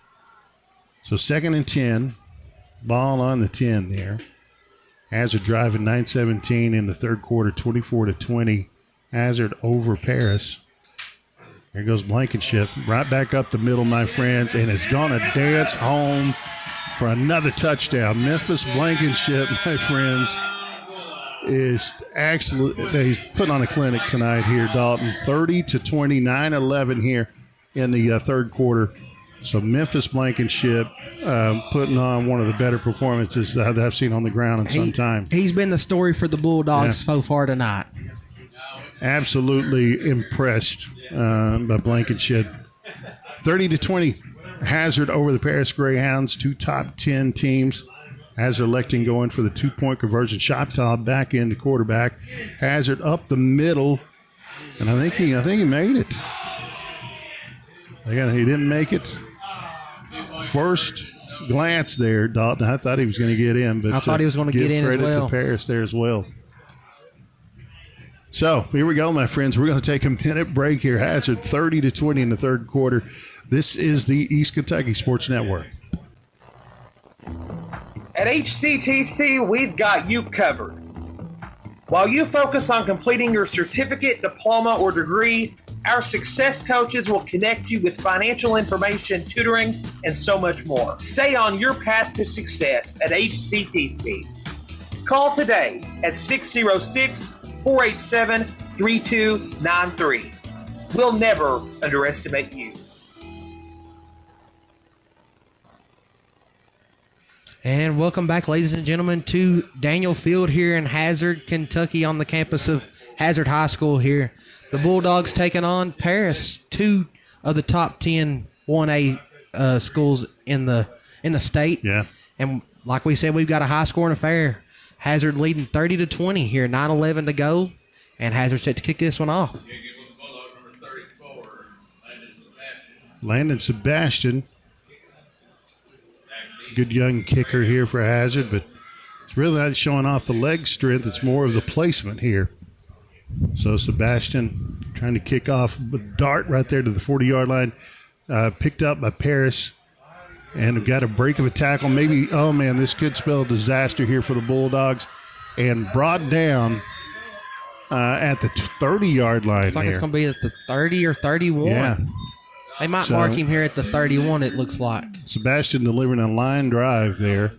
So 2nd and 10, ball on the 10 there. Hazard driving 9:17 in the 3rd quarter, 24-20. Hazard over Paris. Here goes Blankenship, right back up the middle, my friends, and is going to dance home for another touchdown. Memphis Blankenship, my friends, is actually, he's putting on a clinic tonight here, Dalton. 30-20, 9-11 here in the 3rd quarter. So Memphis Blankenship putting on one of the better performances that I've seen on the ground in some time. He's been the story for the Bulldogs so far tonight. Absolutely impressed by Blankenship. 30-20, Hazard over the Paris Greyhounds, 2 top 10 teams. Hazard electing going for the 2-point conversion. Shoptop back into quarterback. Hazard up the middle, and I think he made it. He didn't make it. First glance there, Dalton. I thought he was going to get in, but I thought he was going to get in as well. Credit to Paris there as well. So here we go, my friends. We're going to take a minute break here. Hazard 30-20 in the 3rd quarter. This is the East Kentucky Sports Network. At HCTC, we've got you covered. While you focus on completing your certificate, diploma, or degree, our success coaches will connect you with financial information, tutoring, and so much more. Stay on your path to success at HCTC. Call today at 606 487-3293. We'll never underestimate you. And welcome back, ladies and gentlemen, to Daniel Field here in Hazard, Kentucky, on the campus of Hazard High School here. The Bulldogs taking on Paris, 2 of the top 10 1A schools in the state. Yeah. And like we said, we've got a high-scoring affair. Hazard leading 30-20 here, 9:11 to go, and Hazard set to kick this one off. Landon Sebastian. Good young kicker here for Hazard, but it's really not showing off the leg strength. It's more of the placement here. So Sebastian trying to kick off a dart right there to the 40-yard line. Picked up by Paris and got a break of a tackle. Maybe, oh man, this could spell disaster here for the Bulldogs. And brought down at the 30-yard line. Looks like it's going to be at the 30 or 31. Yeah. They might mark him here at the 31, it looks like. Sebastian delivering a line drive there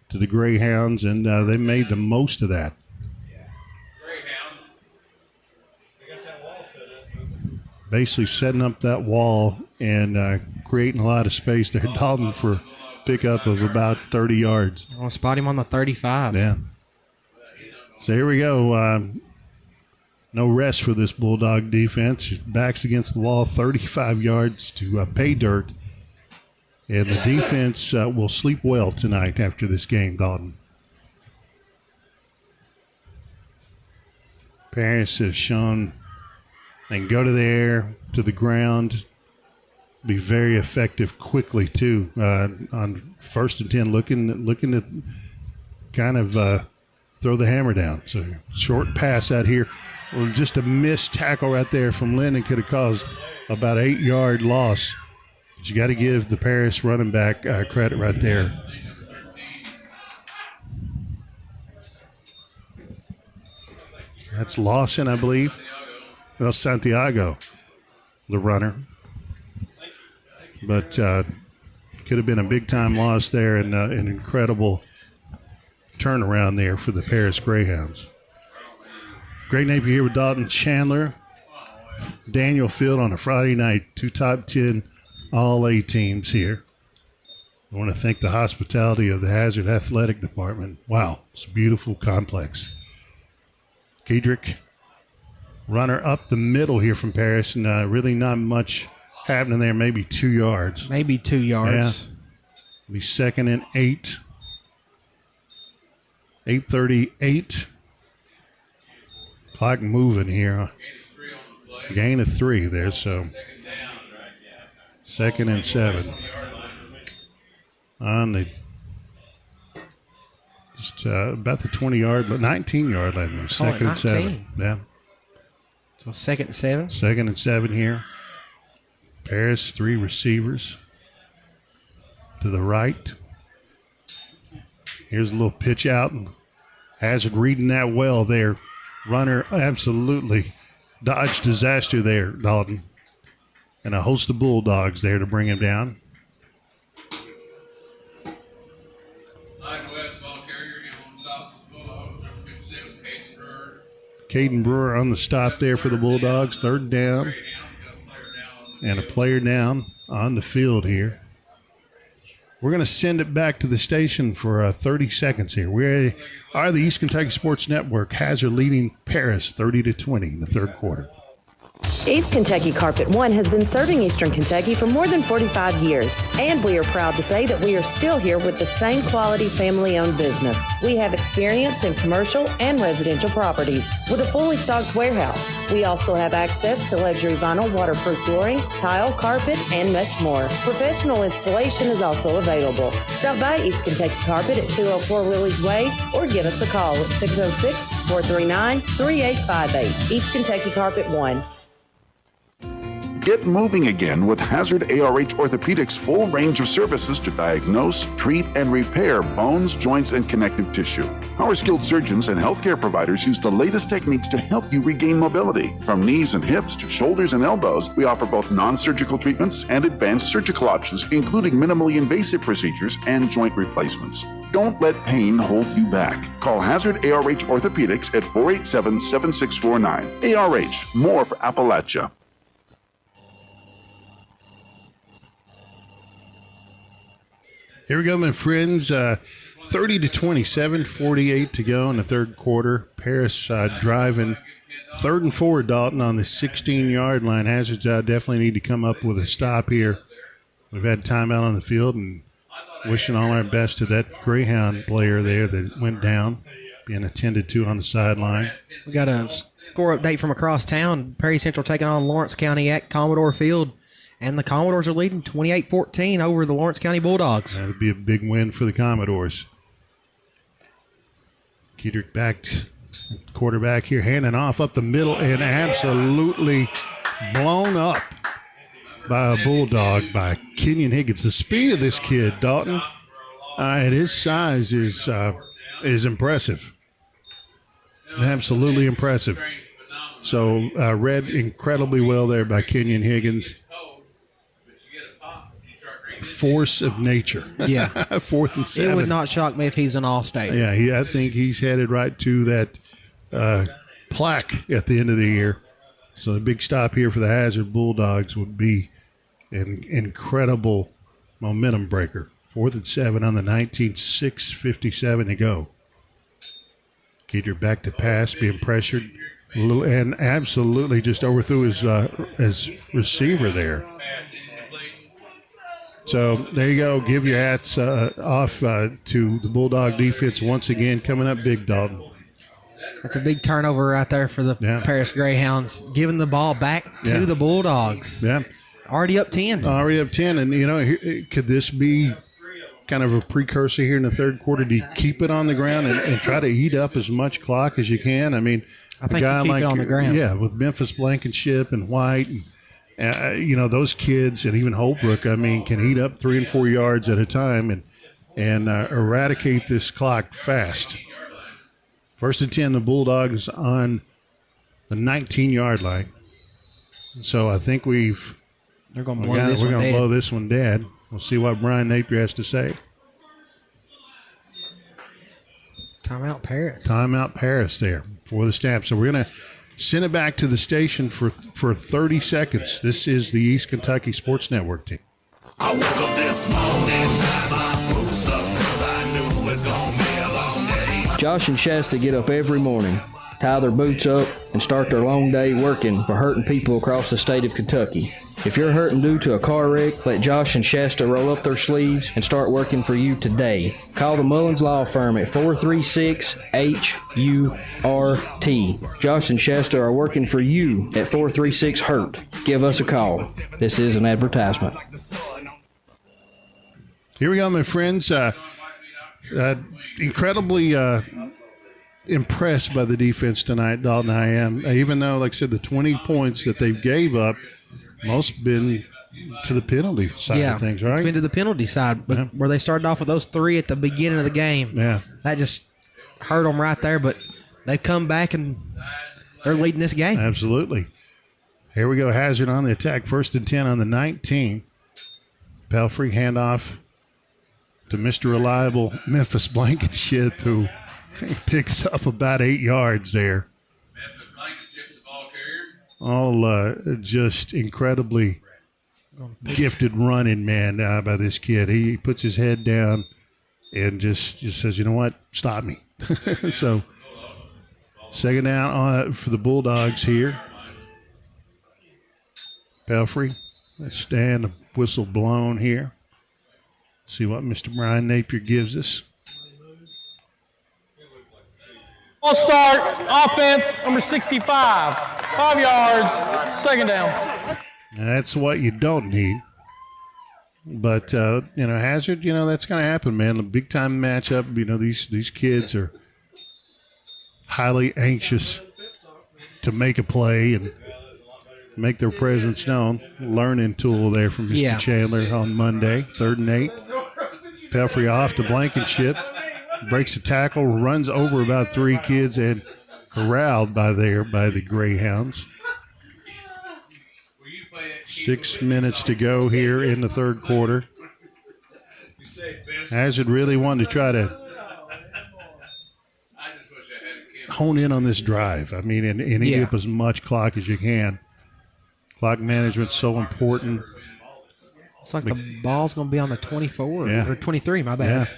to the Greyhounds, and they made the most of that. Basically setting up that wall and creating a lot of space there. Dalton for pickup of about 30 yards. I'll spot him on the 35. Yeah. So here we go. No rest for this Bulldog defense. Backs against the wall, 35 yards to pay dirt. And the defense will sleep well tonight after this game, Dalton. Paris has shown they can go to the air, to the ground, be very effective quickly, too. On 1st and 10, looking to kind of throw the hammer down. So short pass out here. Well, just a missed tackle right there from Lennon could have caused about 8-yard loss. But you got to give the Paris running back credit right there. That's Lawson, I believe. No, Santiago, the runner. But could have been a big-time loss there and an incredible turnaround there for the Paris Greyhounds. Greg Napier here with Dalton Chandler. Daniel Field on a Friday night. 2 top 10 All-A teams here. I want to thank the hospitality of the Hazard Athletic Department. Wow, it's a beautiful complex. Kedrick, runner up the middle here from Paris, and really not much happening there. Maybe 2 yards. Maybe 2 yards. Yeah. Be 2nd and 8. 8:38. Clock moving here. Gain of 3 there, so 2nd and 7. On the just about the 20-yard, but 19-yard line there. 2nd and 7. Yeah. So 2nd and 7. 2nd and 7 here. Paris, 3 receivers to the right. Here's a little pitch out, and Hazard reading that well there. Runner absolutely dodged disaster there, Dalton. And a host of Bulldogs there to bring him down. Caden Brewer on the stop there for the Bulldogs. 3rd down. And a player down on the field here. We're going to send it back to the station for 30 seconds here. We are the East Kentucky Sports Network. Hazard leading Paris 30-20 in the 3rd quarter. East Kentucky Carpet One has been serving Eastern Kentucky for more than 45 years, and we are proud to say that we are still here with the same quality family-owned business. We have experience in commercial and residential properties with a fully stocked warehouse. We also have access to luxury vinyl waterproof flooring, tile, carpet, and much more. Professional installation is also available. Stop by East Kentucky Carpet at 204 Willie's Way or give us a call at 606-439-3858. East Kentucky Carpet One. Get moving again with Hazard ARH Orthopedics' full range of services to diagnose, treat, and repair bones, joints, and connective tissue. Our skilled surgeons and healthcare providers use the latest techniques to help you regain mobility. From knees and hips to shoulders and elbows, we offer both non-surgical treatments and advanced surgical options, including minimally invasive procedures and joint replacements. Don't let pain hold you back. Call Hazard ARH Orthopedics at 487-7649. ARH, more for Appalachia. Here we go, my friends. 30-27, 48 to go in the third quarter. Paris driving 3rd and 4, Dalton, on the 16-yard line. Hazards definitely need to come up with a stop here. We've had timeout on the field, and wishing all our best to that Greyhound player there that went down, being attended to on the sideline. We got a score update from across town. Perry Central taking on Lawrence County at Commodore Field. And the Commodores are leading 28-14 over the Lawrence County Bulldogs. That would be a big win for the Commodores. Keeter back, quarterback here, handing off up the middle, and absolutely blown up by a Bulldog by Kenyon Higgins. The speed of this kid, Dalton, at his size is impressive. Absolutely impressive. So read incredibly well there by Kenyon Higgins. Force of nature. Yeah. 4th and 7. It would not shock me if he's an All-State. Yeah, I think he's headed right to that plaque at the end of the year. So the big stop here for the Hazard Bulldogs would be an incredible momentum breaker. 4th and 7 on the 19, 6:57 to go. Keeter back to pass, being pressured, and absolutely just overthrew his receiver there. So there you go. Give your hats off to the Bulldog defense once again, coming up big, Dalton. That's a big turnover right there for the Paris Greyhounds, giving the ball back to the Bulldogs. Yeah. Already up 10. Already up 10. And, could this be kind of a precursor here in the third quarter? Do you keep it on the ground and try to eat up as much clock as you can? I mean, I think you keep it on the ground. Yeah, with Memphis Blankenship and White and those kids, and even Holbrook, can heat up 3 and 4 yards at a time and eradicate this clock fast. 1st and 10, the Bulldogs on the 19-yard line. So I think we're going to blow this one dead. We'll see what Brian Napier has to say. Timeout Paris. Timeout Paris there for the Stamp. So we're going to send it back to the station for 30 seconds. This is the East Kentucky Sports Network team. I woke up this morning, tied my boots up, 'cause I knew it's gonna be a long day. Josh and Shasta get up every morning, tie their boots up, and start their long day working for hurting people across the state of Kentucky. If you're hurting due to a car wreck, let Josh and Shasta roll up their sleeves and start working for you today. Call the Mullins Law Firm at 436-HURT. Josh and Shasta are working for you at 436-HURT. Give us a call. This is an advertisement. Here we go, my friends. Incredibly impressed by the defense tonight, Dalton. I am. Even though, like I said, the 20 points that they gave up, most been to the penalty side of things, right? It's been to the penalty side, but where they started off with those 3 at the beginning of the game. Yeah. That just hurt them right there, but they've come back and they're leading this game. Absolutely. Here we go. Hazard on the attack. 1st and 10 on the 19. Pelfrey handoff to Mr. Reliable Memphis Blankenship, who picks up about 8 yards there. All just incredibly gifted running, man, by this kid. He puts his head down and just says, you know what, stop me. So, second down for the Bulldogs here. Pelfrey, let's stand, the whistle blown here. See what Mr. Brian Napier gives us. Ball start, offense, number 65. 5 yards, 2nd down. That's what you don't need. But, Hazard, that's going to happen, man. A big-time matchup. These kids are highly anxious to make a play. And make their presence known. Learning tool there from Mr. Chandler on Monday, 3rd and 8. Pelfrey off to Blankenship. Breaks the tackle, runs over about 3 kids, and corralled by the Greyhounds. 6 minutes to go here in the 3rd quarter. Hazard really wanted to try to hone in on this drive. I mean, and eat up as much clock as you can. Clock management's so important. It's like the ball's going to be on the 24 or 23, my bad. Yeah.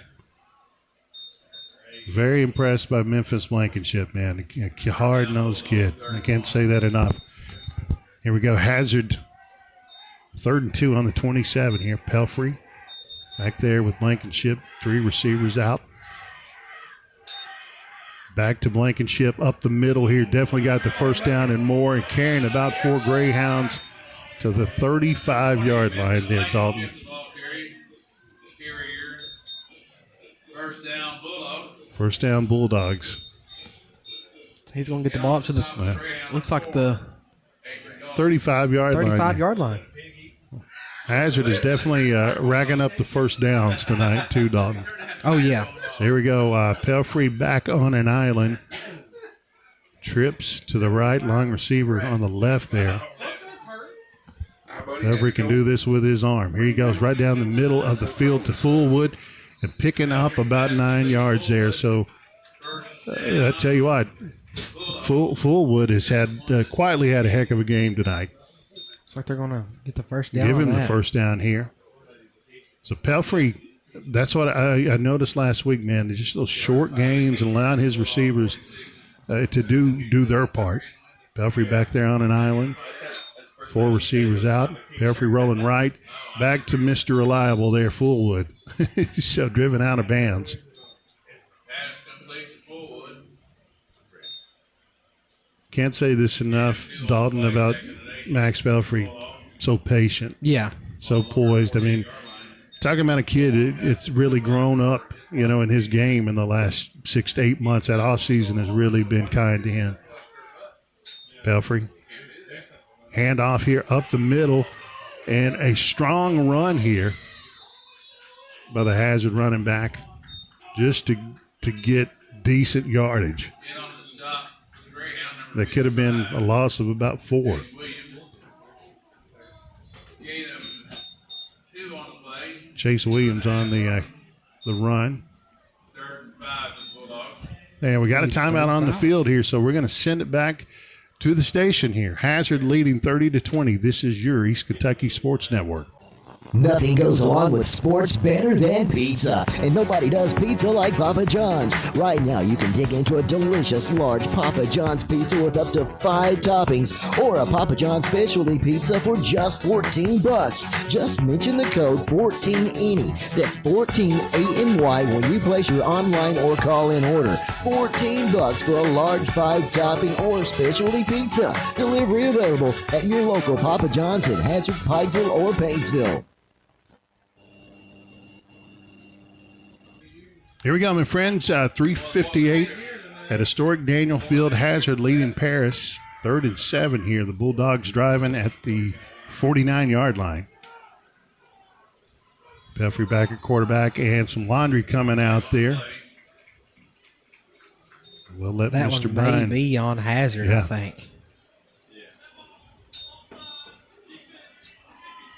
Very impressed by Memphis Blankenship, man. A hard-nosed kid. I can't say that enough. Here we go. Hazard, 3rd and 2 on the 27 here. Pelfrey back there with Blankenship. 3 receivers out. Back to Blankenship up the middle here. Definitely got the first down and more, and carrying about 4 Greyhounds to the 35-yard line there, Dalton. First down, Bulldogs. He's going to get the ball up to the, looks like the 35-yard line. 35-yard line. Hazard is definitely racking up the first downs tonight, too, Dalton. Oh, yeah. So here we go. Pelfrey back on an island. Trips to the right. Long receiver on the left there. Pelfrey can do this with his arm. Here he goes right down the middle of the field to Fullwood and picking up about 9 yards there. So I tell you what, Fullwood has quietly had a heck of a game tonight. It's like they're going to get the first down. Give him the first down here. So Pelfrey, that's what I noticed last week, man. Just those short gains and allowing his receivers to do their part. Pelfrey back there on an island. 4 receivers out. Pelfrey rolling right. Back to Mr. Reliable there, Fullwood. So driven out of bounds. Can't say this enough, Dalton, about Max Pelfrey. So patient. Yeah. So poised. I mean, talking about a kid, it's really grown up, in his game in the last 6 to 8 months. That offseason has really been kind to him. Pelfrey. Handoff here up the middle, and a strong run here by the Hazard running back just to get decent yardage. That could have been a loss of about 4. Chase Williams on the run. And we got a timeout on the field here, so we're going to send it back to the station here. Hazard leading 30-20. This is your East Kentucky Sports Network. Nothing goes along with sports better than pizza, and nobody does pizza like Papa John's. Right now, you can dig into a delicious large Papa John's pizza with up to 5 toppings, or a Papa John's specialty pizza for just $14. Just mention the code 14ANY. That's 14ANY when you place your online or call-in order. $14 for a large 5-topping or specialty pizza. Delivery available at your local Papa John's in Hazard, Pikeville, or Paintsville. Here we go, my friends. 3:58 at historic Daniel Field. Hazard leading Paris. 3rd and 7 here. The Bulldogs driving at the 49-yard line. Pelfrey back at quarterback, and some laundry coming out there. We'll let that Mr. one Bryan may be on Hazard, I think.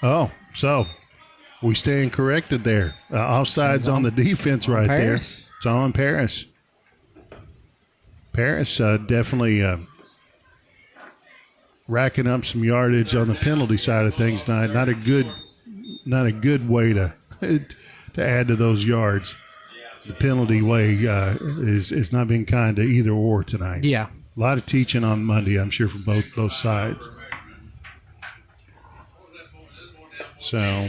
Oh, so we stand corrected there. Offsides on the defense right there. It's on Paris. Paris definitely racking up some yardage on the penalty side of things tonight. Not a good way to add to those yards. The penalty way is not being kind to either or tonight. Yeah. A lot of teaching on Monday, I'm sure, from both sides. So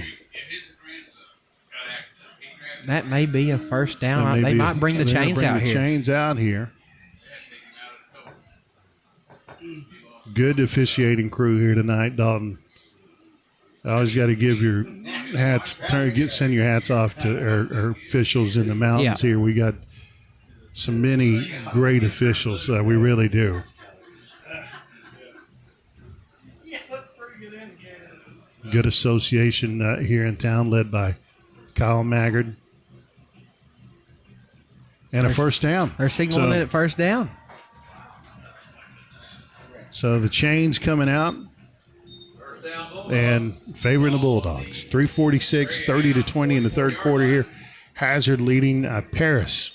that may be a first down. They might bring the chains out here. Chains out here. Good officiating crew here tonight, Dalton. I always got to give your hats, send your hats off to our officials in the mountains here. We got so many great officials. We really do. Good association here in town, led by Kyle Maggard. And a first down. They're signaling it first down. So the chains coming out and favoring the Bulldogs. 3:46, 30-20 in the third quarter here. Hazard leading Paris.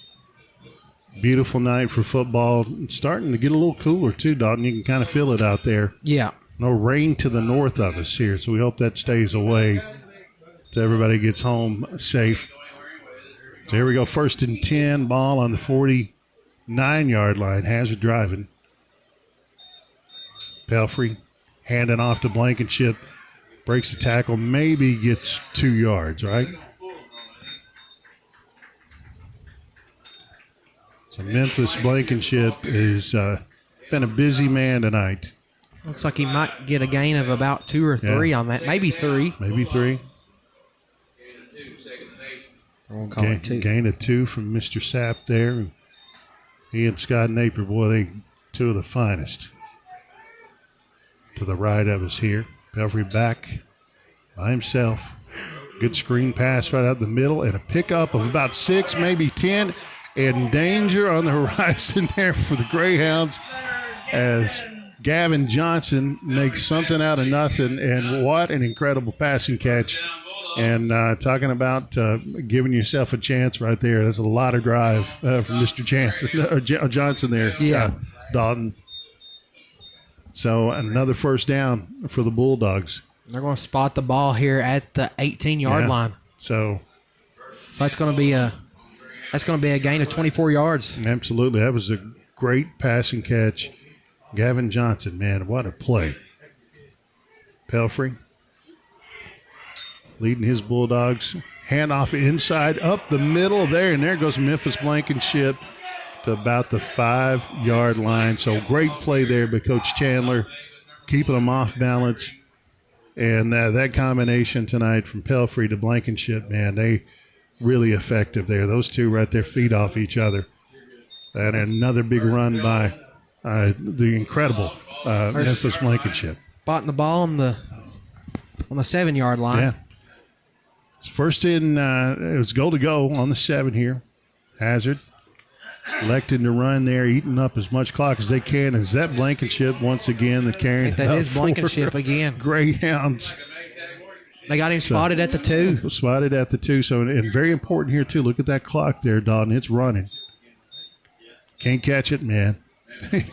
Beautiful night for football. It's starting to get a little cooler too, Dalton. You can kind of feel it out there. Yeah. No rain to the north of us here, so we hope that stays away till everybody gets home safe. So here we go, 1st and 10, ball on the 49-yard line. Hazard driving. Pelfrey handing off to Blankenship. Breaks the tackle, maybe gets 2 yards, right? So Memphis Blankenship has been a busy man tonight. Looks like he might get a gain of about 2 or 3 on that. Maybe 3. Maybe 3. We'll call it 2. Gain of 2 from Mr. Sapp there. He and Scott Napier, boy, they 2 of the finest. To the right of us here. Pelfrey back by himself. Good screen pass right out the middle and a pickup of about 6, maybe 10. And danger on the horizon there for the Greyhounds as Gavin Johnson makes something out of nothing. And what an incredible passing catch. And talking about giving yourself a chance right there. That's a lot of drive from Mr. Johnson there, Dalton. So another first down for the Bulldogs. They're going to spot the ball here at the 18-yard line. So that's going to be a gain of 24 yards. Absolutely. That was a great passing catch. Gavin Johnson, man, what a play. Pelfrey leading his Bulldogs. Handoff inside, up the middle there, and there goes Memphis Blankenship to about the 5-yard line. So great play there by Coach Chandler, keeping them off balance. And that combination tonight from Pelfrey to Blankenship, man, they really effective there. Those two right there feed off each other. And another big run by the incredible Memphis Blankenship. Spotting the ball on the 7-yard line. Yeah. It's first in, it was goal to go on the 7 here. Hazard electing to run there, eating up as much clock as they can. Is that Blankenship once again that carrying that is Blankenship again. Greyhounds. They got him spotted at the 2. Spotted at the 2. So, and very important here, too. Look at that clock there, Dalton. It's running. Can't catch it, man.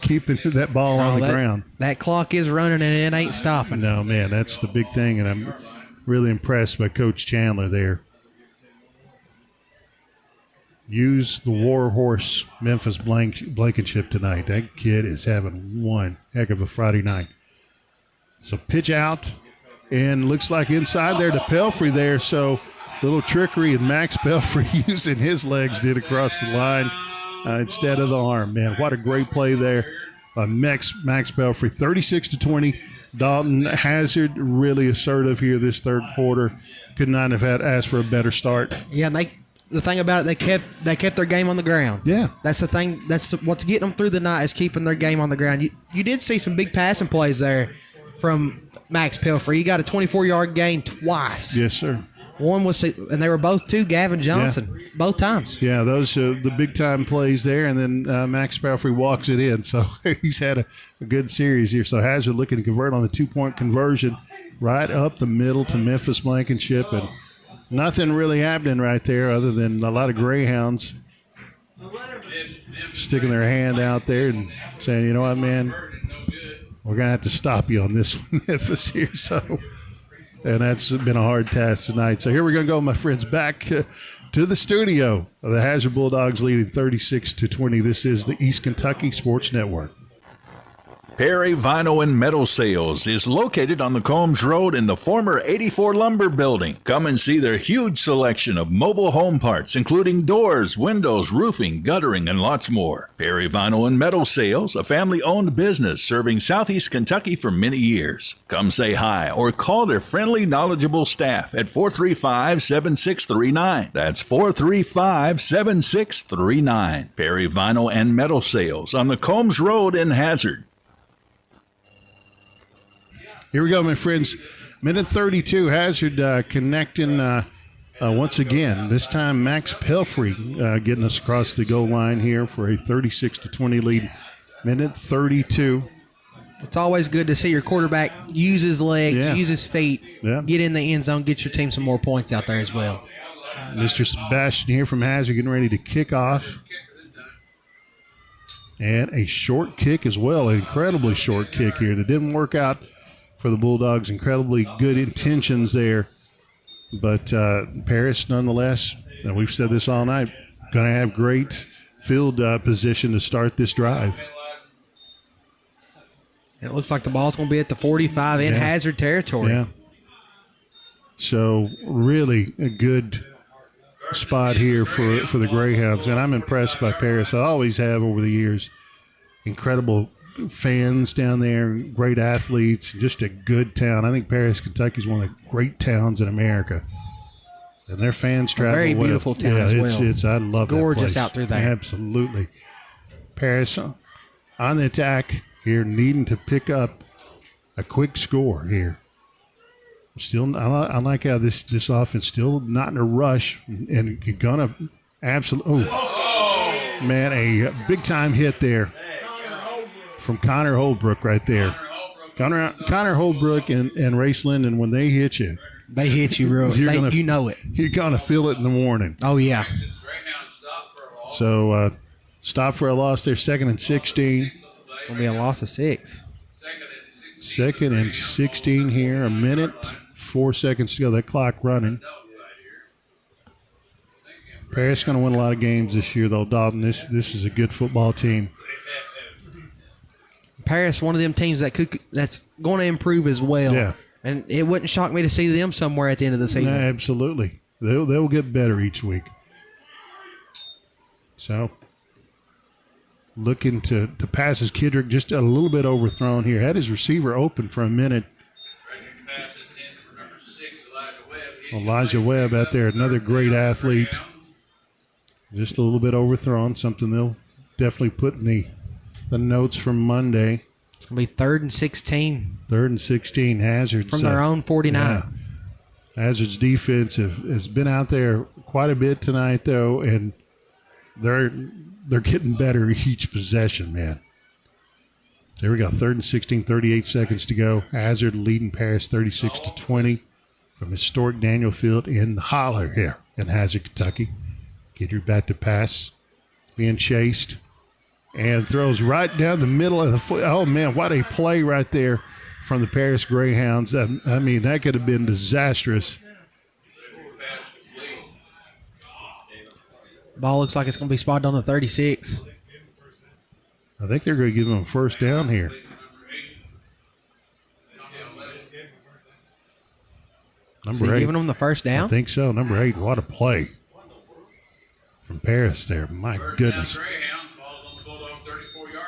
Keeping that ball on the ground. That clock is running, and it ain't stopping. No, man, that's the big thing, and I'm really impressed by Coach Chandler there. Use the war horse Memphis Blankenship tonight. That kid is having one heck of a Friday night. So pitch out. And looks like inside there to Pelfrey there. So little trickery, and Max Pelfrey using his legs did across the line instead of the arm. Man, what a great play there by Max Pelfrey. 36-20. Dalton Hazard really assertive here this third quarter. Could not have asked for a better start. Yeah, and the thing about it, they kept their game on the ground. Yeah. That's the thing. That's what's getting them through the night is keeping their game on the ground. You did see some big passing plays there from Max Pelfrey. He got a 24-yard gain twice. Yes, sir. One was, and they were both to Gavin Johnson, both times. Yeah, those are the big-time plays there, and then Max Pelfrey walks it in. So he's had a good series here. So Hazard looking to convert on the 2-point conversion right up the middle to Memphis Blankenship, and nothing really happening right there other than a lot of Greyhounds sticking their hand out there and saying, you know what, man, we're going to have to stop you on this one, Memphis here. So, and that's been a hard task tonight. So here we're going to go, my friends, back to the studio. The Hazard Bulldogs leading 36-20. This is the East Kentucky Sports Network. Perry Vinyl and Metal Sales is located on the Combs Road in the former 84 Lumber Building. Come and see their huge selection of mobile home parts, including doors, windows, roofing, guttering, and lots more. Perry Vinyl and Metal Sales, a family-owned business serving Southeast Kentucky for many years. Come say hi or call their friendly, knowledgeable staff at 435-7639. That's 435-7639. Perry Vinyl and Metal Sales on the Combs Road in Hazard. Here we go, my friends. Minute 32, Hazard connecting once again. This time, Max Pelfrey getting us across the goal line here for a 36-20 lead. Minute 32. It's always good to see your quarterback use his legs, use his feet, get in the end zone, get your team some more points out there as well. Mr. Sebastian here from Hazard getting ready to kick off. And a short kick as well, an incredibly short kick here that didn't work out for the Bulldogs. Incredibly good intentions there. But Paris, nonetheless, and we've said this all night, going to have great field position to start this drive. And it looks like the ball's going to be at the 45 in Hazard territory. Yeah. So really a good spot here for the Greyhounds. And I'm impressed by Paris. I always have over the years. Incredible fans down there, great athletes, just a good town. I think Paris, Kentucky is one of the great towns in America. And their fans travel very beautiful town as well. I love that gorgeous place. out through there. Absolutely. Paris on the attack here, needing to pick up a quick score here. Still, I like how this offense still not in a rush and gonna absolutely. Oh, man, a big time hit there from Connor Holbrook right there. Connor Holbrook and Race Linden, when they hit you, real. You know it. You're gonna feel it in the morning. Oh yeah. So stop for a loss there. 2nd and 16. Gonna be a loss of 6. 2nd and 16 here. A minute, 4 seconds to go. That clock running. Paris going to win a lot of games this year, though, Dalton. This is a good football team. Paris, one of them teams that's going to improve as well. Yeah. And it wouldn't shock me to see them somewhere at the end of the season. Yeah, absolutely. They'll get better each week. So, looking to pass his Kidrick just a little bit overthrown here. Had his receiver open for a minute. Elijah Webb out there, another great athlete. Just a little bit overthrown, something they'll definitely put in the notes from Monday. It's going to be 3rd and 16. 3rd and 16, Hazard's. From their own 49. Yeah. Hazard's defense has been out there quite a bit tonight, though, and they're getting better each possession, man. There we go, 3rd and 16, 38 seconds to go. Hazard leading Paris 36-20 from historic Daniel Field in the Holler here in Hazard, Kentucky. Kidrick back to pass, being chased, and throws right down the middle of the foot. Oh, man, what a play right there from the Paris Greyhounds. I mean, that could have been disastrous. Ball looks like it's going to be spotted on the 36. I think they're going to give them a first down here. Number 8. Giving them the first down? I think so. Number 8. What a play from Paris there. My goodness.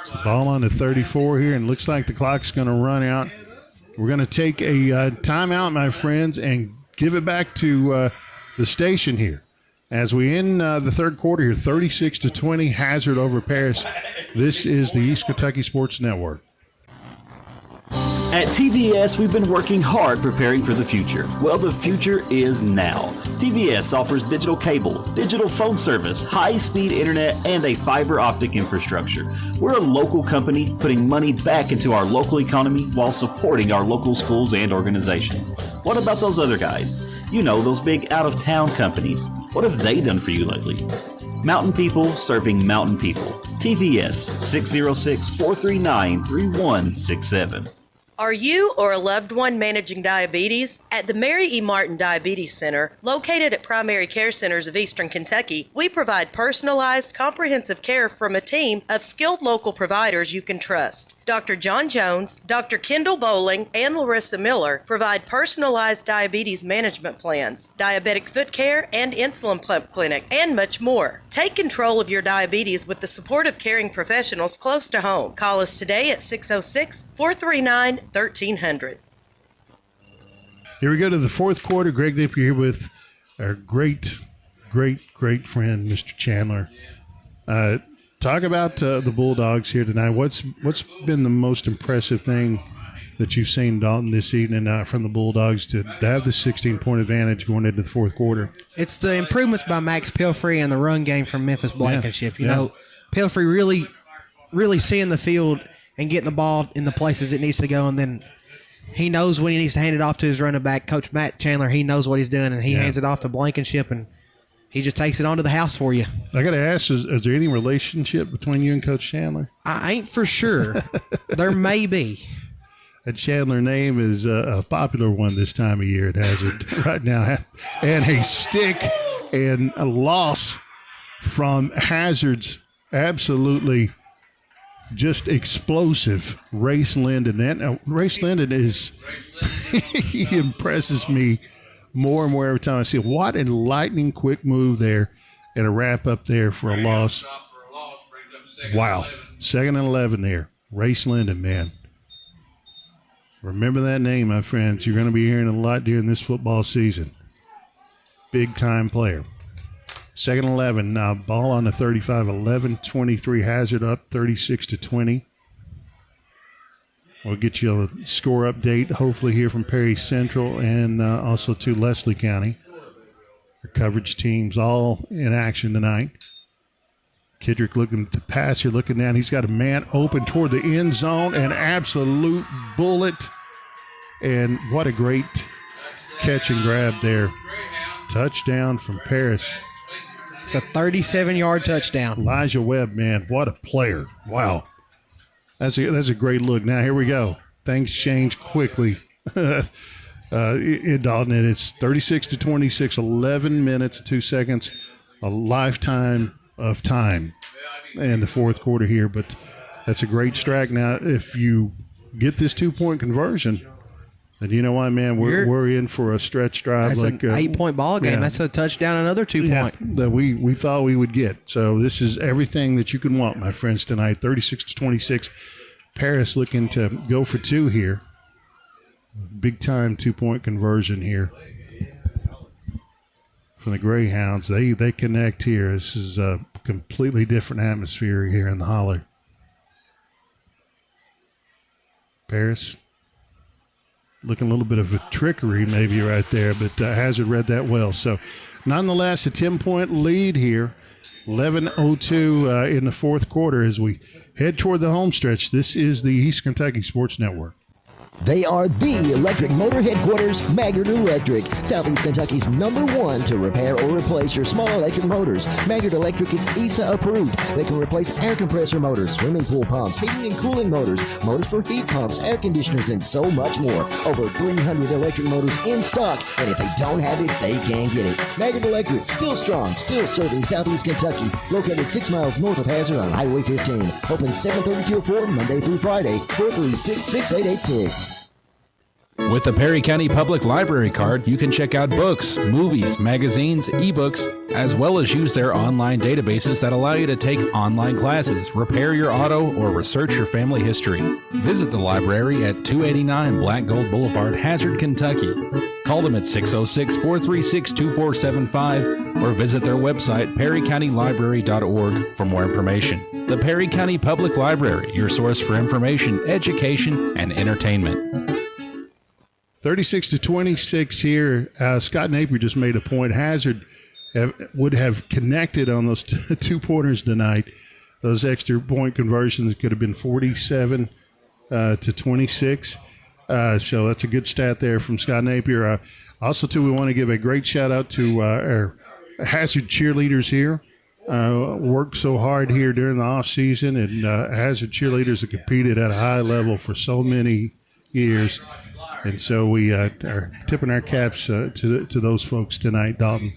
It's the ball on the 34 here, and looks like the clock's going to run out. We're going to take a timeout, my friends, and give it back to the station here. As we end the third quarter here, 36-20, Hazard over Paris. This is the East Kentucky Sports Network. At TVS, we've been working hard preparing for the future. Well, the future is now. TVS offers digital cable, digital phone service, high-speed internet, and a fiber optic infrastructure. We're a local company putting money back into our local economy while supporting our local schools and organizations. What about those other guys? You know, those big out-of-town companies. What have they done for you lately? Mountain people serving mountain people. TVS 606-439-3167. Are you or a loved one managing diabetes? At the Mary E. Martin Diabetes Center, located at Primary Care Centers of Eastern Kentucky, we provide personalized, comprehensive care from a team of skilled local providers you can trust. Dr. John Jones, Dr. Kendall Bowling, and Larissa Miller provide personalized diabetes management plans, diabetic foot care, and insulin pump clinic, and much more. Take control of your diabetes with the support of caring professionals close to home. Call us today at 606-439-1300. Here we go to the fourth quarter. Greg Napier here with our great friend, Mr. Chandler. Talk about the Bulldogs here tonight. What's been the most impressive thing that you've seen, Dalton, this evening from the Bulldogs to have the 16-point advantage going into the fourth quarter? It's the improvements by Max Pelfrey and the run game from Memphis Blankenship. You know, Pelfrey really seeing the field and getting the ball in the places it needs to go, and then he knows when he needs to hand it off to his running back, Coach Matt Chandler. He knows what he's doing, and he hands it off to Blankenship, and he just takes it onto the house for you. I got to ask, is there any relationship between you and Coach Chandler? I ain't for sure. There may be. A Chandler name is a popular one this time of year at Hazard right now. And a stick and a loss from Hazard's absolutely just explosive Race Linden. And Race Linden he impresses me more and more every time I see it. What a lightning quick move there and a wrap up there for a loss. Wow. 2nd and 11 there. Race Linden, man. Remember that name, my friends. You're going to be hearing a lot during this football season. Big-time player. 2nd and 11. Now, ball on the 35, 11-23. Hazard up 36-20. We'll get you a score update, hopefully, here from Perry Central and also to Leslie County. Our coverage teams all in action tonight. Kidrick looking to pass here, looking down. He's got a man open toward the end zone, an absolute bullet. And what a great catch and grab there. Touchdown from Paris. It's a 37-yard touchdown. Elijah Webb, man, what a player. Wow. That's a great look. Now, here we go. Things change quickly in Dalton. And it's 36-26, 11 minutes, 2 seconds, a lifetime of time in the fourth quarter here, but that's a great strike. Now, if you get this 2-point conversion, then you know what, man, we're in for a stretch drive. That's like an 8-point ball game. That's a touchdown, another 2-point. That we thought we would get. So this is everything that you can want, my friends, tonight. 36-26. Paris looking to go for 2 here. Big time 2-point conversion here. From the Greyhounds, they connect here. This is a completely different atmosphere here in the Holler. Paris looking a little bit of a trickery maybe right there, but Hazard read that well. So nonetheless, a 10-point lead here. 11:02 in the fourth quarter as we head toward the home stretch. This is the East Kentucky Sports Network. They are the electric motor headquarters, Maggard Electric, Southeast Kentucky's #1 to repair or replace your small electric motors. Maggard Electric is ESA approved. They can replace air compressor motors, swimming pool pumps, heating and cooling motors, motors for heat pumps, air conditioners, and so much more. Over 300 electric motors in stock, and if they don't have it, they can get it. Maggard Electric, still strong, still serving Southeast Kentucky. Located 6 miles north of Hazard on Highway 15. Open 7:30 till 4 Monday through Friday. 436-6886. With the Perry County Public Library card, you can check out books, movies, magazines, ebooks, as well as use their online databases that allow you to take online classes, repair your auto, or research your family history. Visit the library at 289 Black Gold Boulevard, Hazard, Kentucky. Call them at 606-436-2475 or visit their website, perrycountylibrary.org, for more information. The Perry County Public Library, your source for information, education, and entertainment. 36-26 here. Scott Napier just made a point. Hazard would have connected on those 2-pointers tonight. Those extra point conversions could have been 47 to 26. So that's a good stat there from Scott Napier. Also, too, we want to give a great shout out to our Hazard cheerleaders here. Worked so hard here during the off season, and Hazard cheerleaders have competed at a high level for so many years. And so we are tipping our caps to those folks tonight, Dalton.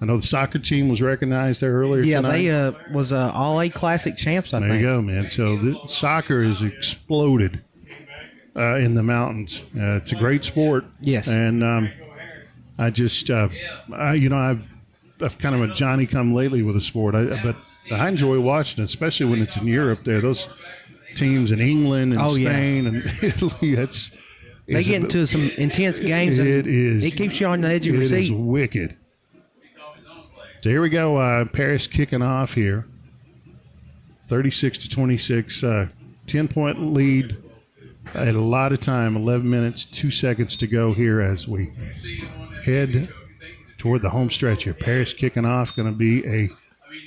I know the soccer team was recognized there earlier tonight. Yeah, they was All-A Classic champs, I think. There you go, man. So soccer has exploded in the mountains. It's a great sport. Yes. And I just, I've kind of a Johnny-come-lately with the sport. But I enjoy watching it, especially when it's in Europe there. Those teams in England and Spain and Italy, they get into some intense games. It keeps you on the edge of your seat. It is wicked. So here we go. Paris kicking off here. 36-26. 10-point lead a lot of time, 11 minutes, 2 seconds to go here as we head toward the home stretch here. Paris kicking off, going to be a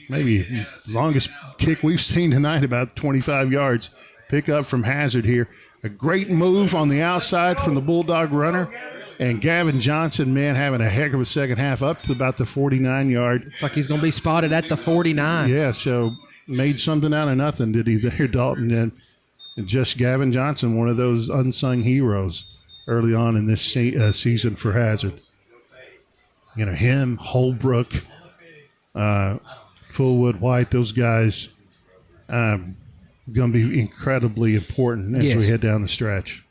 maybe longest kick we've seen tonight, about 25 yards. Pick up from Hazard here. A great move on the outside from the Bulldog runner. And Gavin Johnson, man, having a heck of a second half up to about the 49-yard. It's like he's going to be spotted at the 49. Yeah, so made something out of nothing, did he there, Dalton? And just Gavin Johnson, one of those unsung heroes early on in this season for Hazard. You know, him, Holbrook, Fullwood, White, those guys going to be incredibly important as we head down the stretch.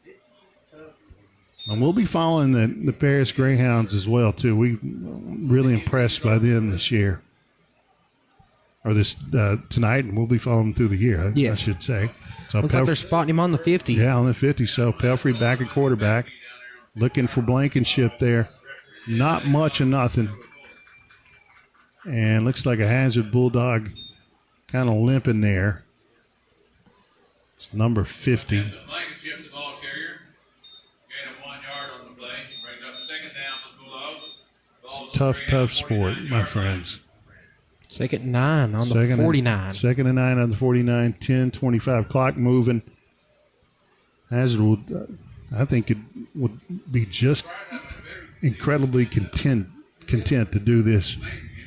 And we'll be following the Paris Greyhounds as well, too. We really impressed by them this year. Or this tonight, and we'll be following them through the year, I should say. So looks like they're spotting him on the 50. Yeah, on the 50. So Pelfrey back at quarterback, looking for Blankenship there. Not much of nothing. And looks like a Hazard Bulldog kind of limping there. It's number 50. Blankenship, the ball carrier. Gain of 1 yard on the play. Brings up a second down for the Bulldogs. It's tough sport, my friends. Second and 9 on the 49. Second and 9 on the 49. 10:25 clock moving. Hazard would, I think it would be just incredibly content to do this.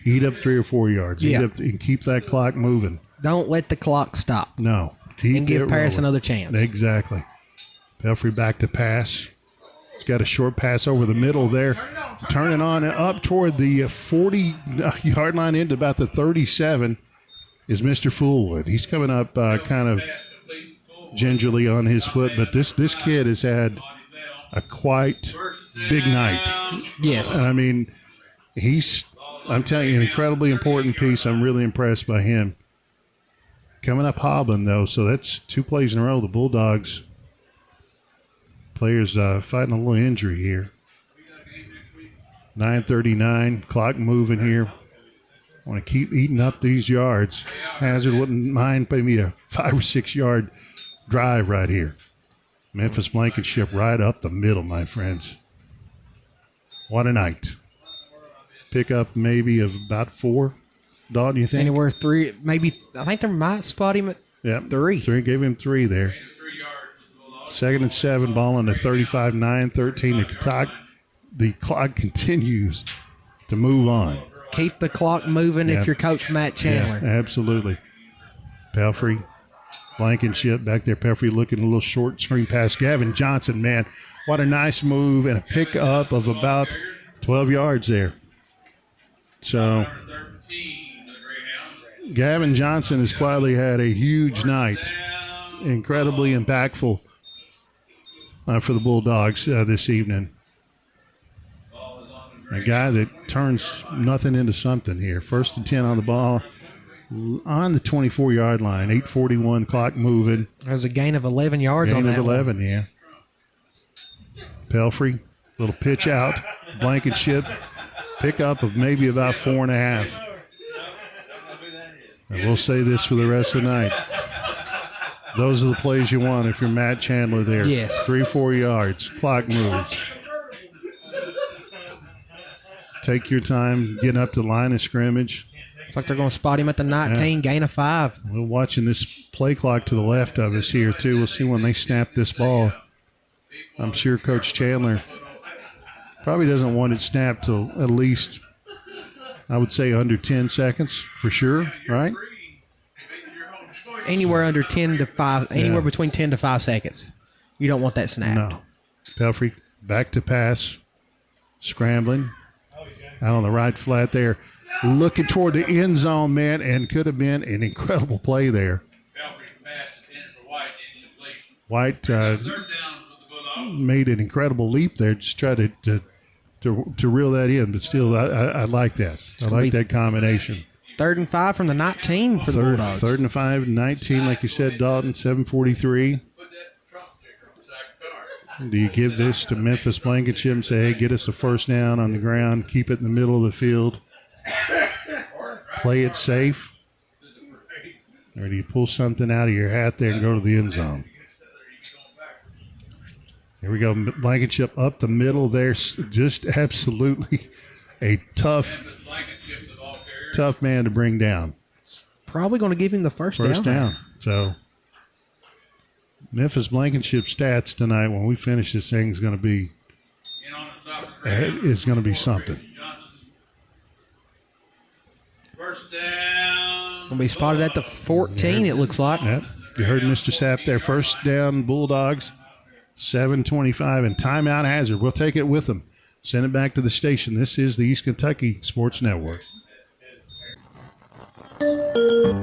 Eat up 3 or 4 yards. Eat up and keep that clock moving. Don't let the clock stop. No. And give Paris another chance. Exactly. Pelfrey back to pass. He's got a short pass over the middle there. Turning on up toward the 40-yard line into about the 37 is Mr. Fullwood. He's coming up kind of gingerly on his foot, but this kid has had a quite big night. Yes. I mean, I'm telling you, an incredibly important piece. I'm really impressed by him. Coming up hobbling, though, so that's 2 plays in a row. The Bulldogs players fighting a little injury here. 9:39, clock moving here. Want to keep eating up these yards. Hazard wouldn't mind maybe a 5 or 6 yard drive right here. Memphis Blankenship right up the middle, my friends. What a night. Pick up maybe of about 4. Dalton, you think? Anywhere 3, maybe. I think they might spot him at 3. 3, gave him 3 there. 2nd and 7, ball on the 35, 9:13. The clock continues to move on. Keep the clock moving if you're Coach Matt Chandler. Yeah, absolutely. Pelfrey, Blankenship back there. Pelfrey looking a little short screen pass. Gavin Johnson, man, what a nice move and a pickup of about 12 yards there. So Gavin Johnson has quietly had a huge night. Incredibly impactful for the Bulldogs this evening. A guy that turns nothing into something here. 1st and 10 on the ball on the 24-yard line. 8:41 clock moving. There's a gain of 11 yards on that. Gain of 11, yeah. Pelfrey, little pitch out. Blankenship, pickup of maybe about 4.5. And we'll say this for the rest of the night. Those are the plays you want if you're Matt Chandler there. Yes. 3-4 yards. Clock moves. Take your time getting up to the line of scrimmage. Looks like they're going to spot him at the 19, gain of 5. We're watching this play clock to the left of us here, too. We'll see when they snap this ball. I'm sure Coach Chandler probably doesn't want it snapped till at least, I would say, under 10 seconds for sure, right? Anywhere under 10 to 5, anywhere between 10 to 5 seconds. You don't want that snapped. No. Pelfrey back to pass, scrambling. Out on the right flat there. Looking toward the end zone, man, and could have been an incredible play there. White made an incredible leap there. Just tried to reel that in, but still, I like that. I like that combination. 3rd and 5 from the 19 for the Bulldogs. 3rd and 5, 19, like you said, Dalton, 7:43. Do you give this to Memphis Blankenship and say, hey, get us a 1st down on the ground, keep it in the middle of the field, play it safe? Or do you pull something out of your hat there and go to the end zone? Here we go. Blankenship up the middle there. Just absolutely a tough man to bring down. Probably going to give him the first down. So Memphis Blankenship stats tonight when we finish this thing is going to be something. First down. Going to be spotted at the 14, it looks like. Yep. You heard Mr. Sapp there. First down, Bulldogs, 7:25, and timeout Hazard. We'll take it with them. Send it back to the station. This is the East Kentucky Sports Network.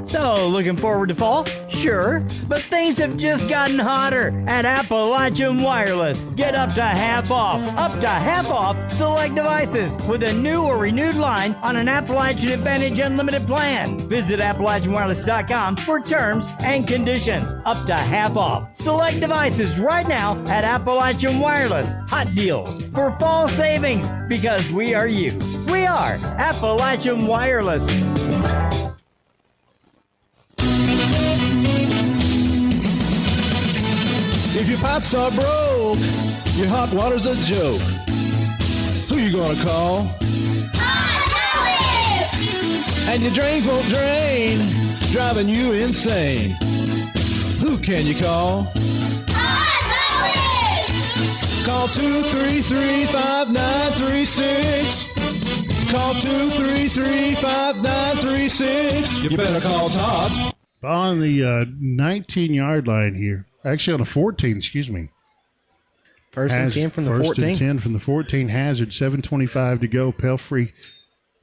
So, looking forward to fall? Sure, but things have just gotten hotter at Appalachian Wireless. Get up to half off select devices with a new or renewed line on an Appalachian Advantage Unlimited plan. Visit AppalachianWireless.com for terms and conditions. Up to half off select devices right now at Appalachian Wireless. Hot deals for fall savings because we are you. We are Appalachian Wireless. If your pipes are broke, your hot water's a joke. Who you gonna call? Hot Zoe! And your drains won't drain, driving you insane. Who can you call? Hot Zoe! Call 233-5936. Call 233-5936. You better call Todd. On the 19-yard line here. Actually, on the 14, excuse me. First and 10 from the 14. First and 10 from the 14. Hazard, 7:25 to go. Pelfrey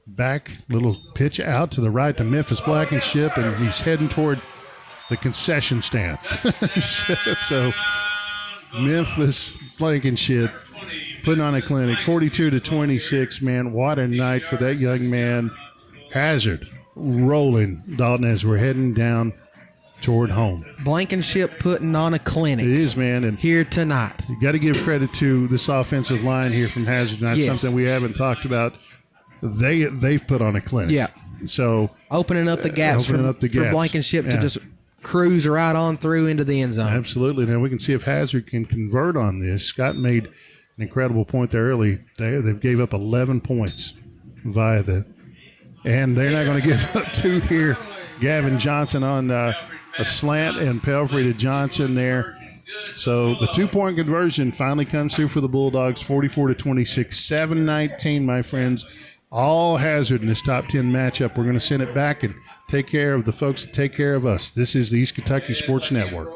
back. Little pitch out to the right to Memphis Blankenship, and he's heading toward the concession stand. So Memphis Blankenship putting on a clinic. 42-26, man. What a night for that young man. Hazard rolling, Dalton, as we're heading down toward home. Blankenship putting on a clinic. It is, man. And here tonight. You got to give credit to this offensive line here from Hazard. That's something we haven't talked about. They've put on a clinic. Yeah. So opening up the gaps for Blankenship to just cruise right on through into the end zone. Absolutely. Now we can see if Hazard can convert on this. Scott made an incredible point there early. They've gave up 11 points via and they're not going to give up 2 here. Gavin Johnson on a slant and Pelfrey to Johnson there. So the 2-point conversion finally comes through for the Bulldogs, 44-26, 7-19, my friends. All Hazard in this top 10 matchup. We're going to send it back and take care of the folks that take care of us. This is the East Kentucky Sports Network.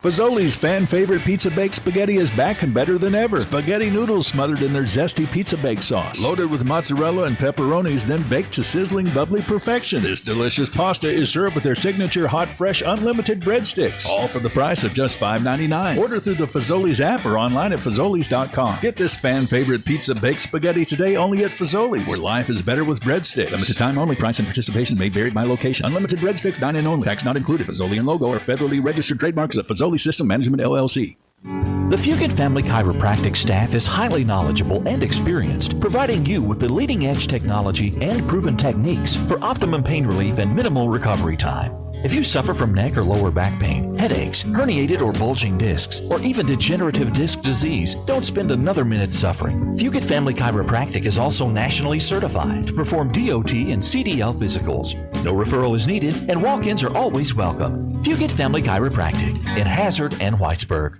Fazoli's fan-favorite pizza baked spaghetti is back and better than ever. Spaghetti noodles smothered in their zesty pizza bake sauce, loaded with mozzarella and pepperonis, then baked to sizzling, bubbly perfection. This delicious pasta is served with their signature hot, fresh, unlimited breadsticks, all for the price of just $5.99. Order through the Fazoli's app or online at Fazoli's.com. Get this fan-favorite pizza baked spaghetti today only at Fazoli's, where life is better with breadsticks. Limited time only. Price and participation may vary by location. Unlimited breadsticks, dine-in only. Tax not included. Fazoli and logo are federally registered trademarks of Fazoli System Management, LLC. The Fugit Family Chiropractic staff is highly knowledgeable and experienced, providing you with the leading-edge technology and proven techniques for optimum pain relief and minimal recovery time. If you suffer from neck or lower back pain, headaches, herniated or bulging discs, or even degenerative disc disease, don't spend another minute suffering. Fugit Family Chiropractic is also nationally certified to perform DOT and CDL physicals. No referral is needed, and walk-ins are always welcome. Fugit Family Chiropractic in Hazard and Whitesburg.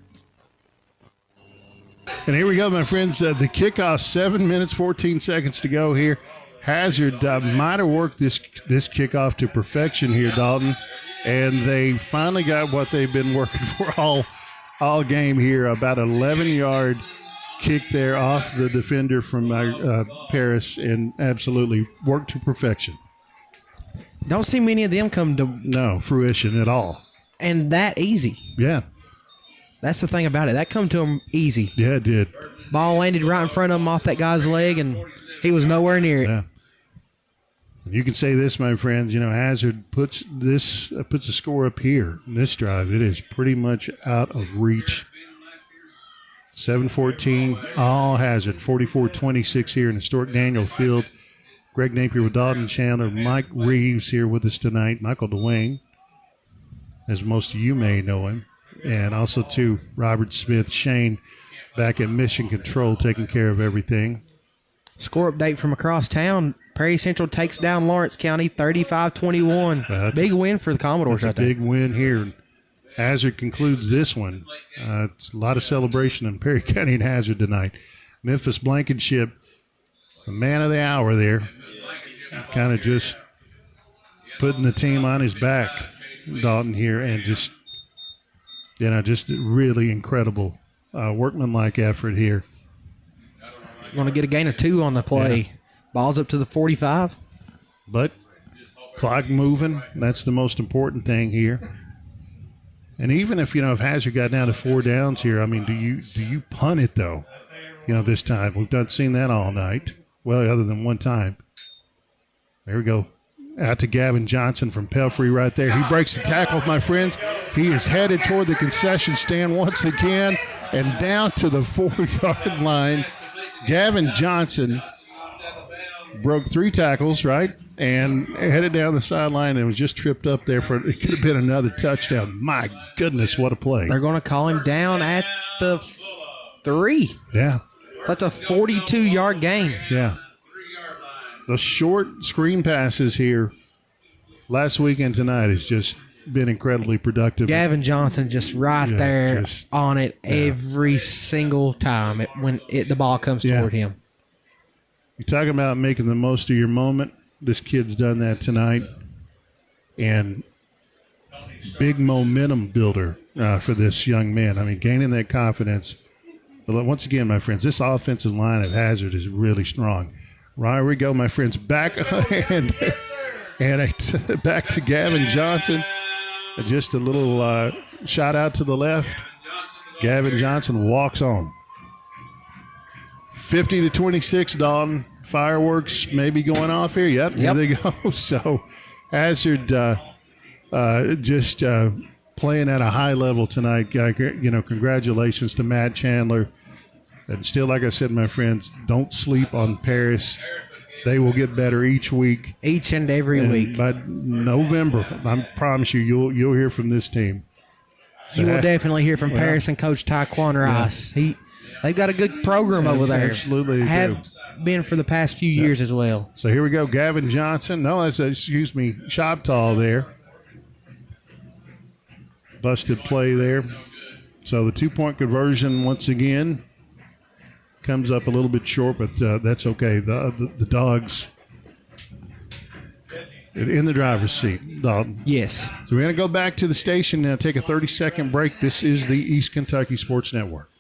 And here we go, my friends. The kickoff, 7 minutes, 14 seconds to go here. Hazard might have worked this kickoff to perfection here, Dalton. And they finally got what they've been working for all game here. About 11-yard kick there off the defender from Paris, and absolutely worked to perfection. Don't see many of them come to fruition at all. And that easy. Yeah. That's the thing about it. That come to him easy. Yeah, it did. Ball landed right in front of him off that guy's leg, and he was nowhere near it. Yeah. You can say this, my friends. Hazard puts a score up here in this drive. It is pretty much out of reach. 7-14, all Hazard. 44-26 here in historic Daniel Field. Greg Napier with Dalton Chandler. Mike Reeves here with us tonight. Michael DeWayne, as most of you may know him. and also to Robert Smith, Shane back at Mission Control taking care of everything. Score update from across town. Perry Central takes down Lawrence County 35-21. Big win for the Commodores That's right a there. big win here. Hazard concludes this one. It's a lot of celebration in Perry County and Hazard tonight. Memphis Blankenship, the man of the hour there, kind of just putting the team on his back, Dalton here, and just really incredible workmanlike effort here. Going to get a gain of 2 on the play. Yeah. Ball's up to the 45. But clock moving, that's the most important thing here. And even if Hazard got down to 4 downs here, I mean, do you punt it though? This time we've not seen that all night. Well, other than one time. There we go. Out to Gavin Johnson from Pelfrey right there. He breaks the tackle, my friends. He is headed toward the concession stand once again and down to the 4-yard line. Gavin Johnson broke 3 tackles, right? And headed down the sideline and was just tripped up there for it could have been another touchdown. My goodness, what a play. They're going to call him down at the 3. Yeah. So that's a 42-yard gain. Yeah. The short screen passes here last week and tonight has just been incredibly productive. Gavin Johnson just there on it every single time when the ball comes toward him. You're talking about making the most of your moment. This kid's done that tonight. And big momentum builder for this young man. I mean, gaining that confidence. But once again, my friends, this offensive line of Hazard is really strong. Right, here we go, my friends. Back and back to Gavin Johnson. Just a little shot out to the left. Gavin Johnson walks on. 50-26, Dalton. Fireworks maybe going off here. Yep. Here they go. So Hazard just playing at a high level tonight. Congratulations to Matt Chandler. And still, like I said, my friends, don't sleep on Paris. They will get better each week. Each and every week. By November, I promise you'll hear from this team. You will definitely hear from Paris and Coach Taekwon Rice. They've got a good program over there. Absolutely. Have been for the past few years as well. So here we go. Gavin Johnson. No, Shoptall there. Busted play there. So the 2-point conversion once again comes up a little bit short, but that's okay. The Dogs in the driver's seat, Dalton. Yes. So we're going to go back to the station now, take a 30-second break. This is the East Kentucky Sports Network.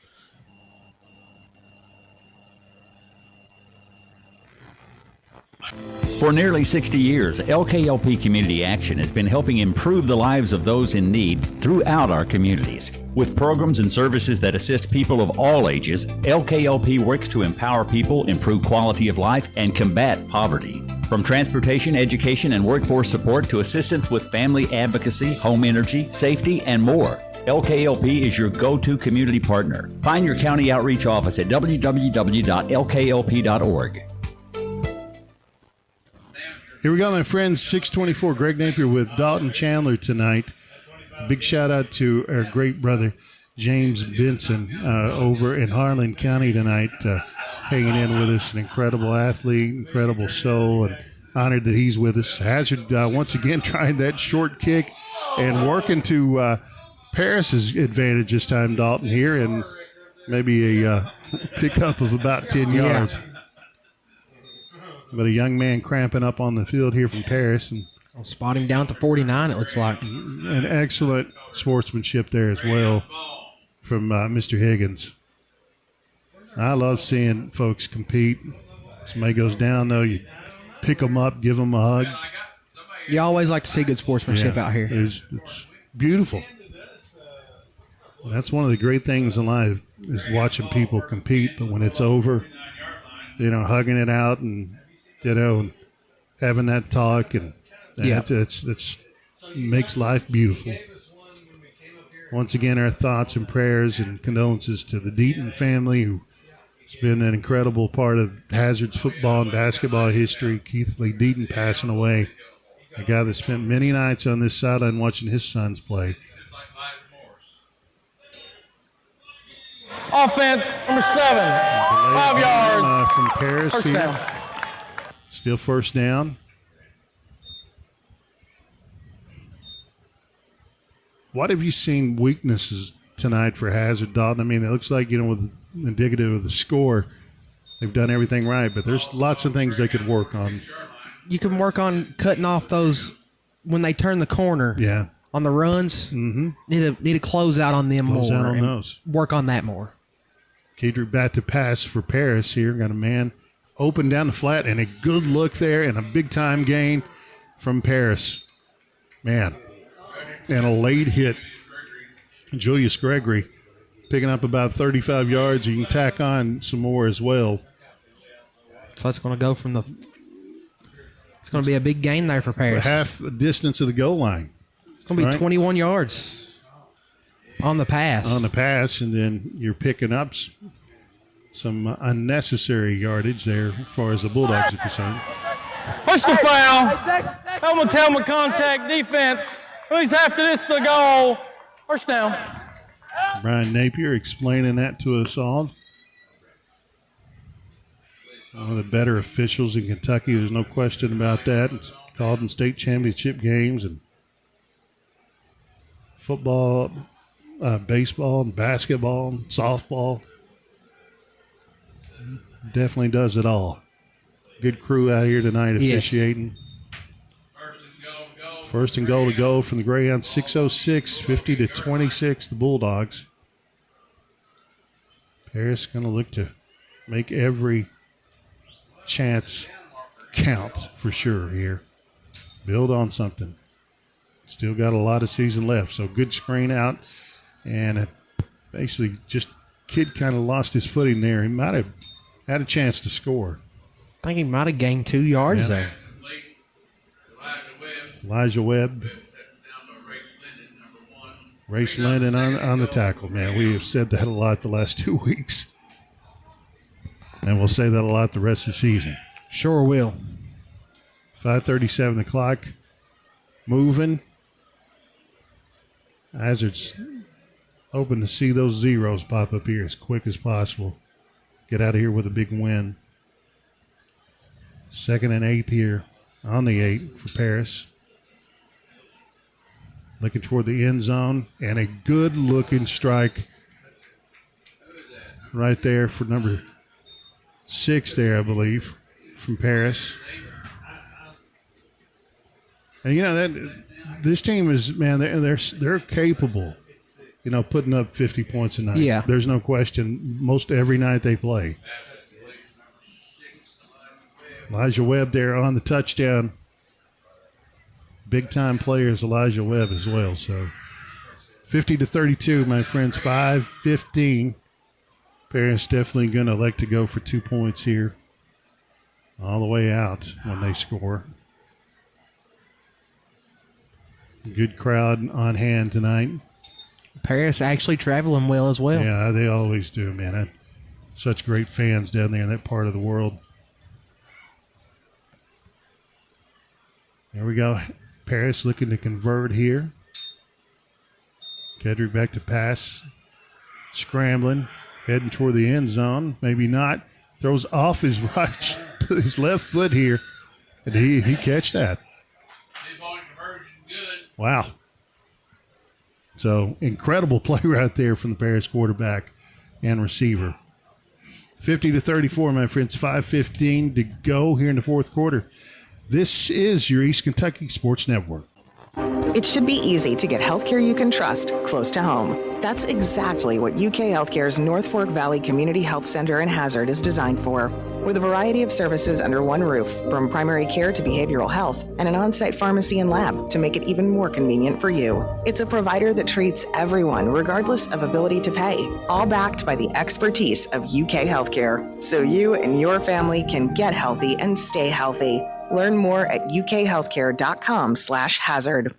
For nearly 60 years, LKLP Community Action has been helping improve the lives of those in need throughout our communities. With programs and services that assist people of all ages, LKLP works to empower people, improve quality of life, and combat poverty. From transportation, education, and workforce support to assistance with family advocacy, home energy, safety, and more, LKLP is your go-to community partner. Find your county outreach office at www.lklp.org. Here we go, my friends. 6:24. Greg Napier with Dalton Chandler tonight. Big shout out to our great brother James Benson over in Harlan County tonight, hanging in with us. An incredible athlete, incredible soul, and honored that he's with us. Hazard once again trying that short kick and working to Paris's advantage this time, Dalton here, and maybe a pickup of about 10 yards. But a young man cramping up on the field here from Paris. And I'll spot him down at the 49, it looks like. And excellent sportsmanship there as well from Mr. Higgins. I love seeing folks compete. Somebody goes down, though, you pick them up, give them a hug. You always like to see good sportsmanship out here. It's beautiful. That's one of the great things in life is watching people compete. But when it's over, hugging it out and and having that talk, and it's makes life beautiful. Once again, our thoughts and prayers and condolences to the Deaton family, who's been an incredible part of Hazard's football and basketball history. Keith Lee Deaton passing away, a guy that spent many nights on this sideline watching his sons play. Offense, number 7. 5 yards. From Paris First here. down. Still first down. What have you seen weaknesses tonight for Hazard, Dalton? I mean, it looks like, with indicative of the score, they've done everything right, but there's lots of things they could work on. You can work on cutting off those when they turn the corner. Yeah. On the runs, need to close out on them Close more. out on and those. Work on that more. Kedrick back to pass for Paris here. Got a man open down the flat and a good look there and a big-time gain from Paris. Man. And a late hit. Julius Gregory picking up about 35 yards. You can tack on some more as well. So that's going to go from the – it's going to be a big gain there for Paris. For half the distance of the goal line. It's going to be 21 yards on the pass. On the pass, and then you're picking up some unnecessary yardage there as far as the Bulldogs are concerned. Personal foul. Helmet contact defense. At least after this the goal. First down. Brian Napier explaining that to us all. One of the better officials in Kentucky. There's no question about that. It's called in state championship games and football, baseball, and basketball, and softball. Definitely does it all. Good crew out here tonight officiating. Yes. First and goal to go from the Greyhounds. 6:06, 50-26, the Bulldogs. Paris going to look to make every chance count for sure here. Build on something. Still got a lot of season left, so good screen out. And basically just kid kind of lost his footing there. He might have had a chance to score. I think he might have gained 2 yards there. Elijah Webb. Race Linden on the tackle. Man, we have said that a lot the last 2 weeks. And we'll say that a lot the rest of the season. Sure will. 5:37 o'clock. Moving. Hazard's hoping to see those zeros pop up here as quick as possible. Get out of here with a big win. 2nd and 8 here on the 8 for Paris. Looking toward the end zone, and a good-looking strike right there for number 6 there, I believe, from Paris. And that this team is, man, they're capable, putting up 50 points a night. Yeah, there's no question. Most every night they play. Elijah Webb there on the touchdown. Big-time players, Elijah Webb as well. So 50-32, my friends, 5:15. Paris definitely going to elect to go for 2 points here all the way out when they score. Good crowd on hand tonight. Paris actually traveling well as well. Yeah, they always do, man. Such great fans down there in that part of the world. There we go. Paris looking to convert here. Kedrick back to pass. Scrambling. Heading toward the end zone. Maybe not. Throws off his his left foot here. And he catch that. Wow. So incredible play right there from the Paris quarterback and receiver. 50-34, my friends. 5:15 to go here in the fourth quarter. This is your East Kentucky Sports Network. It should be easy to get healthcare you can trust close to home. That's exactly what UK Healthcare's North Fork Valley Community Health Center in Hazard is designed for. With a variety of services under one roof, from primary care to behavioral health, and an on-site pharmacy and lab to make it even more convenient for you. It's a provider that treats everyone regardless of ability to pay, all backed by the expertise of UK Healthcare, so you and your family can get healthy and stay healthy. Learn more at ukhealthcare.com/hazard.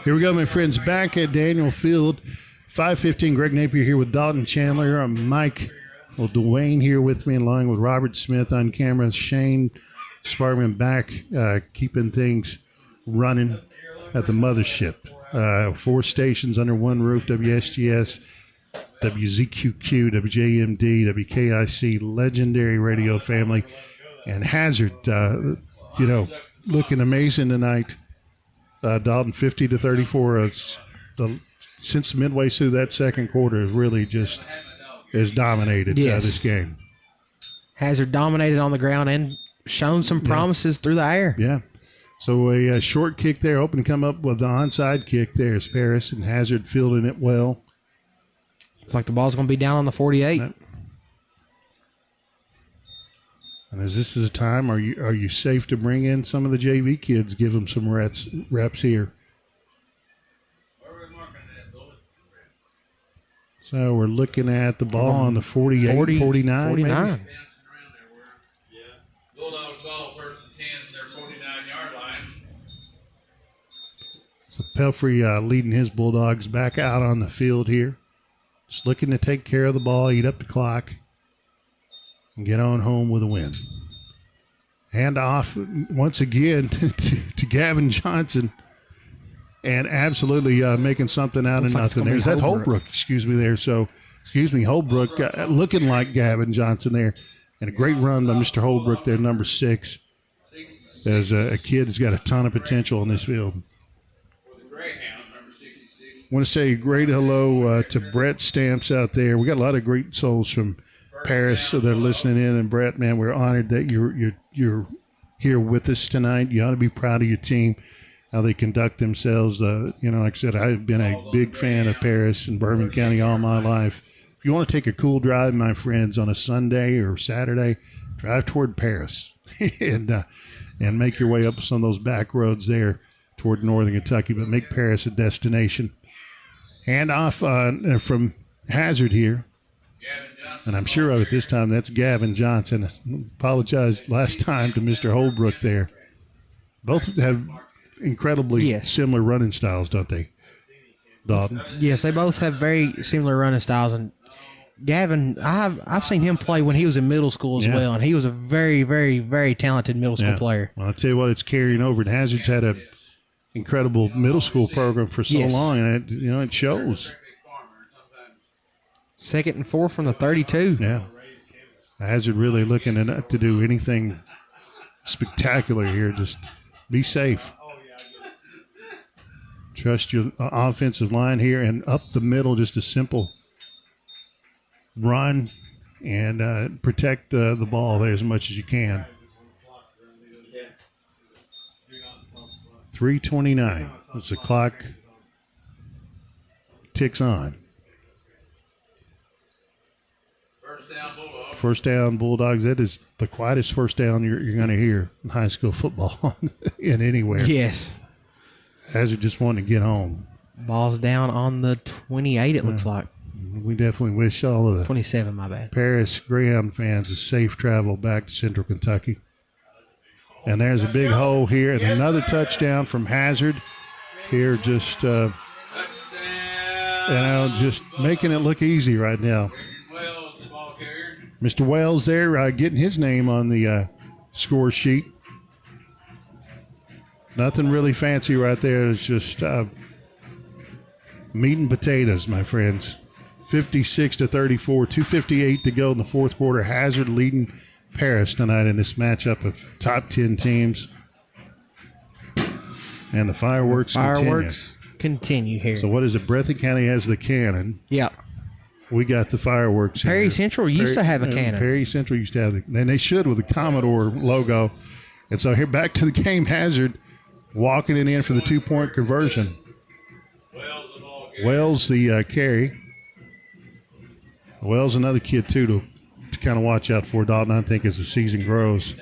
Here we go, my friends, back at Daniel Field. 5:15, Greg Napier here with Dalton Chandler. I'm Mike, Dwayne here with me, along with Robert Smith on camera. Shane Sparkman back, keeping things running at the mothership. 4 stations under one roof, WSGS, WZQQ, WJMD, WKIC, legendary radio family. And Hazard, looking amazing tonight. Dalton 50-34. Since midway through that second quarter, really just has dominated this game. Hazard dominated on the ground and shown some promises through the air. Yeah. So a short kick there, hoping to come up with the onside kick there is Paris, and Hazard fielding it well. It's like the ball's going to be down on the 48. And as this is a time, are you safe to bring in some of the JV kids, give them some reps here? So we're looking at the ball on the 48, 49. Bulldogs ball first and 10 from their 49-yard line. So Pelfrey leading his Bulldogs back out on the field here. Just looking to take care of the ball, eat up the clock, and get on home with a win. Hand off once again to Gavin Johnson. And absolutely making something out of nothing. There's that Holbrook, Holbrook looking like Gavin Johnson there. And a great run by Mr. Holbrook there, number 6. As a kid has got a ton of potential in this field. I want to say a great hello to Brett Stamps out there. We got a lot of great souls from Paris that are listening in. And Brett, man, we're honored that you're here with us tonight. You ought to be proud of your team, how they conduct themselves. Like I said, I've been a big fan of Paris and Bourbon County all my life. If you want to take a cool drive, my friends, on a Sunday or Saturday, drive toward Paris and make your way up some of those back roads there toward northern Kentucky, but make Paris a destination. Hand off from Hazard here. And I'm sure at this time that's Gavin Johnson. I apologize last time to Mr. Holbrook there. Both have incredibly similar running styles, don't they, Dalton? Yes, they both have very similar running styles. And Gavin, I've seen him play when he was in middle school as well, and he was a very, very, very talented middle school player. Well, I'll tell you what, it's carrying over. And Hazard's had an incredible middle school program for so long, and it shows. 2nd and 4 from the 32. Yeah. Hazard really looking to do anything spectacular here. Just be safe. Trust your offensive line here, and up the middle, just a simple run and protect the ball there as much as you can. 3:29 as the clock ticks on. First down, Bulldogs. That is the quietest first down you're going to hear in high school football in anywhere. Yes. Hazard just wanting to get home. Ball's down on the 28, it looks like. We definitely wish all of the 27, my bad. Paris Greyhound fans a safe travel back to Central Kentucky. And there's a big hole here, and another touchdown from Hazard here, just just making it look easy right now. Mr. Wells there getting his name on the score sheet. Nothing really fancy right there. It's just meat and potatoes, my friends. 56-34, 2:58 to go in the fourth quarter. Hazard leading Paris tonight in this matchup of top 10 teams. And the fireworks continue here. So what is it? Breathitt County has the cannon. Yeah. We got the fireworks. Perry Central used to have a cannon. Perry Central used to have it. And they should with the Commodore logo. And so here back to the game. Hazard walking it in for the 2-point conversion. Wells the carry. Wells another kid too to kind of watch out for, Dalton, I think, as the season grows.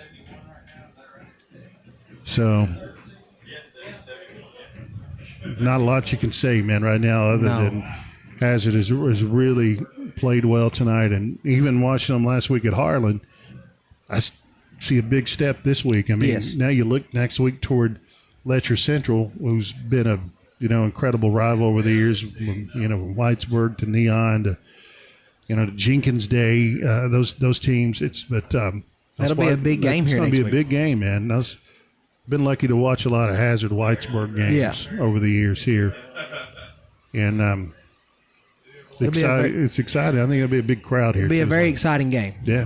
So not a lot you can say, man, right now other than Hazard has really played well tonight. And even watching them last week at Harlan, I see a big step this week. I mean, now you look next week toward Letcher Central, who's been a incredible rival over the years, from Whitesburg to Neon to to Jenkins Day, those teams. That'll be a big game here next week. It's going to be a big game, man. I've been lucky to watch a lot of Hazard Whitesburg games over the years here. And it's exciting. I think it'll be a big crowd here. It'll be a very exciting game. Yeah.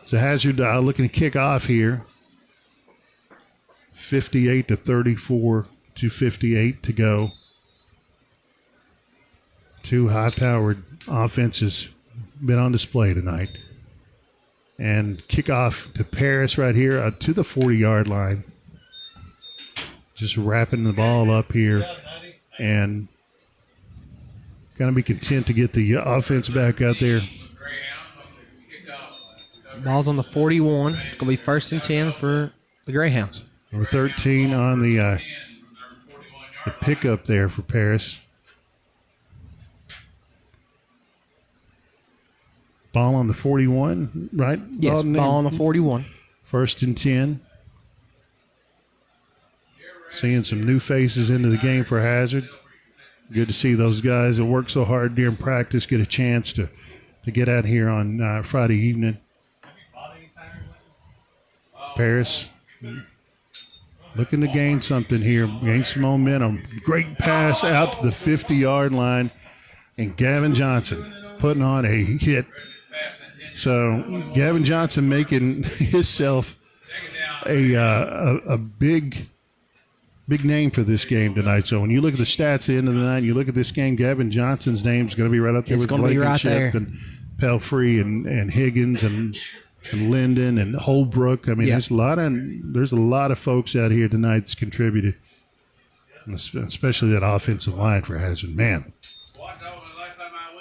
So Hazard looking to kick off here. 58-34, 2:58 to go. Two high-powered offenses been on display tonight. And kickoff to Paris right here to the 40-yard line. Just wrapping the ball up here. And going to be content to get the offense back out there. Ball's on the 41. It's going to be 1st and 10 for the Greyhounds. Number 13 on the pickup there for Paris. Ball on the 41, right? Yes, ball on the 41. 1st and 10. Seeing some new faces into the game for Hazard. Good to see those guys that work so hard during practice get a chance to get out here on Friday evening. Paris looking to gain something here, gain some momentum. Great pass out to the 50-yard line, and Gavin Johnson putting on a hit. So Gavin Johnson making himself a big name for this game tonight. So when you look at the stats at the end of the night, you look at this game, Gavin Johnson's name's going to be right up there with Blankenship and Pelfrey and Higgins and Linden and Holbrook. I mean, there's a lot of folks out here tonight that's contributed, especially that offensive line for Hazard. Man,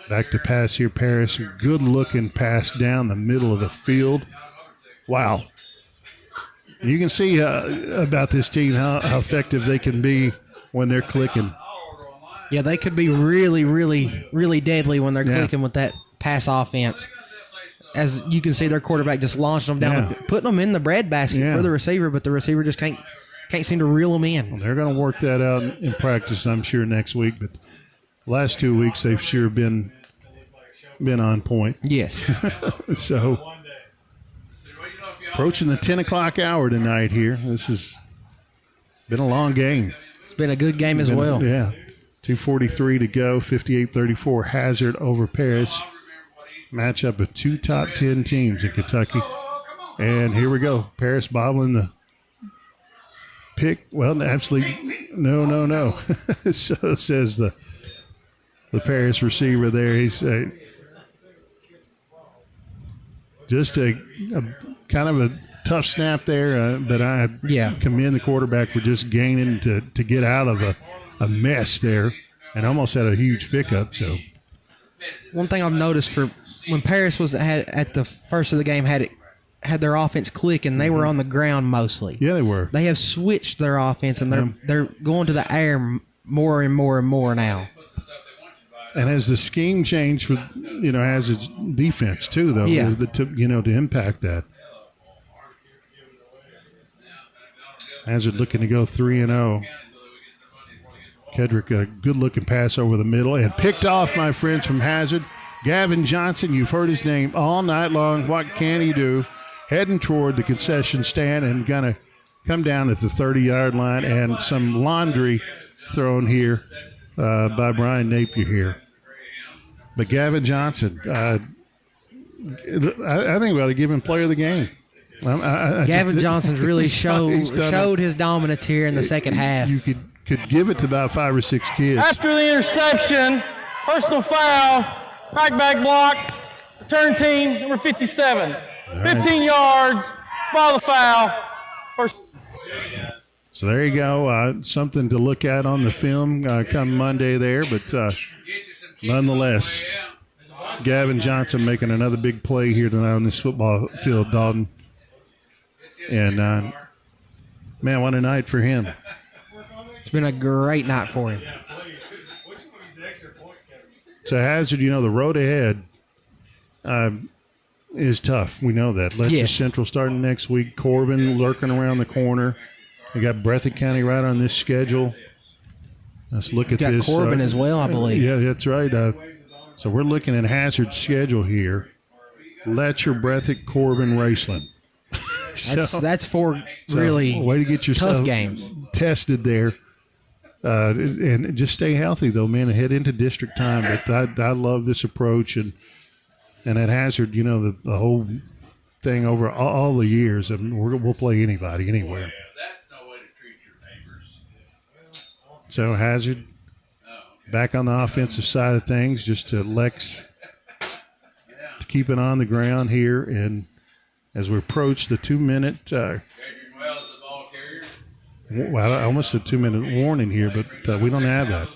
back to pass here, Paris. Good looking pass down the middle of the field. Wow. You can see about this team how effective they can be when they're clicking. Yeah, they could be really, really, really deadly when they're clicking with that pass offense. As you can see, their quarterback just launched them down, putting them in the breadbasket for the receiver, but the receiver just can't seem to reel them in. Well, they're going to work that out in practice, I'm sure, next week. But last 2 weeks, they've sure been on point. Yes. So approaching the 10 o'clock hour tonight here. This has been a long game. It's been a good game as well. Yeah. 2:43 to go, 58-34 Hazard over Paris. Matchup of two top 10 teams in Kentucky. And here we go. Paris bobbling the pick. Well, absolutely no. So says the Paris receiver there. He's just a kind of a tough snap there, but I commend the quarterback for just gaining to get out of a mess there and almost had a huge pickup. So one thing I've noticed for when Paris was at the first of the game had their offense clicking, they were on the ground mostly. Yeah, they were. They have switched their offense and they're going to the air more and more and more now. And as the scheme changed for has its defense too, though, to impact that. Hazard looking to go 3-0. Kedrick, a good-looking pass over the middle and picked off, my friends, from Hazard. Gavin Johnson, you've heard his name all night long. What can he do? Heading toward the concession stand and going to come down at the 30-yard line, and some laundry thrown here by Brian Napier here. But Gavin Johnson, I think we ought to give him player of the game. Gavin Johnson's really showed his dominance here in the second half. You could give it to about 5 or 6 kids. After the interception, personal foul, right back block, return team, number 57. 15 yards, spot the foul. First. So there you go. Something to look at on the film come Monday there. But nonetheless, Gavin Johnson making another big play here tonight on this football field, Dalton. And, man, what a night for him. It's been a great night for him. So Hazard, the road ahead is tough. We know that. Letcher Central starting next week. Corbin lurking around the corner. We got Breathitt County right on this schedule. Let's look at this. Corbin as well, I believe. Yeah, that's right. So we're looking at Hazard's schedule here. Letcher, Breathitt, Corbin, Raceland. That's four really way to get yourself tough games tested there. and just stay healthy though, man, and head into district time. But I love this approach, and at Hazard, the whole thing over all the years, and we'll play anybody anywhere. So Hazard back on the offensive side of things, just to Lex to keep it on the ground here, and as we approach the 2-minute. Well, I almost said 2-minute warning here, but we don't have that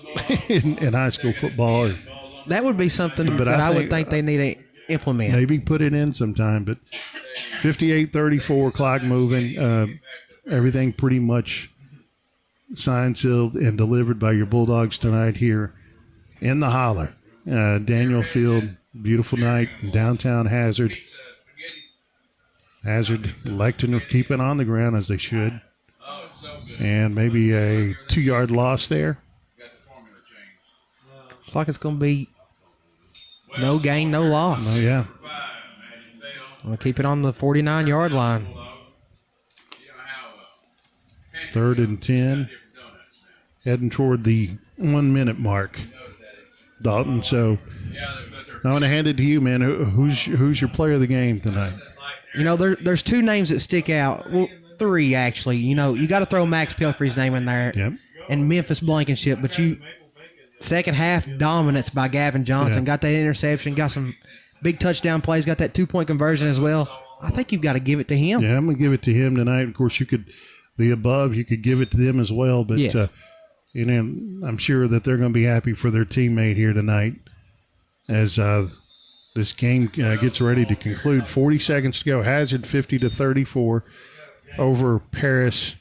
in high school football. That would be something that I would think they need to implement. Maybe put it in sometime, but 58-34, clock moving. Everything pretty much signed, sealed, and delivered by your Bulldogs tonight here in the Holler. Daniel Field, beautiful night in downtown Hazard. Hazard electing to keep it on the ground as they should. And maybe a 2-yard loss there. Looks like it's going to be no gain, no loss. Oh, yeah. We'll keep it on the 49-yard line. 3rd and 10. Heading toward the 1-minute mark, Dalton. So I want to hand it to you, man. Who's your player of the game tonight? There's 2 names that stick out. Well, 3 actually. You got to throw Max Pilfrey's name in there. Yep. And Memphis Blankenship, but second half dominance by Gavin Johnson. Yeah. Got that interception, got some big touchdown plays, got that 2-point conversion as well. I think you've got to give it to him. Yeah, I'm going to give it to him tonight. Of course, you could give it to them as well, but yes. I'm sure that they're going to be happy for their teammate here tonight as this game gets ready to conclude. 40 seconds to go. Hazard 50-34 over Paris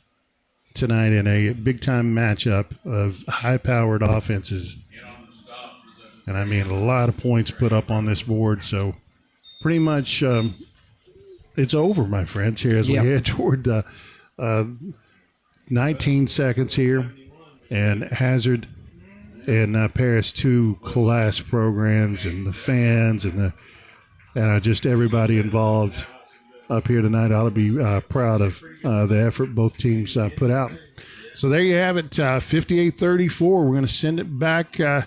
tonight in a big-time matchup of high-powered offenses. And, I mean, a lot of points put up on this board. So, pretty much it's over, my friends, here as we head toward 19 seconds here. And Hazard and Paris, 2 class programs, and the fans and just everybody involved up here tonight ought to be proud of the effort both teams put out. So there you have it, 58-34. We're going to send it back to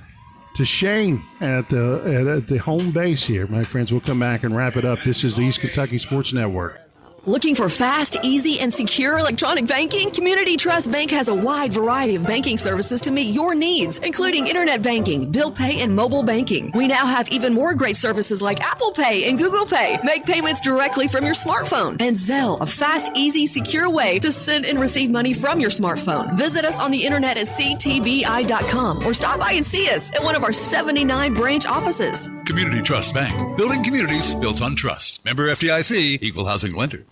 Shane at the home base here. My friends, we'll come back and wrap it up. This is the East Kentucky Sports Network. Looking for fast, easy, and secure electronic banking? Community Trust Bank has a wide variety of banking services to meet your needs, including internet banking, bill pay, and mobile banking. We now have even more great services like Apple Pay and Google Pay. Make payments directly from your smartphone. And Zelle, a fast, easy, secure way to send and receive money from your smartphone. Visit us on the internet at ctbi.com or stop by and see us at one of our 79 branch offices. Community Trust Bank. Building communities built on trust. Member FDIC, Equal Housing Lender.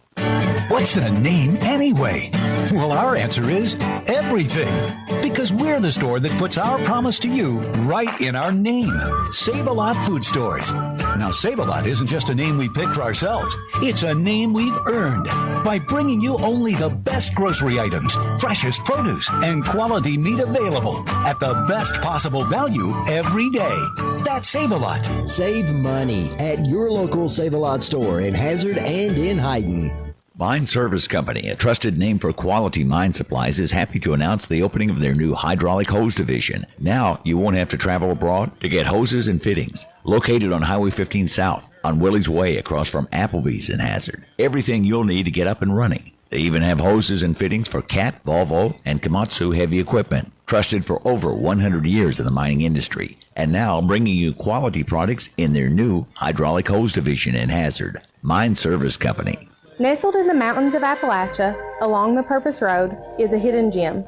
What's in a name anyway? Well, our answer is everything. Because we're the store that puts our promise to you right in our name. Save-A-Lot Food Stores. Now, Save-A-Lot isn't just a name we pick for ourselves. It's a name we've earned by bringing you only the best grocery items, freshest produce, and quality meat available at the best possible value every day. That's Save-A-Lot. Save money at your local Save-A-Lot store in Hazard and in Hayden. Mine Service Company, a trusted name for quality mine supplies, is happy to announce the opening of their new hydraulic hose division. Now, you won't have to travel abroad to get hoses and fittings. Located on Highway 15 South, on Willie's Way across from Applebee's in Hazard. Everything you'll need to get up and running. They even have hoses and fittings for Cat, Volvo, and Komatsu heavy equipment. Trusted for over 100 years in the mining industry. And now bringing you quality products in their new hydraulic hose division in Hazard. Mine Service Company. Nestled in the mountains of Appalachia, along the Purpose Road, is a hidden gem,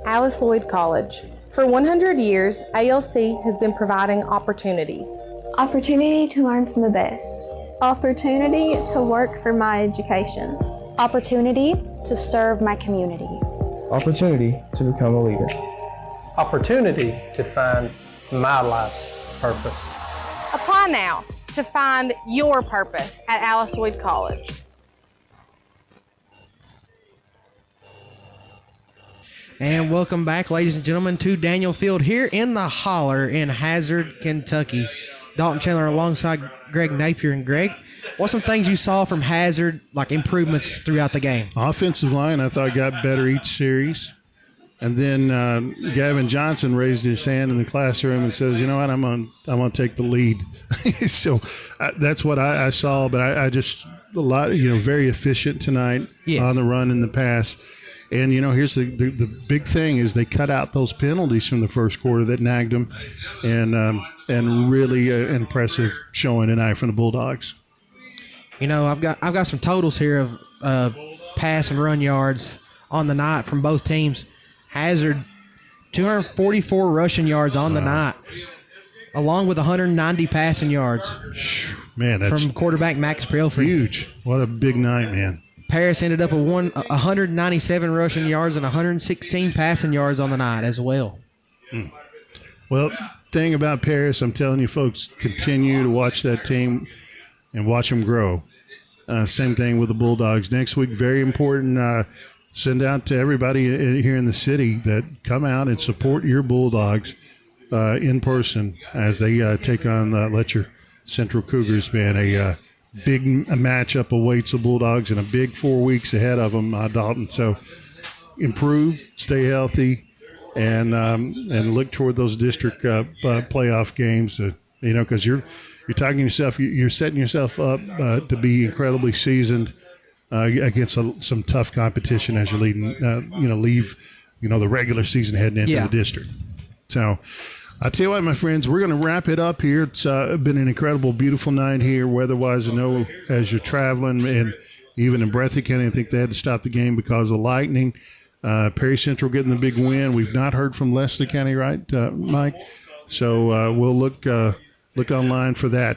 Alice Lloyd College. For 100 years, ALC has been providing opportunities. Opportunity to learn from the best. Opportunity to work for my education. Opportunity to serve my community. Opportunity to become a leader. Opportunity to find my life's purpose. Apply now to find your purpose at Alice Lloyd College. And welcome back, ladies and gentlemen, to Daniel Field here in the Holler in Hazard, Kentucky. Dalton Chandler alongside Greg Napier. And Greg, what's some things you saw from Hazard, like improvements throughout the game? Offensive line, I thought, got better each series. And then Gavin Johnson raised his hand in the classroom and says, "You know what? I'm gonna take the lead." So that's what I saw. But I just a lot, very efficient tonight on the run and the pass. And here's the big thing is they cut out those penalties from the first quarter that nagged them, and really impressive showing tonight from the Bulldogs. I've got some totals here of pass and run yards on the night from both teams. Hazard, 244 rushing yards on the night, along with 190 passing yards. Man, that's from quarterback Max Pilfrey. Huge. What a big night, man. Paris ended up with 197 rushing yards and 116 passing yards on the night as well. Well, thing about Paris, I'm telling you, folks, continue to watch that team and watch them grow. Same thing with the Bulldogs. Next week, very important. Send out to everybody here in the city that come out and support your Bulldogs in person as they take on Letcher Central Cougars, man. A big matchup awaits the Bulldogs and a big 4 weeks ahead of them, Dalton. So improve, stay healthy, and look toward those district playoff games. Because you're talking yourself, you're setting yourself up to be incredibly seasoned against some tough competition as you're leave the regular season heading into the district. So I tell you what, my friends, we're going to wrap it up here. It's been an incredible, beautiful night here, weather-wise. I know as you're traveling, and even in Breathitt County, I think they had to stop the game because of lightning. Perry Central getting the big win. We've not heard from Leslie County, right, Mike? So we'll look online for that.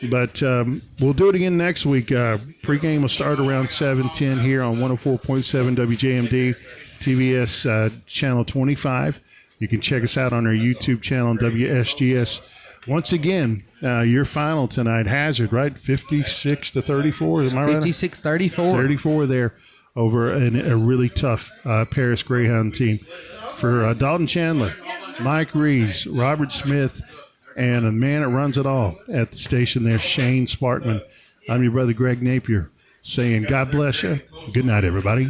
But we'll do it again next week. Pregame will start around 7:10 here on 104.7 WJMD, TVS Channel 25. You can check us out on our YouTube channel, WSGS. Once again, your final tonight, Hazard, right? 56-34. Am I right? 56-34. 34 there over a really tough Paris Greyhound team. For Dalton Chandler, Mike Reeves, Robert Smith, and a man that runs it all at the station there, Shane Sparkman. I'm your brother, Greg Napier, saying God bless you. Good night, everybody.